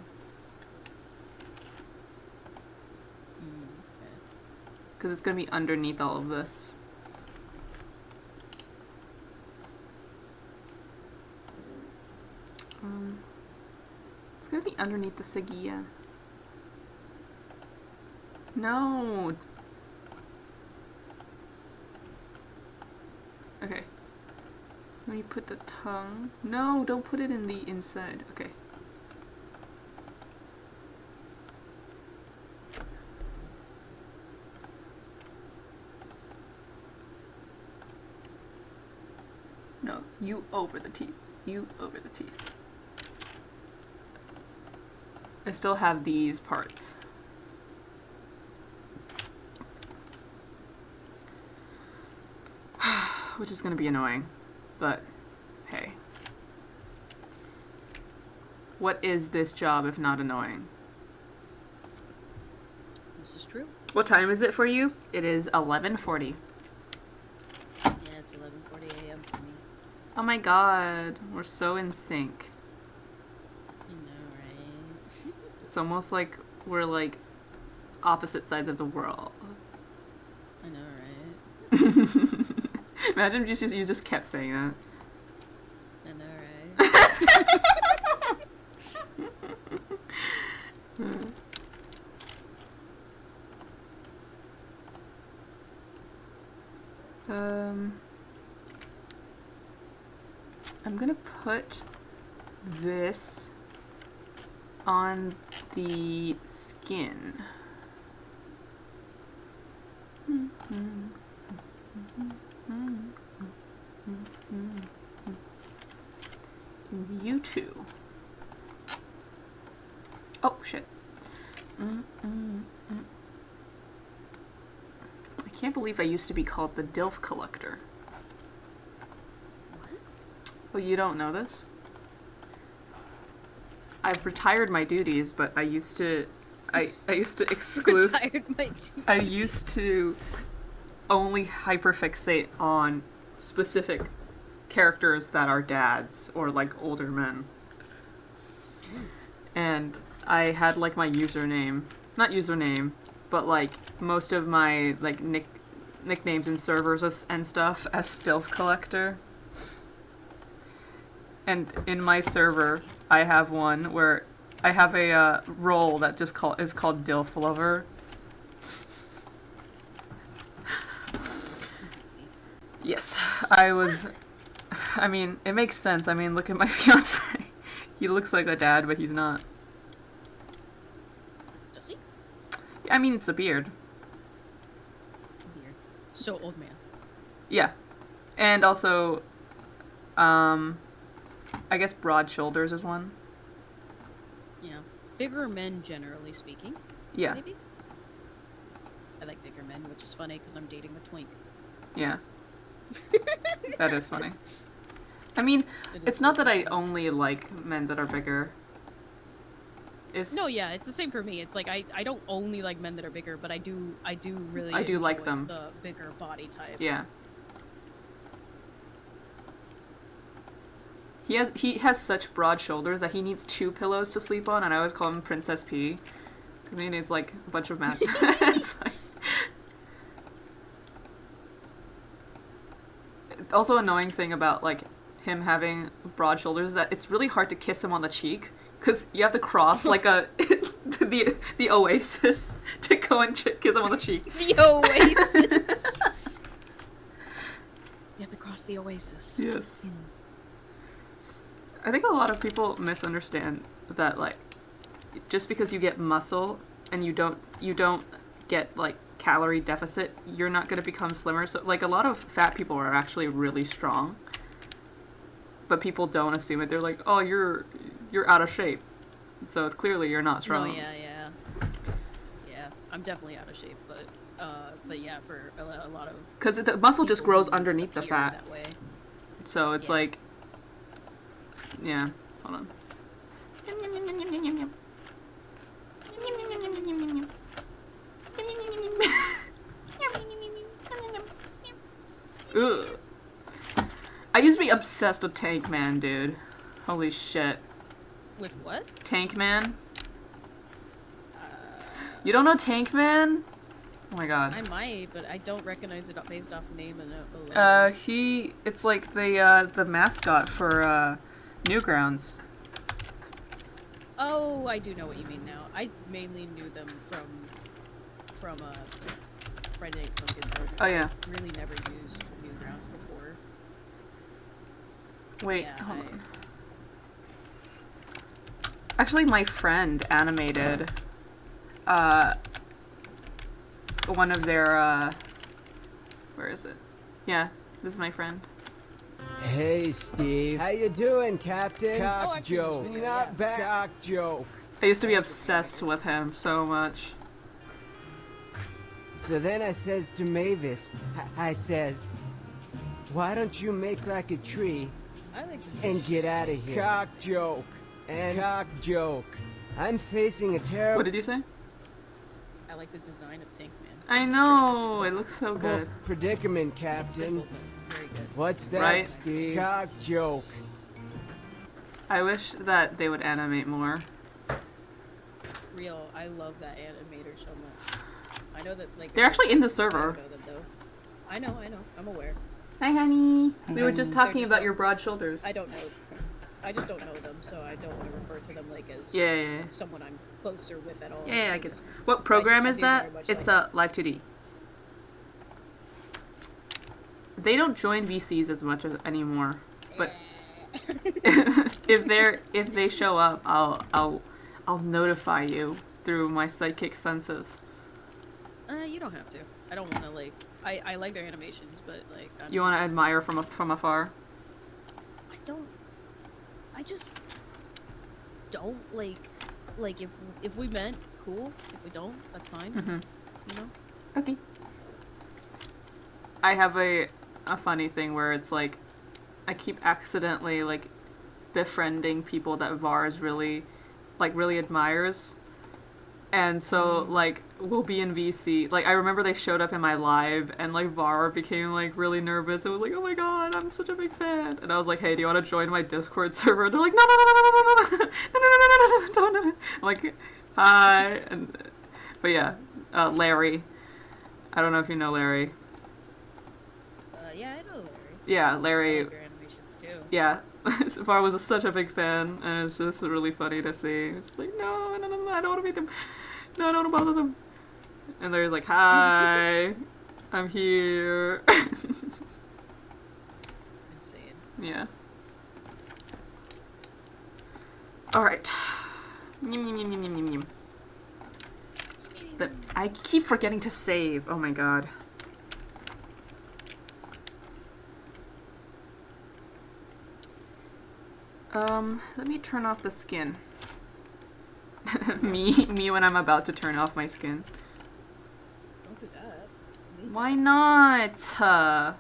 Because it's going to be underneath all of this. It's gonna be underneath the Sagia. No! Okay. Let me put the tongue. No, don't put it in the inside. Okay. No, you over the teeth. You over the teeth. I still have these parts. Which is gonna be annoying, but hey. What is this job if not annoying? This is true. What time is it for you? It is 11:40. Yeah, it's 11:40 a.m. for me. Oh my god, we're so in sync. I know, right? It's almost like we're like opposite sides of the world. I know, right? Imagine you just kept saying that. I know, right? I'm gonna put this on the skin. You two. Oh shit. I can't believe I used to be called the DILF Collector. Oh, you don't know this? I've retired my duties, but I used to exclude. Retired my I used to only hyperfixate on specific characters that are dads or like older men. And I had like my username, not username, but like most of my like nicknames in servers and stuff as Stealth Collector. And in my server, I have one where I have a role that just is called Dilf Lover. Yes, I mean, it makes sense. I mean, look at my fiancé. He looks like a dad, but he's not. Does he? I mean, it's a beard. Weird. So old man. Yeah. And also, I guess broad shoulders is one. Yeah. Bigger men, generally speaking. Yeah. Maybe? I like bigger men, which is funny because I'm dating a twink. Yeah. That is funny. I mean, it's not that I only like men that are bigger. It's No, yeah, it's the same for me. It's like I don't only like men that are bigger, but I do really I do like enjoy them. the bigger body type. Yeah. He has such broad shoulders that he needs 2 pillows to sleep on, and I always call him Princess P. Because he needs like a bunch of mat. It's like... Also, annoying thing about like him having broad shoulders is that it's really hard to kiss him on the cheek because you have to cross like the oasis to go and kiss him on the cheek. The oasis. You have to cross the oasis. Yes. I think a lot of people misunderstand that like just because you get muscle and you don't get like calorie deficit, you're not going to become slimmer. So like a lot of fat people are actually really strong. But people don't assume it. They're like, "Oh, you're out of shape." So it's clearly you're not strong. Oh yeah. Yeah, I'm definitely out of shape, but yeah, for a lot of Cuz the muscle just people grows who underneath the appear fat. that way. So it's Yeah. like yeah, hold on. Ugh. I used to be obsessed with Tank Man, dude. Holy shit. With what? Tank Man? You don't know Tank Man? Oh my god. I might, but I don't recognize it based off name and It's like the mascot for Newgrounds. Oh, I do know what you mean now. I mainly knew them from Friday Night Funkin' Burger. Oh, yeah. Really never used Newgrounds before. Wait, Yeah, hold on. Actually, my friend animated one of their where is it? Yeah, this is my friend. Hey, Steve. How you doing, Captain? Cock actually, joke. yeah. Not bad. Cock joke. I used to be obsessed with him so much. So then I says to Mavis, I says, why don't you make like a tree I like and get out of here? Cock joke. And cock joke. I'm facing a terrible What did you say? I like the design of Tank Man. I know, it looks so good. predicament, It's Captain. simple, but very good. What's that, Right? Steve? Cock joke. I wish that they would animate more. Real, I love that animator so much. I know that like They're actually in the I server. don't know them though. I know, I'm aware. Hi, honey. We were just They're talking just about not- your broad shoulders. I don't know. I just don't know them, so I don't want to refer to them like as Yeah. someone I'm closer with at all. Yeah, I get because it. What program I is do that? very much It's like- Live 2D. They don't join VCs as much as anymore, but if they show up, I'll notify you through my psychic senses. You don't have to. I don't want to like. I like their animations, but like. You want to admire from afar? I don't. I just don't like. Like if we met, cool. If we don't, that's fine. Mm-hmm. You know. Okay. I have a funny thing where it's like, I keep accidentally like befriending people that Vars really admires. And so, like, we'll be in VC. Like, I remember they showed up in my live, and, like, Var became, like, really nervous. And was like, oh my god, I'm such a big fan. And I was like, hey, do you want to join my Discord server? And they're like, no, no, no, no, no, no, no, no, no, no, no. I'm like, hi. And, but yeah, Larry. I don't know if you know Larry. Yeah, I know Larry. Yeah, I Larry. like their animations too. Yeah. Var was such a big fan, and it's just really funny to see. It's like, no, no, no, no, I don't want to meet them. No, I don't want to bother them. And they're like, hi, I'm here. Insane. Yeah. Alright. I keep forgetting to save. Oh my god. Let me turn off the skin. me when I'm about to turn off my skin. Don't do that. Why not? The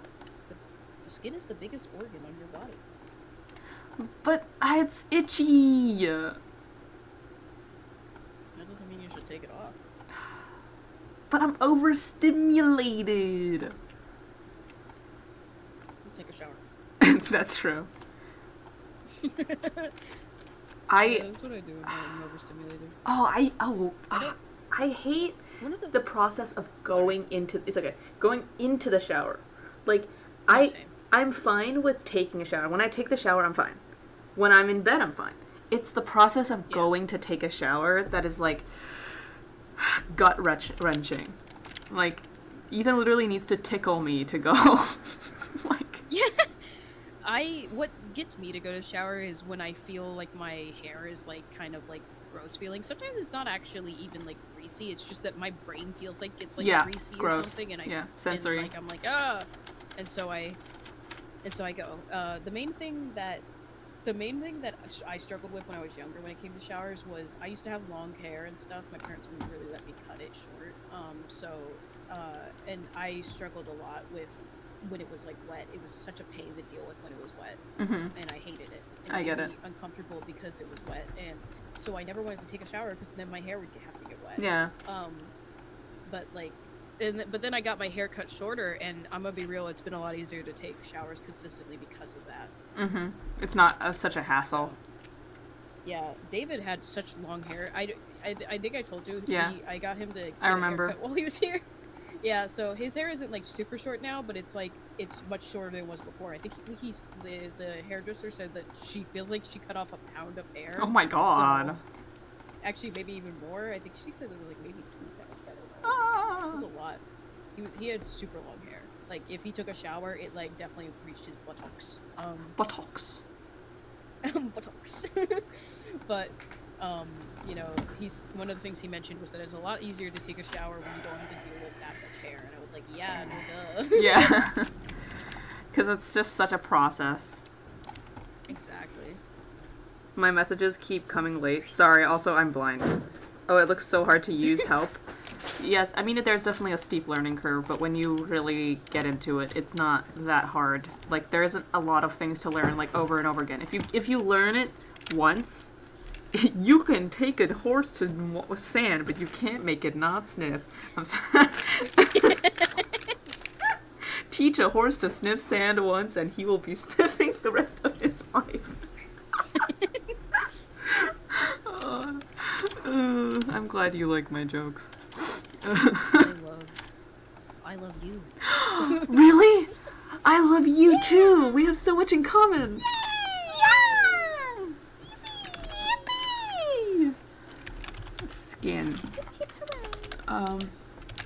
skin is the biggest organ on your body. But it's itchy. That doesn't mean you should take it off. But I'm overstimulated. Take a shower. That's true. Yeah, I that's what I do when I'm overstimulated. I hate One of the process of going into the shower. Like Same. I'm fine with taking a shower. When I take the shower, I'm fine. When I'm in bed, I'm fine. It's the process of going to take a shower that is like gut wrenching. Like Ethan literally needs to tickle me to go. Like Yeah. What gets me to go to shower is when I feel like my hair is like kind of like gross feeling. Sometimes it's not actually even like greasy. It's just that my brain feels like it's like greasy gross. or something, and sensory. And, like I'm like and so I go. The main thing that I struggled with when I was younger when it came to showers was I used to have long hair and stuff. My parents wouldn't really let me cut it short. And I struggled a lot with when it was like wet. It was such a pain to deal with when it was wet, and I hated it. And I get made it. me uncomfortable because it was wet, and so I never wanted to take a shower because then my hair would have to get wet. yeah. But then I got my hair cut shorter, and I'm gonna be real, it's been a lot easier to take showers consistently because of that. It's not such a hassle. Yeah, David had such long hair. I think I told you. Yeah. I got him to get I remember. a haircut while he was here. Yeah, so his hair isn't like super short now, but it's like it's much shorter than it was before. I think the hairdresser said that she feels like she cut off a pound of hair. Oh my god. actually maybe even more. I think she said it was like maybe 2 pounds. I don't know. Ah. It was a lot. He had super long hair. Like if he took a shower, it like definitely reached his buttocks. Buttocks. Buttocks. But you know, he's one of the things he mentioned was that it's a lot easier to take a shower when you don't have to deal with that much hair. And I was like, yeah, no duh. Yeah. Because it's just such a process. Exactly. My messages keep coming late. Sorry, also I'm blind. Oh, it looks so hard to use help. Yes, I mean, there's definitely a steep learning curve, but when you really get into it, it's not that hard. Like, there isn't a lot of things to learn, like, over and over again. If you learn it once, you can take a horse to sand, but you can't make it not sniff. I'm sorry. Teach a horse to sniff sand once, and he will be sniffing the rest of his life. I'm glad you like my jokes. I love you. Really? I love you too. We have so much in common. Yeah! Yippee! Skin.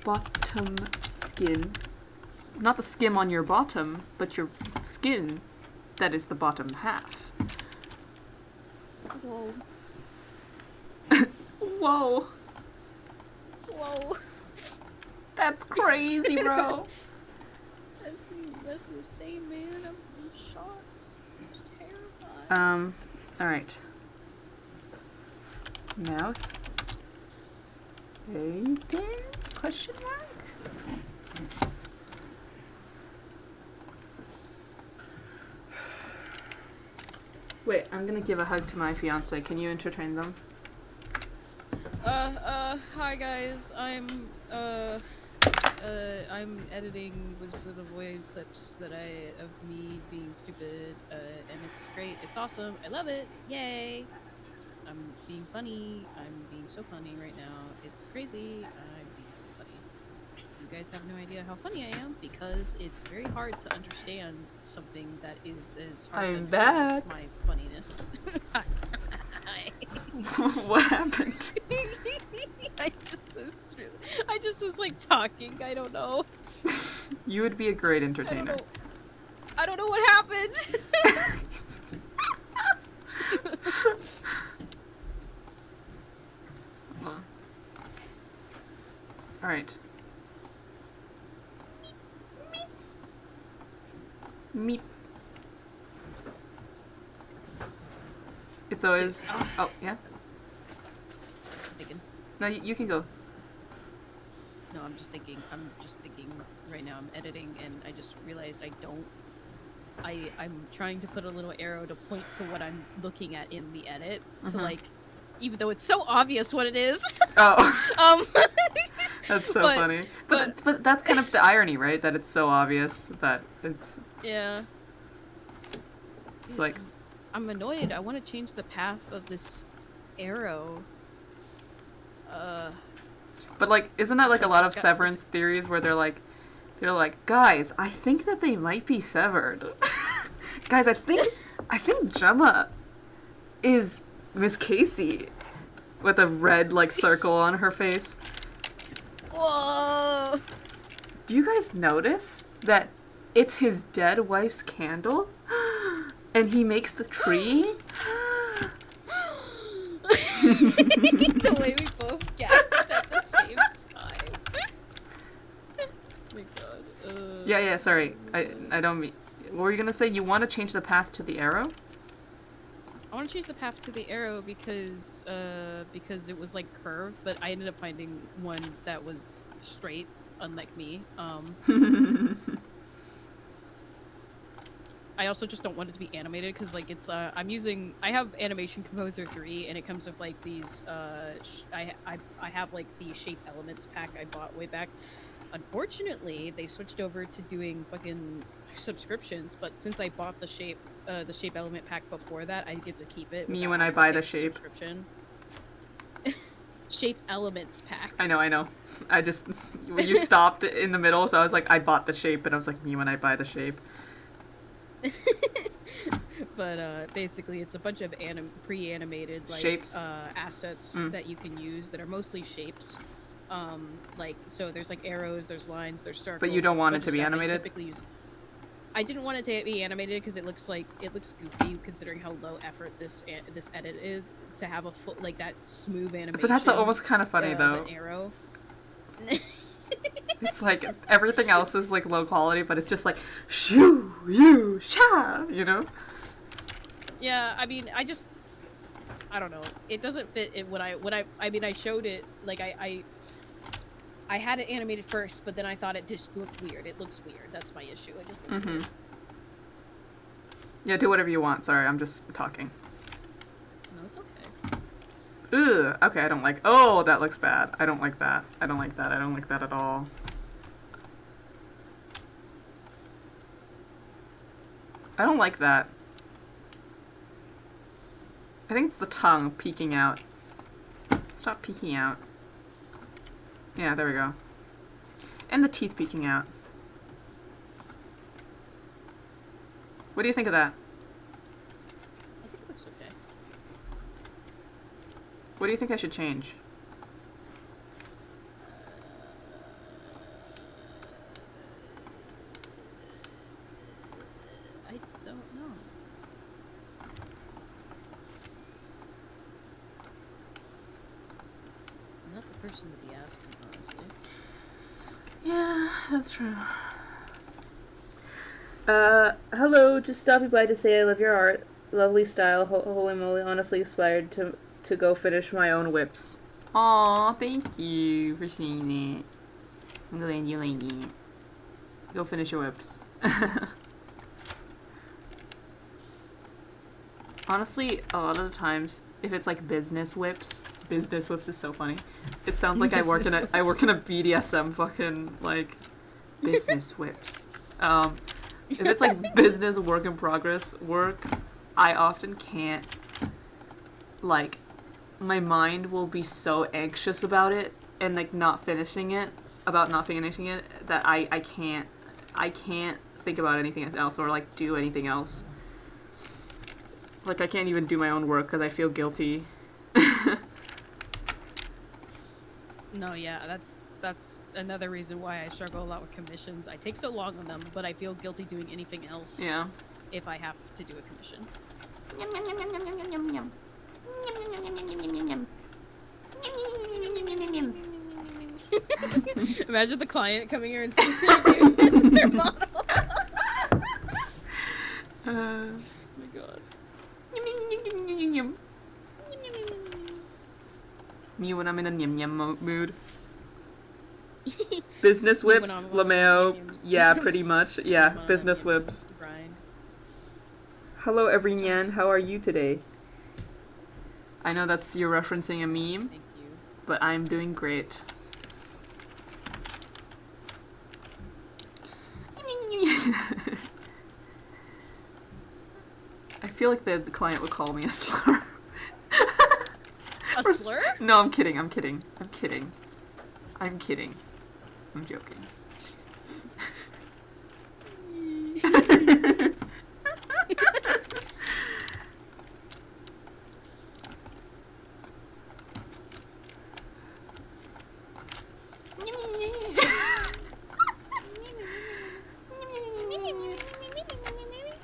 Bottom skin. Not the skim on your bottom, but your skin that is the bottom half. Whoa. Whoa. Whoa. That's crazy, bro. That's insane, man. I'm shocked. I'm just terrified. Alright. Mouth. Bacon? Question mark? Wait, I'm gonna give a hug to my fiance. Can you entertain them? Hi guys. I'm editing with sort of void clips of me being stupid, and it's great. It's awesome. I love it. Yay! I'm being funny. I'm being so funny right now. It's crazy. I'm being so funny. You guys have no idea how funny I am because it's very hard to understand something that is as hard I'm to understand as back. my funniness. What happened? I just was like talking. I don't know. You would be a great I entertainer. don't know what happened. Alright. Meep. It's always... Oh, yeah? Thinking. No, you can go. No, I'm just thinking right now. I'm editing and I just realized I'm trying to put a little arrow to point to what I'm looking at in the edit to like, even though it's so obvious what it is. Oh. That's so but- funny. But that's kind of the irony, right? That it's so obvious that it's... Yeah. It's like... I'm annoyed. I want to change the path of this arrow. But like, isn't that like a lot of It's got- severance theories where they're like, guys, I think that they might be severed. Guys, I think Gemma is Miss Casey with a red like circle on her face. Whoa! Do you guys notice that it's his dead wife's candle? And he makes the tree? The way we both gasped at the same time. Oh my god. Yeah, sorry. I don't mean... What were you gonna say? You want to change the path to the arrow? I want to change the path to the arrow because it was like curved, but I ended up finding one that was straight, unlike me. I also just don't want it to be animated because like it's I have Animation Composer 3 and it comes with like these I have like the shape elements pack I bought way back. Unfortunately, they switched over to doing fucking subscriptions, but since I bought the shape element pack before that, I get to keep it. Me without when I having to buy pay the shape. subscription. Shape elements pack. I know. I just... When you stopped in the middle, so I was like, I bought the shape, and I was like, me when I buy the shape. But basically, it's a bunch of pre-animated like Shapes. assets Mm. that you can use that are mostly shapes. Like so, there's like arrows, there's lines, there's circles. But you don't it's a want it bunch to of be stuff that you animated? typically use. I didn't want it to be animated because it looks goofy considering how low effort this edit is to have a full like that smooth animation. But that's almost kind of funny of though. an arrow. It's like everything else is like low quality, but it's just like shoo, you, sha, you know? Yeah, I mean, I don't know. It doesn't fit in I mean, I showed it like I had it animated first, but then I thought it just looked weird. It looks weird. That's my issue. It just looks weird. Yeah, do whatever you want. Sorry, I'm just talking. No, it's okay. Ugh. Okay, I don't like. Oh, that looks bad. I don't like that. I don't like that. I don't like that at all. I don't like that. I think it's the tongue peeking out. Stop peeking out. Yeah, there we go. And the teeth peeking out. What do you think of that? I think it looks okay. What do you think I should change? I don't know. I'm not the person to be asking, honestly. Yeah, that's true. Hello, just stopping by to say I love your art. Lovely style, holy moly, honestly inspired to go finish my own whips. Aw, thank you for saying that. I'm glad you like it. Go finish your whips. Honestly, a lot of the times, if it's like business whips is so funny. It sounds like I work in a BDSM fucking like business whips. If it's like business work in progress work, I often can't, like, my mind will be so anxious about it and like not finishing it that I can't think about anything else or like do anything else. Like I can't even do my own work because I feel guilty. No, yeah, that's another reason why I struggle a lot with commissions. I take so long on them, but I feel guilty doing anything else. Yeah. If I have to do a commission. Yum, yum, yum, yum, yum, yum, yum, yum. Yum, yum, yum, yum, yum, yum, yum. Yum, yum, yum, yum, yum, yum. Imagine the client coming here and seeing their model. Oh my god. Yum, yum, yum, yum, yum, yum, yum. Me when I'm in a yum yum mood. Business whips, Lameo. Yeah, pretty much. Yeah, business whips. Grind. Hello, everyone. How are you today? I know you're referencing a meme, Thank you. but I'm doing great. I feel like the client would call me a slur. A slur? No, I'm kidding. I'm kidding. I'm joking.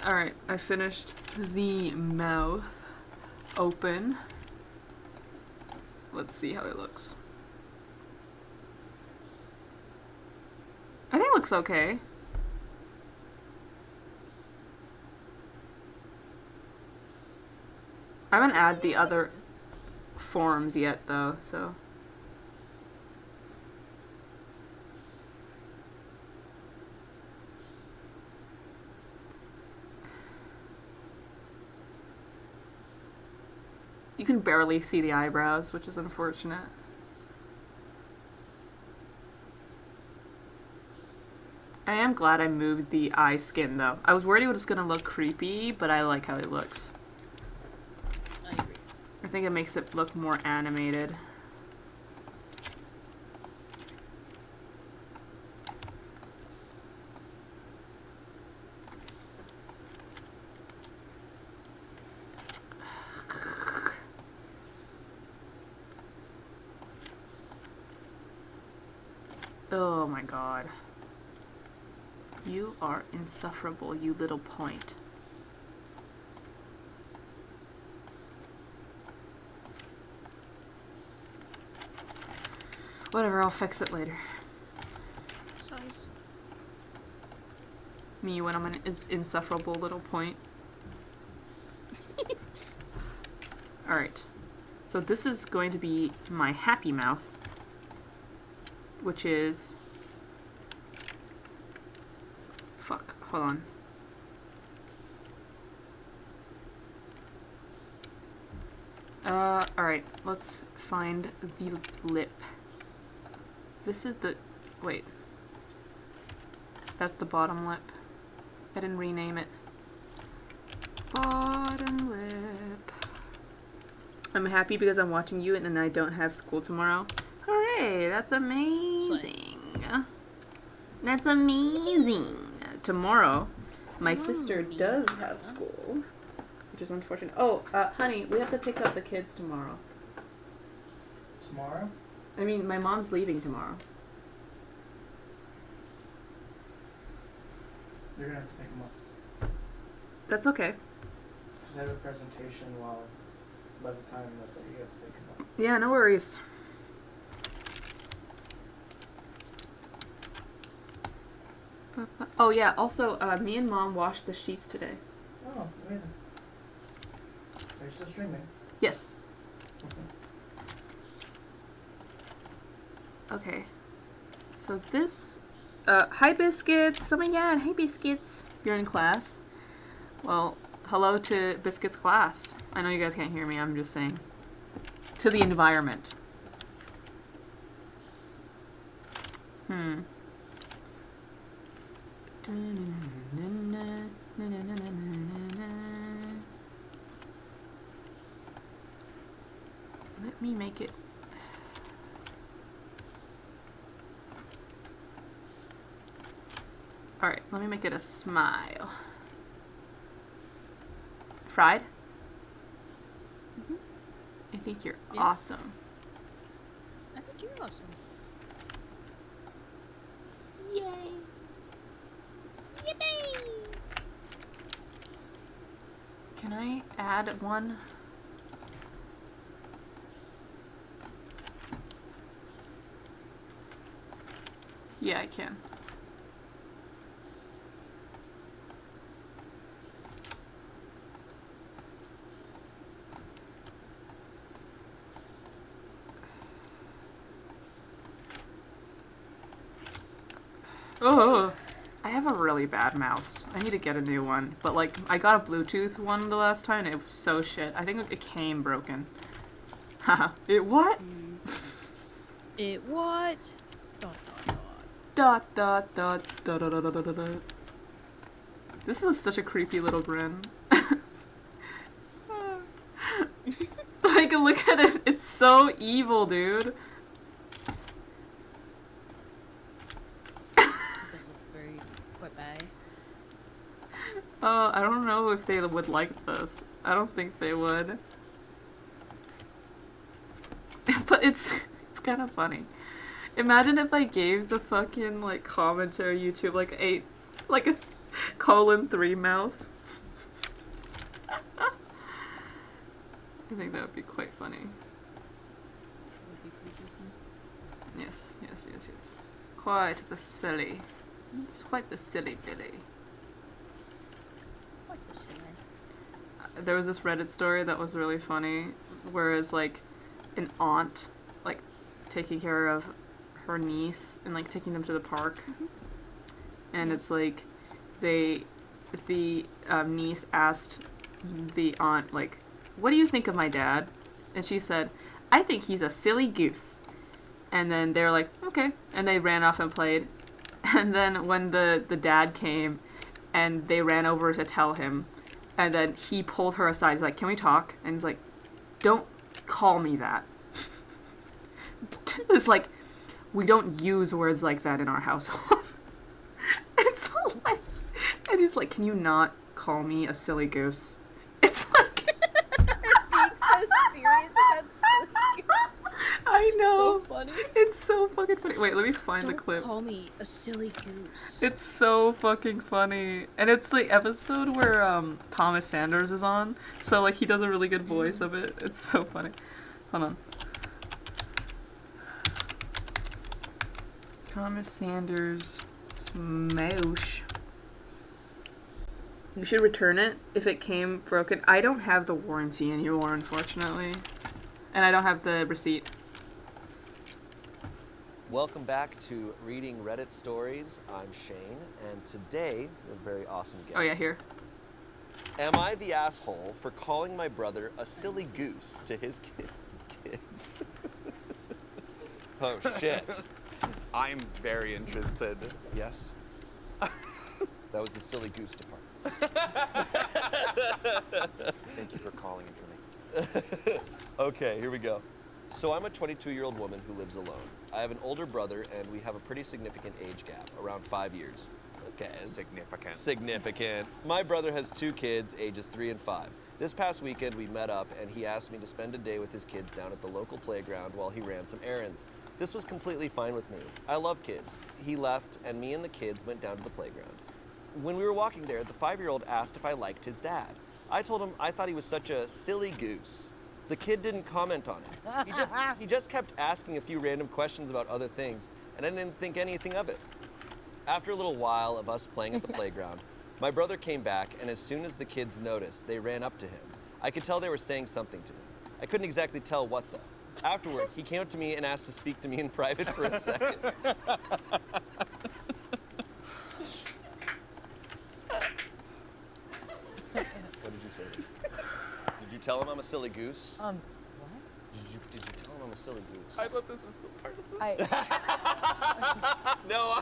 Alright, I finished the mouth open. Let's see how it looks. I think it looks okay. I haven't added the other forms yet though, so. You can barely see the eyebrows, which is unfortunate. I am glad I moved the eye skin though. I was worried it was gonna look creepy, but I like how it looks. I agree. I think it makes it look more animated. Oh my god. You are insufferable, you little point. Whatever, I'll fix it later. Size. Me when I'm an insufferable little point. Alright. So this is going to be my happy mouth. Which is... Fuck, hold on. Alright, let's find the lip. This is the... wait. That's the bottom lip. I didn't rename it. Bottom lip. I'm happy because I'm watching you and then I don't have school tomorrow. Hooray, that's amazing. That's amazing. Tomorrow, my sister does have school, which is unfortunate. Oh, honey, we have to pick up the kids tomorrow. Tomorrow? I mean, my mom's leaving tomorrow. You're gonna have to pick them up. That's okay. Because I have a presentation by the time that you have to pick them up. Yeah, no worries. Oh yeah, also, me and Mom washed the sheets today. Oh, amazing. Are you still streaming? Yes. Okay. So this... hi Biscuits! Oh my god, hey Biscuits! You're in class. Well, hello to Biscuits' class. I know you guys can't hear me, I'm just saying. To the environment. Let me make it... Alright, let me make it a smile. Fried? I think you're awesome. I think you're awesome. Yay! Yippee! Can I add one? Yeah, I can. Oh, I have a really bad mouse. I need to get a new one. But like, I got a Bluetooth one the last time and it was so shit. I think it came broken. Haha. It what? It what? Dot dot dot dot dot dot dot dot dot. This is such a creepy little grin. Like, look at it. It's so evil, dude. I don't know if they would like this. I don't think they would. But it's kind of funny. Imagine if I gave the fucking, like, commentary YouTube, like, a :3 mouse. I think that would be quite funny. Yes, yes, yes, yes. Quite the silly. It's quite the silly Billy. There was this Reddit story that was really funny, whereas like an aunt like taking care of her niece and like taking them to the park, and it's like the niece asked the aunt like, "What do you think of my dad?" And she said, "I think he's a silly goose." And then they were like, "Okay," and they ran off and played. And then when the dad came, and they ran over to tell him. And then he pulled her aside. He's like, "Can we talk?" And he's like, "Don't call me that." It's like, we don't use words like that in our household. It's like, and he's like, "Can you not call me a silly goose?" It's like, Being so serious about silly goose. I know. So funny. It's so fucking funny. Wait, let me find the Don't clip. call me a silly goose. It's so fucking funny. And it's the episode where Thomas Sanders is on. So like he does a really good voice of it. It's so funny. Hold on. Thomas Sanders Smosh. You should return it if it came broken. I don't have the warranty anymore, unfortunately. And I don't have the receipt. Welcome back to Reading Reddit Stories. I'm Shane, and today we have a very awesome guest. Oh yeah, here. Am I the asshole for calling my brother a silly goose to his kids? Oh shit. I'm very interested. Yes? That was the silly goose department. Thank you for calling in for me. Okay, here we go. So I'm a 22-year-old woman who lives alone. I have an older brother, and we have a pretty significant age gap, around 5 years. Okay. Significant. Significant. My brother has 2 kids, ages 3 and 5. This past weekend, we met up, and he asked me to spend a day with his kids down at the local playground while he ran some errands. This was completely fine with me. I love kids. He left, and me and the kids went down to the playground. When we were walking there, the 5-year-old asked if I liked his dad. I told him I thought he was such a silly goose. The kid didn't comment on it. He just kept asking a few random questions about other things, and I didn't think anything of it. After a little while of us playing at the playground, my brother came back, and as soon as the kids noticed, they ran up to him. I could tell they were saying something to him. I couldn't exactly tell what, though. Afterward, he came up to me and asked to speak to me in private for a second. What did you say? Did you tell him I'm a silly goose? What? Did you tell him I'm a silly goose? I thought this was the part of this. No,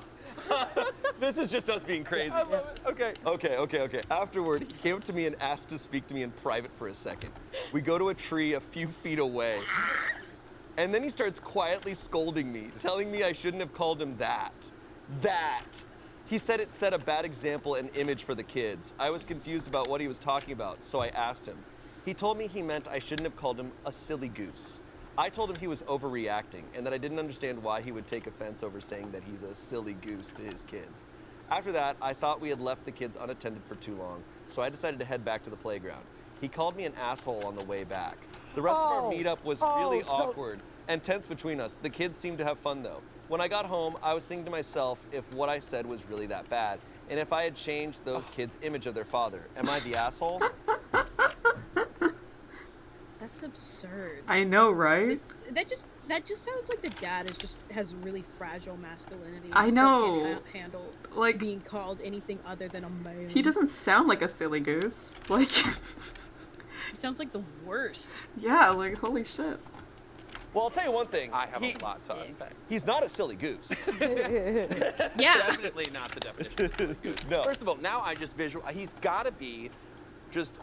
this is just us being crazy. I love it. Okay. Okay. Afterward, he came up to me and asked to speak to me in private for a second. We go to a tree a few feet away, and then he starts quietly scolding me, telling me I shouldn't have called him that. That. He said it set a bad example and image for the kids. I was confused about what he was talking about, so I asked him. He told me he meant I shouldn't have called him a silly goose. I told him he was overreacting and that I didn't understand why he would take offense over saying that he's a silly goose to his kids. After that, I thought we had left the kids unattended for too long, so I decided to head back to the playground. He called me an asshole on the way back. The rest of our meetup was really awkward and tense between us. The kids seemed to have fun though. When I got home, I was thinking to myself if what I said was really that bad, and if I had changed those kids' image of their father. Am I the asshole? That's absurd. I know, right? That just sounds like the dad has really fragile masculinity. I know. Can't handle Like being called anything other than a man. he doesn't sound like a silly goose. Like He sounds like the worst. yeah, like holy shit. Well, I'll tell you one thing. I have a lot to unpack. He's not a silly goose. Yeah. Definitely not the definition of silly goose. No. First of all, now I just he's got to be just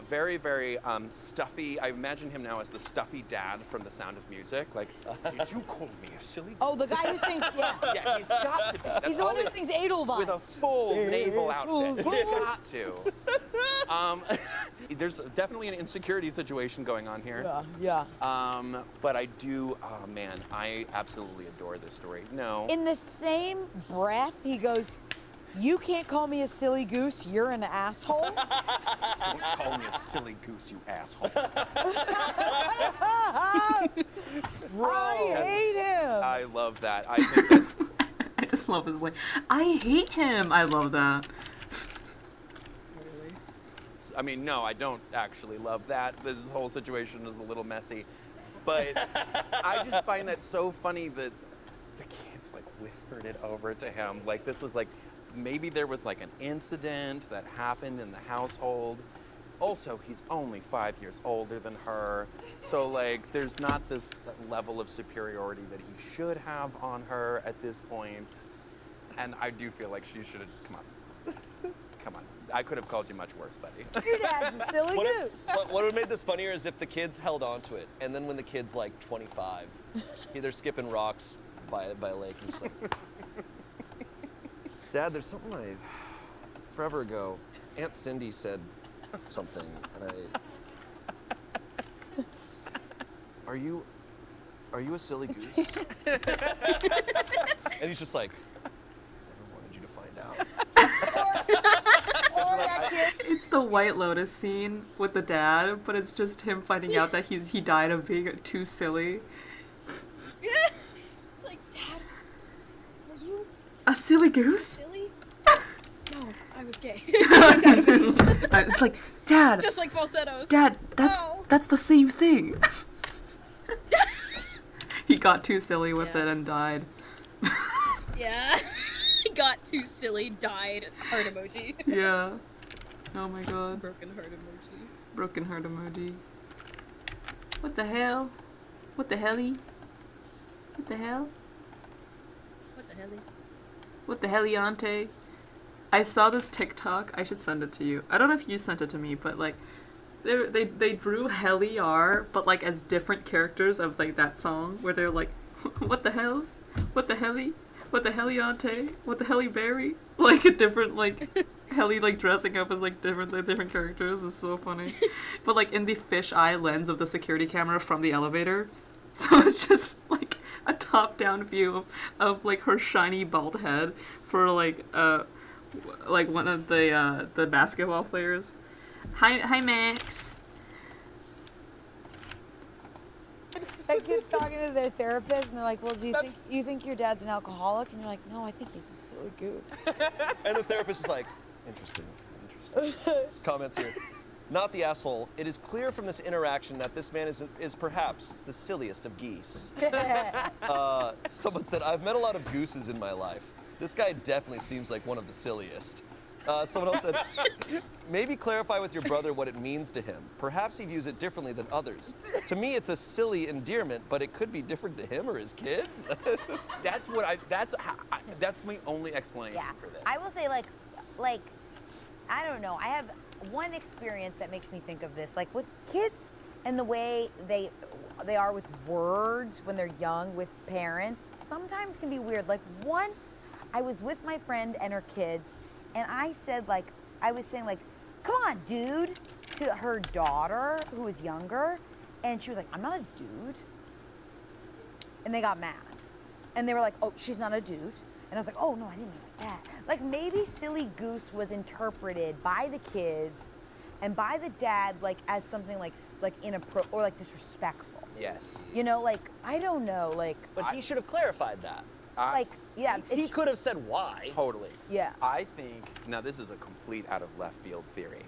very, very stuffy. I imagine him now as the stuffy dad from The Sound of Music. Like, did you call me a silly goose? Oh, the guy who sings, yeah. Yeah, he's got to be. That's He's the one all who sings Edelweiss. with a full naval outfit. He's got to. There's definitely an insecurity situation going on here. Yeah. But I do, oh man, I absolutely adore this story. No. In the same breath, he goes, "You can't call me a silly goose, you're an asshole." Don't call me a silly goose, you asshole. I hate him. I love that. I think that's, I just love his like I hate him. I love that. I mean, no, I don't actually love that. This whole situation is a little messy. But I just find that so funny that the kids like whispered it over to him. Like this was like, maybe there was like an incident that happened in the household. Also, he's only 5 years older than her. So like, there's not this level of superiority that he should have on her at this point. And I do feel like she should have just, come on. Come on. I could have called you much worse, buddy. Your dad's a silly goose. What would have made this funnier is if the kids held on to it, and then when the kid's like 25, they're skipping rocks by a lake, and just like, Dad, there's something forever ago, Aunt Cindy said something, and are are you a silly goose? And he's just like, never wanted you to find out. It's the White Lotus scene with the dad, but it's just him finding out that he died of being too silly. It's like, Dad, were you A silly goose? silly? No, I was gay. It's like, Dad, Just like falsettos. Dad, No. that's the same thing. He got too silly with it and died. Yeah. Got too silly, died. Heart emoji. Yeah. Oh my god. Broken heart emoji. Broken heart emoji. What the hell? What the helly? What the hell? What the helly? What the heliante? I saw this TikTok. I should send it to you. I don't know if you sent it to me, but like, they drew Helly R, but like as different characters of like that song, where they're like, what the hell? What the helly? What the heliante? What the helly berry? Like a different like Helly like dressing up as like different characters is so funny. But like in the fisheye lens of the security camera from the elevator, so it's just like a top-down view of like her shiny bald head for like one of the basketball players. Hi Max. That kid's talking to their therapist, and they're like, "Well, do you think your dad's an alcoholic?" And you're like, "No, I think he's a silly goose." And the therapist is like, interesting. His comments here. Not the asshole. It is clear from this interaction that this man is perhaps the silliest of geese. Someone said, I've met a lot of gooses in my life. This guy definitely seems like one of the silliest. Someone else said, maybe clarify with your brother what it means to him. Perhaps he views it differently than others. To me, it's a silly endearment, but it could be different to him or his kids. That's my only explanation for this. I will say, like, I don't know. I have one experience that makes me think of this. Like with kids and the way they are with words when they're young with parents, sometimes can be weird. Like once I was with my friend and her kids, and I said like, I was saying like, come on, dude, to her daughter who was younger. And she was like, I'm not a dude. And they got mad. And they were like, oh, she's not a dude. And I was like, oh, no, I didn't mean like that. Like maybe silly goose was interpreted by the kids and by the dad like as something like inappropriate or like disrespectful. Yes. You know, like, I don't know, like. But he should have clarified that. Like, yeah. He could have said why. Totally. Yeah. I think, now this is a complete out of left field theory,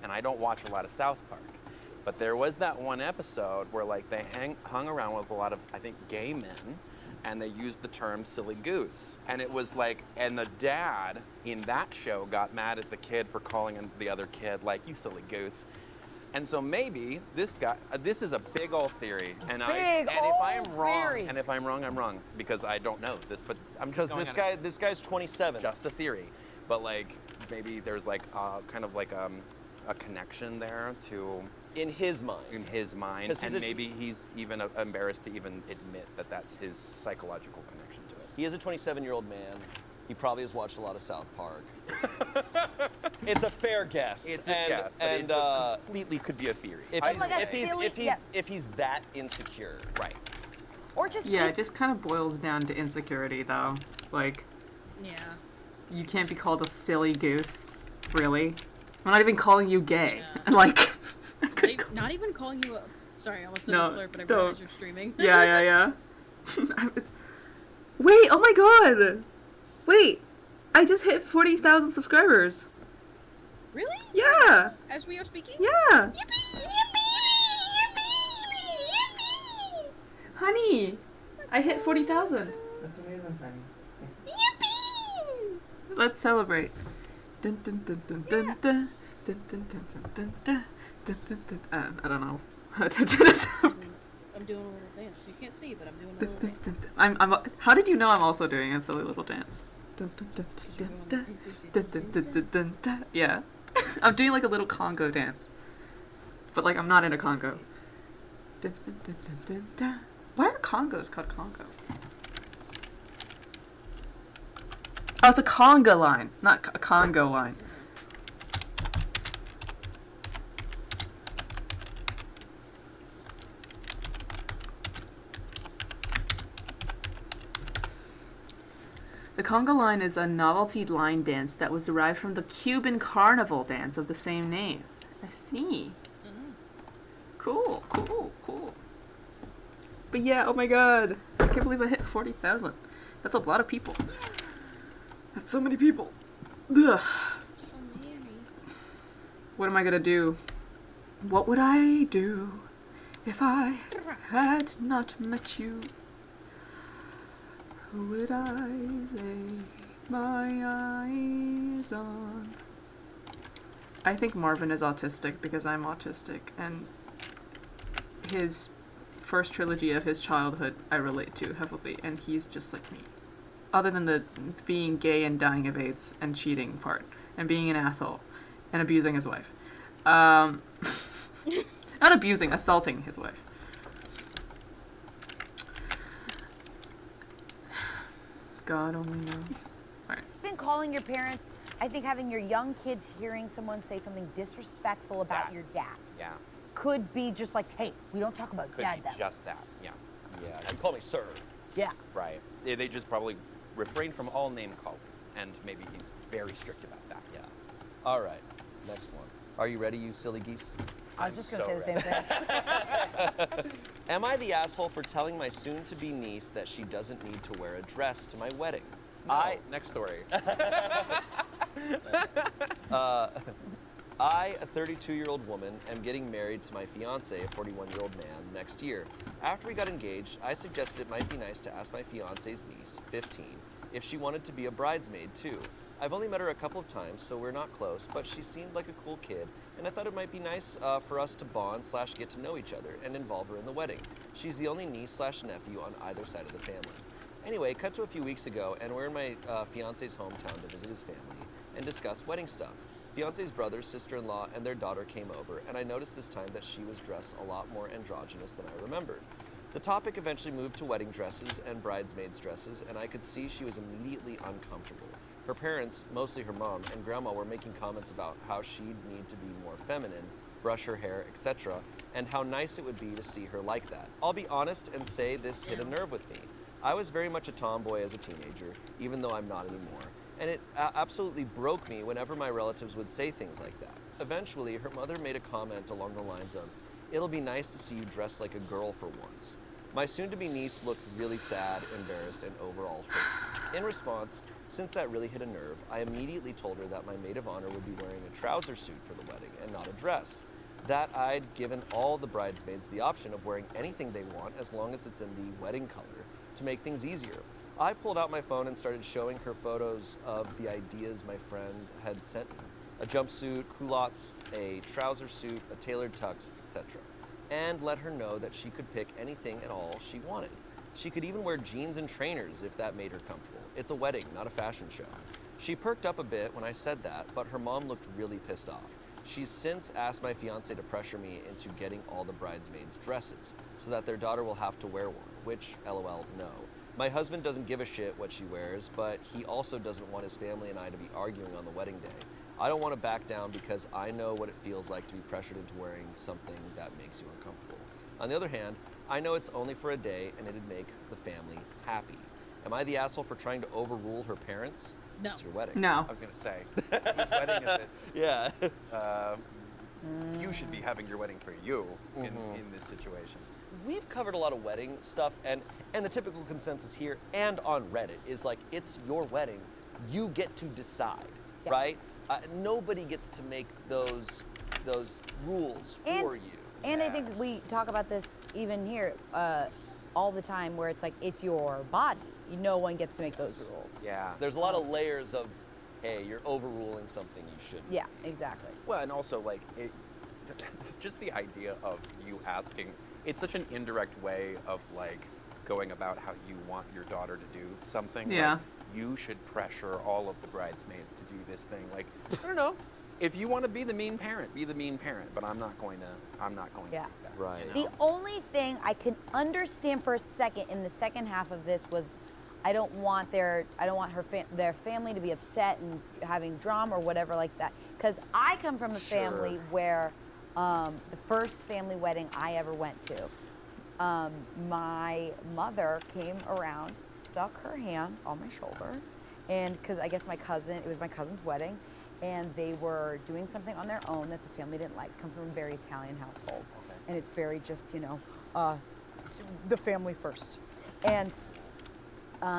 and I don't watch a lot of South Park, but there was that one episode where like they hung around with a lot of, I think, gay men, and they used the term silly goose. And it was like, and the dad in that show got mad at the kid for calling the other kid like, you silly goose. And so maybe this guy, this is a big old theory, and if I'm wrong, I'm wrong because I don't know this. But I'm because this guy's 27. Just a theory, but like maybe there's like kind of like a connection there to in his mind, and maybe he's even embarrassed to even admit that that's his psychological connection to it. He is a 27-year-old man. He probably has watched a lot of South Park. It's a fair guess. It completely could be a theory. If he's that insecure, right? Or just it just kind of boils down to insecurity, though. Like, you can't be called a silly goose, really. I'm not even calling you gay. Yeah. Like, not even calling you a. Sorry, I almost said No, a slur, but I don't. realized you're streaming. Yeah. Wait, oh my god! Wait, I just hit 40,000 subscribers. Really? Yeah. As we are speaking? Yeah. Yippee! Honey, I hit 40,000. That's amazing, honey. Yippee! Let's celebrate. Dun, dun, dun, dun, dun, dun, dun, dun, dun, dun, dun, dun, dun, dun. I don't know how to do this. I'm doing a little dance. You can't see, but I'm doing a little dance. I'm. How did you know I'm also doing a silly little dance? Yeah, I'm doing like a little Congo dance, but like I'm not in a Congo. Why are Congos called Congo? Oh, it's a conga line, not a Congo line. The conga line is a novelty line dance that was derived from the Cuban carnival dance of the same name. I see. Cool, cool, cool. But yeah, oh my god. I can't believe I hit 40,000. That's a lot of people. That's so many people. Ugh. What am I gonna do? What would I do if I had not met you? Who would I lay my eyes on? I think Marvin is autistic because I'm autistic, and his first trilogy of his childhood I relate to heavily, and he's just like me. Other than the being gay and dying of AIDS and cheating part, and being an asshole, and abusing his wife. Not abusing, assaulting his wife. God only knows. Alright. Been calling your parents, I think having your young kids hearing someone say something disrespectful about your dad Yeah. could be just like, hey, we don't talk about Could dad be that way. just that. Yeah. Yeah, you call me sir. Yeah. Right. They just probably refrain from all name calling, and maybe he's very strict about that. Yeah. All right, next one. Are you ready, you silly geese? I was just going to say the same thing. Am I the asshole for telling my soon-to-be niece that she doesn't need to wear a dress to my wedding? No. Next story. I, a 32-year-old woman, am getting married to my fiance, a 41-year-old man, next year. After we got engaged, I suggested it might be nice to ask my fiance's niece, 15, if she wanted to be a bridesmaid too. I've only met her a couple of times, so we're not close, but she seemed like a cool kid, and I thought it might be nice for us to bond / get to know each other and involve her in the wedding. She's the only niece / nephew on either side of the family. Anyway, cut to a few weeks ago, and we're in my fiance's hometown to visit his family and discuss wedding stuff. Fiance's brother, sister-in-law, and their daughter came over, and I noticed this time that she was dressed a lot more androgynous than I remembered. The topic eventually moved to wedding dresses and bridesmaids' dresses, and I could see she was immediately uncomfortable. Her parents, mostly her mom and grandma, were making comments about how she'd need to be more feminine, brush her hair, etc., and how nice it would be to see her like that. I'll be honest and say this hit a nerve with me. I was very much a tomboy as a teenager, even though I'm not anymore, and it absolutely broke me whenever my relatives would say things like that. Eventually, her mother made a comment along the lines of, "It'll be nice to see you dressed like a girl for once." My soon-to-be niece looked really sad, embarrassed, and overall hurt. In response, since that really hit a nerve, I immediately told her that my maid of honor would be wearing a trouser suit for the wedding and not a dress. That I'd given all the bridesmaids the option of wearing anything they want as long as it's in the wedding color to make things easier. I pulled out my phone and started showing her photos of the ideas my friend had sent me. A jumpsuit, culottes, a trouser suit, a tailored tux, etc. And let her know that she could pick anything at all she wanted. She could even wear jeans and trainers if that made her comfortable. It's a wedding, not a fashion show. She perked up a bit when I said that, but her mom looked really pissed off. She's since asked my fiance to pressure me into getting all the bridesmaids' dresses so that their daughter will have to wear one, which, LOL, no. My husband doesn't give a shit what she wears, but he also doesn't want his family and I to be arguing on the wedding day. I don't want to back down because I know what it feels like to be pressured into wearing something that makes you uncomfortable. On the other hand, I know it's only for a day and it'd make the family happy. Am I the asshole for trying to overrule her parents? No. It's your wedding. No. I was gonna say, whose wedding is it? Yeah. You should be having your wedding for you in this situation. We've covered a lot of wedding stuff, and the typical consensus here and on Reddit is like, it's your wedding. You get to decide, right? Nobody gets to make those rules for you. And I think we talk about this even here all the time, where it's like, it's your body. No one gets to make those rules. Yeah. So there's a lot of layers of, hey, you're overruling something you shouldn't. Yeah, exactly. Well, and also like just the idea of you asking, it's such an indirect way of like going about how you want your daughter to do something. Yeah. Like, you should pressure all of the bridesmaids to do this thing. Like, I don't know. If you want to be the mean parent, be the mean parent. But I'm not going to do that. Right. You know? The only thing I can understand for a second in the second half of this was, I don't want their family to be upset and having drama or whatever like that. Because I come from a family where the first family wedding I ever went to, my mother came around, stuck her hand on my shoulder, and because I guess it was my cousin's wedding, and they were doing something on their own that the family didn't like. Come from a very Italian household, and it's very just the family first, and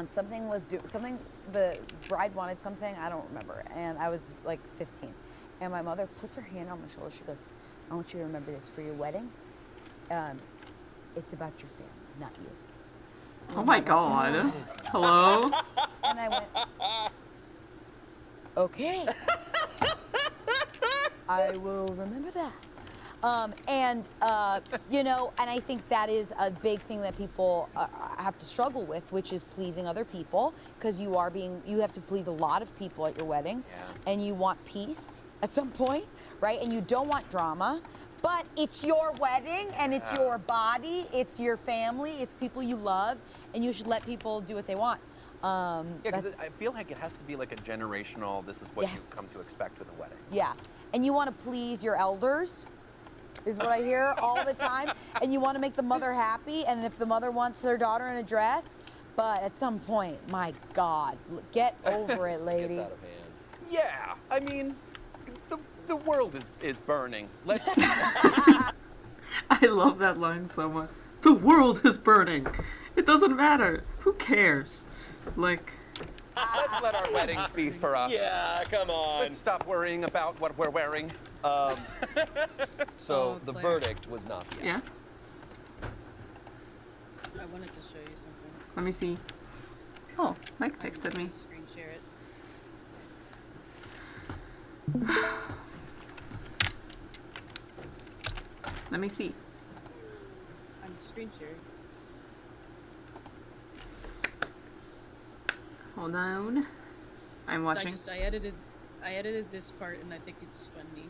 something the bride wanted something, I don't remember, and I was like 15, and my mother puts her hand on my shoulder. She goes, "I want you to remember this for your wedding. It's about your family, not you." Oh my god. Hello? And I went, okay. I will remember that. And I think that is a big thing that people have to struggle with, which is pleasing other people, because you have to please a lot of people at your wedding, and you want peace at some point, right? And you don't want drama, but it's your wedding, and it's your body, it's your family, it's people you love, and you should let people do what they want. Because I feel like it has to be like a generational, this is what you come to expect with a wedding. Yeah, and you want to please your elders, is what I hear all the time, and you want to make the mother happy, and if the mother wants their daughter in a dress, but at some point, my God, get over it, lady. Gets out of hand. Yeah, I mean, the world is burning. Let's. I love that line so much. The world is burning. It doesn't matter. Who cares? Like. Let's let our weddings be for us. Yeah, come on. Let's stop worrying about what we're wearing. So the verdict was not the Yeah. I wanted to show you something. Let me see. Oh, Mike texted me. Screen share it. Let me see. I'm screen sharing. Hold on. I'm watching. I edited this part, and I think it's funny.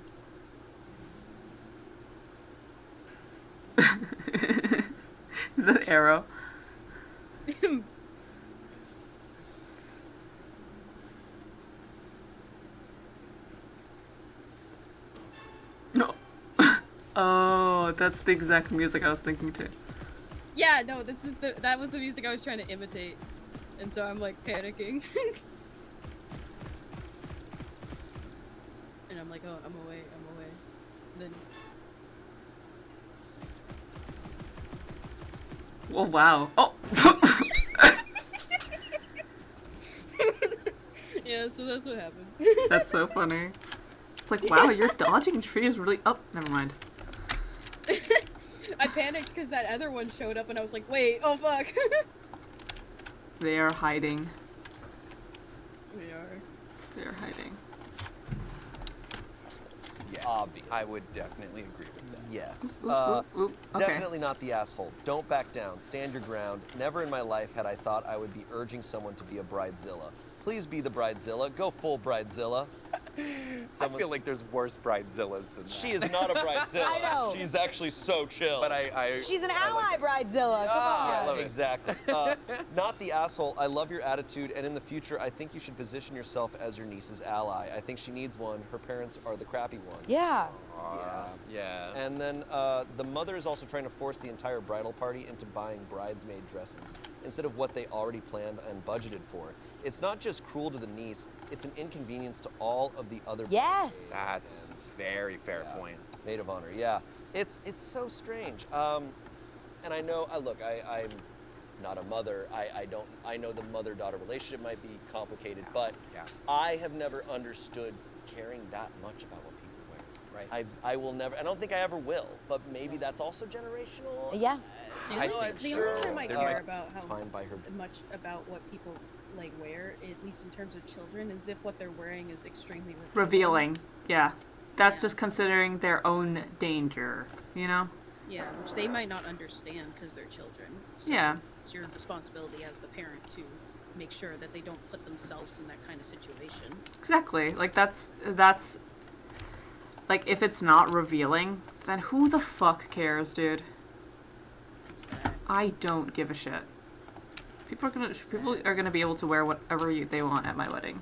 The arrow. No. Oh, that's the exact music I was thinking too. Yeah, no, that was the music I was trying to imitate, and so I'm like panicking. And I'm like, oh, I'm away. Then. Oh wow. Oh. Yeah, so that's what happened. That's so funny. It's like, wow, you're dodging trees really. Oh, never mind. I panicked because that other one showed up, and I was like, wait, oh fuck. They are hiding. They are. They are hiding. Yeah, Obvious. I would definitely agree with that. Yes. Okay. Definitely not the asshole. Don't back down. Stand your ground. Never in my life had I thought I would be urging someone to be a bridezilla. Please be the bridezilla. Go full bridezilla. I feel like there's worse bridezillas than that. She is not a bridezilla. I know. She's actually so chill. But I She's an ally bridezilla. Come on. Yeah, exactly. Not the asshole. I love your attitude, and in the future, I think you should position yourself as your niece's ally. I think she needs one. Her parents are the crappy ones. Yeah. Yeah. And then the mother is also trying to force the entire bridal party into buying bridesmaid dresses instead of what they already planned and budgeted for. It's not just cruel to the niece, it's an inconvenience to all of the other Yes. That's a very fair point. maid of honor. Yeah, it's so strange. And I know, look, I'm not a mother. I know the mother-daughter relationship might be complicated, but I have never understood caring that much about what people wear. Right. I will never. I don't think I ever will. But maybe that's also generational. Yeah. The only time I care about how Fine by her. much about what people like wear, at least in terms of children, is if what they're wearing is extremely Revealing. Yeah. That's just considering their own danger, you know? Yeah, which they might not understand because they're children. So Yeah. It's your responsibility as the parent to make sure that they don't put themselves in that kind of situation. Exactly. Like, that's like, if it's not revealing, then who the fuck cares, dude? I don't give a shit. People are gonna be able to wear whatever they want at my wedding.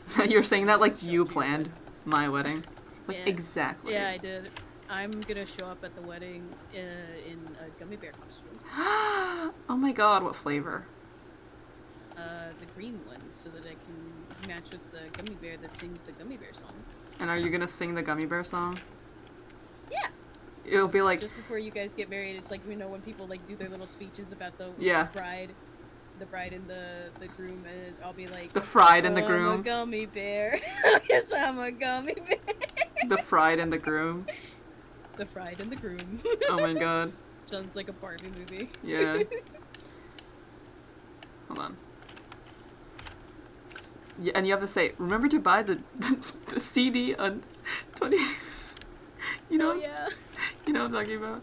Exactly. You're saying that like you planned my wedding. Like, Yeah. exactly. Yeah, I did. I'm gonna show up at the wedding in a gummy bear costume. Oh my god, what flavor? the green one so that I can match with the gummy bear that sings the gummy bear song. And are you gonna sing the gummy bear song? Yeah. It'll be like Just before you guys get married, it's like, you know, when people like do their little speeches about the bride and the groom, and I'll be like, the fried and the I'm groom. a gummy bear. Yes, I'm a gummy bear. The fried and the groom. The bride and the groom. Oh my god. Sounds like a Barbie movie. Yeah. Hold on. Yeah, and you have to say, remember to buy the the CD on 20. You know. Oh, yeah. You know what I'm talking about.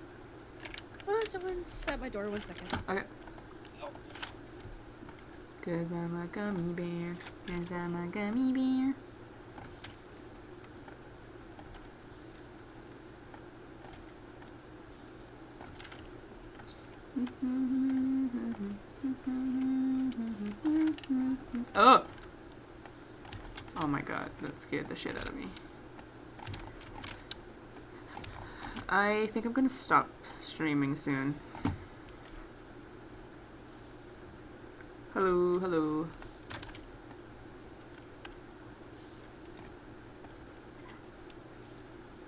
Oh, someone's at my door. 1 second. Okay. Cause I'm a gummy bear. Cause I'm a gummy bear. Oh! Oh my god, that scared the shit out of me. I think I'm gonna stop streaming soon. Hello, hello.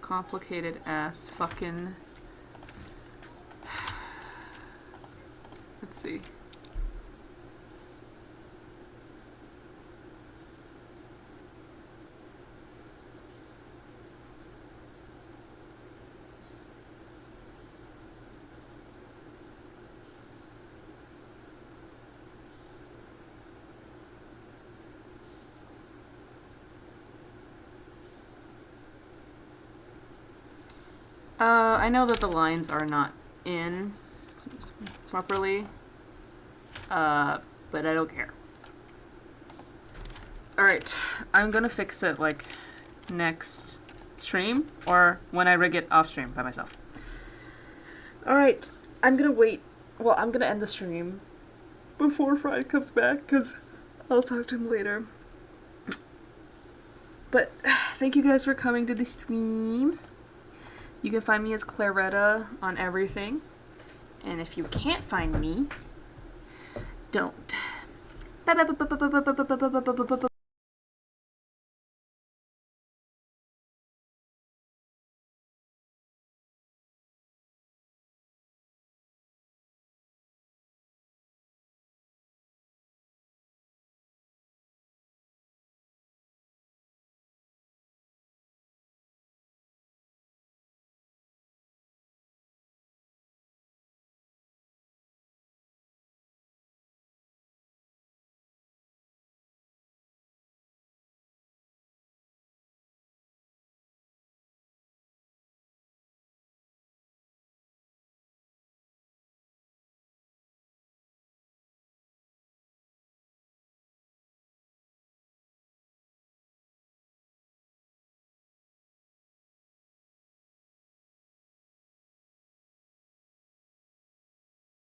Complicated ass fucking... Let's see. I know that the lines are not in properly, but I don't care. Alright, I'm gonna fix it, like, next stream, or when I rig it off stream by myself. Alright, I'm gonna wait. Well, I'm gonna end the stream before Friday comes back, because I'll talk to him later. But thank you guys for coming to the stream. You can find me as Claretta on everything. And if you can't find me, don't.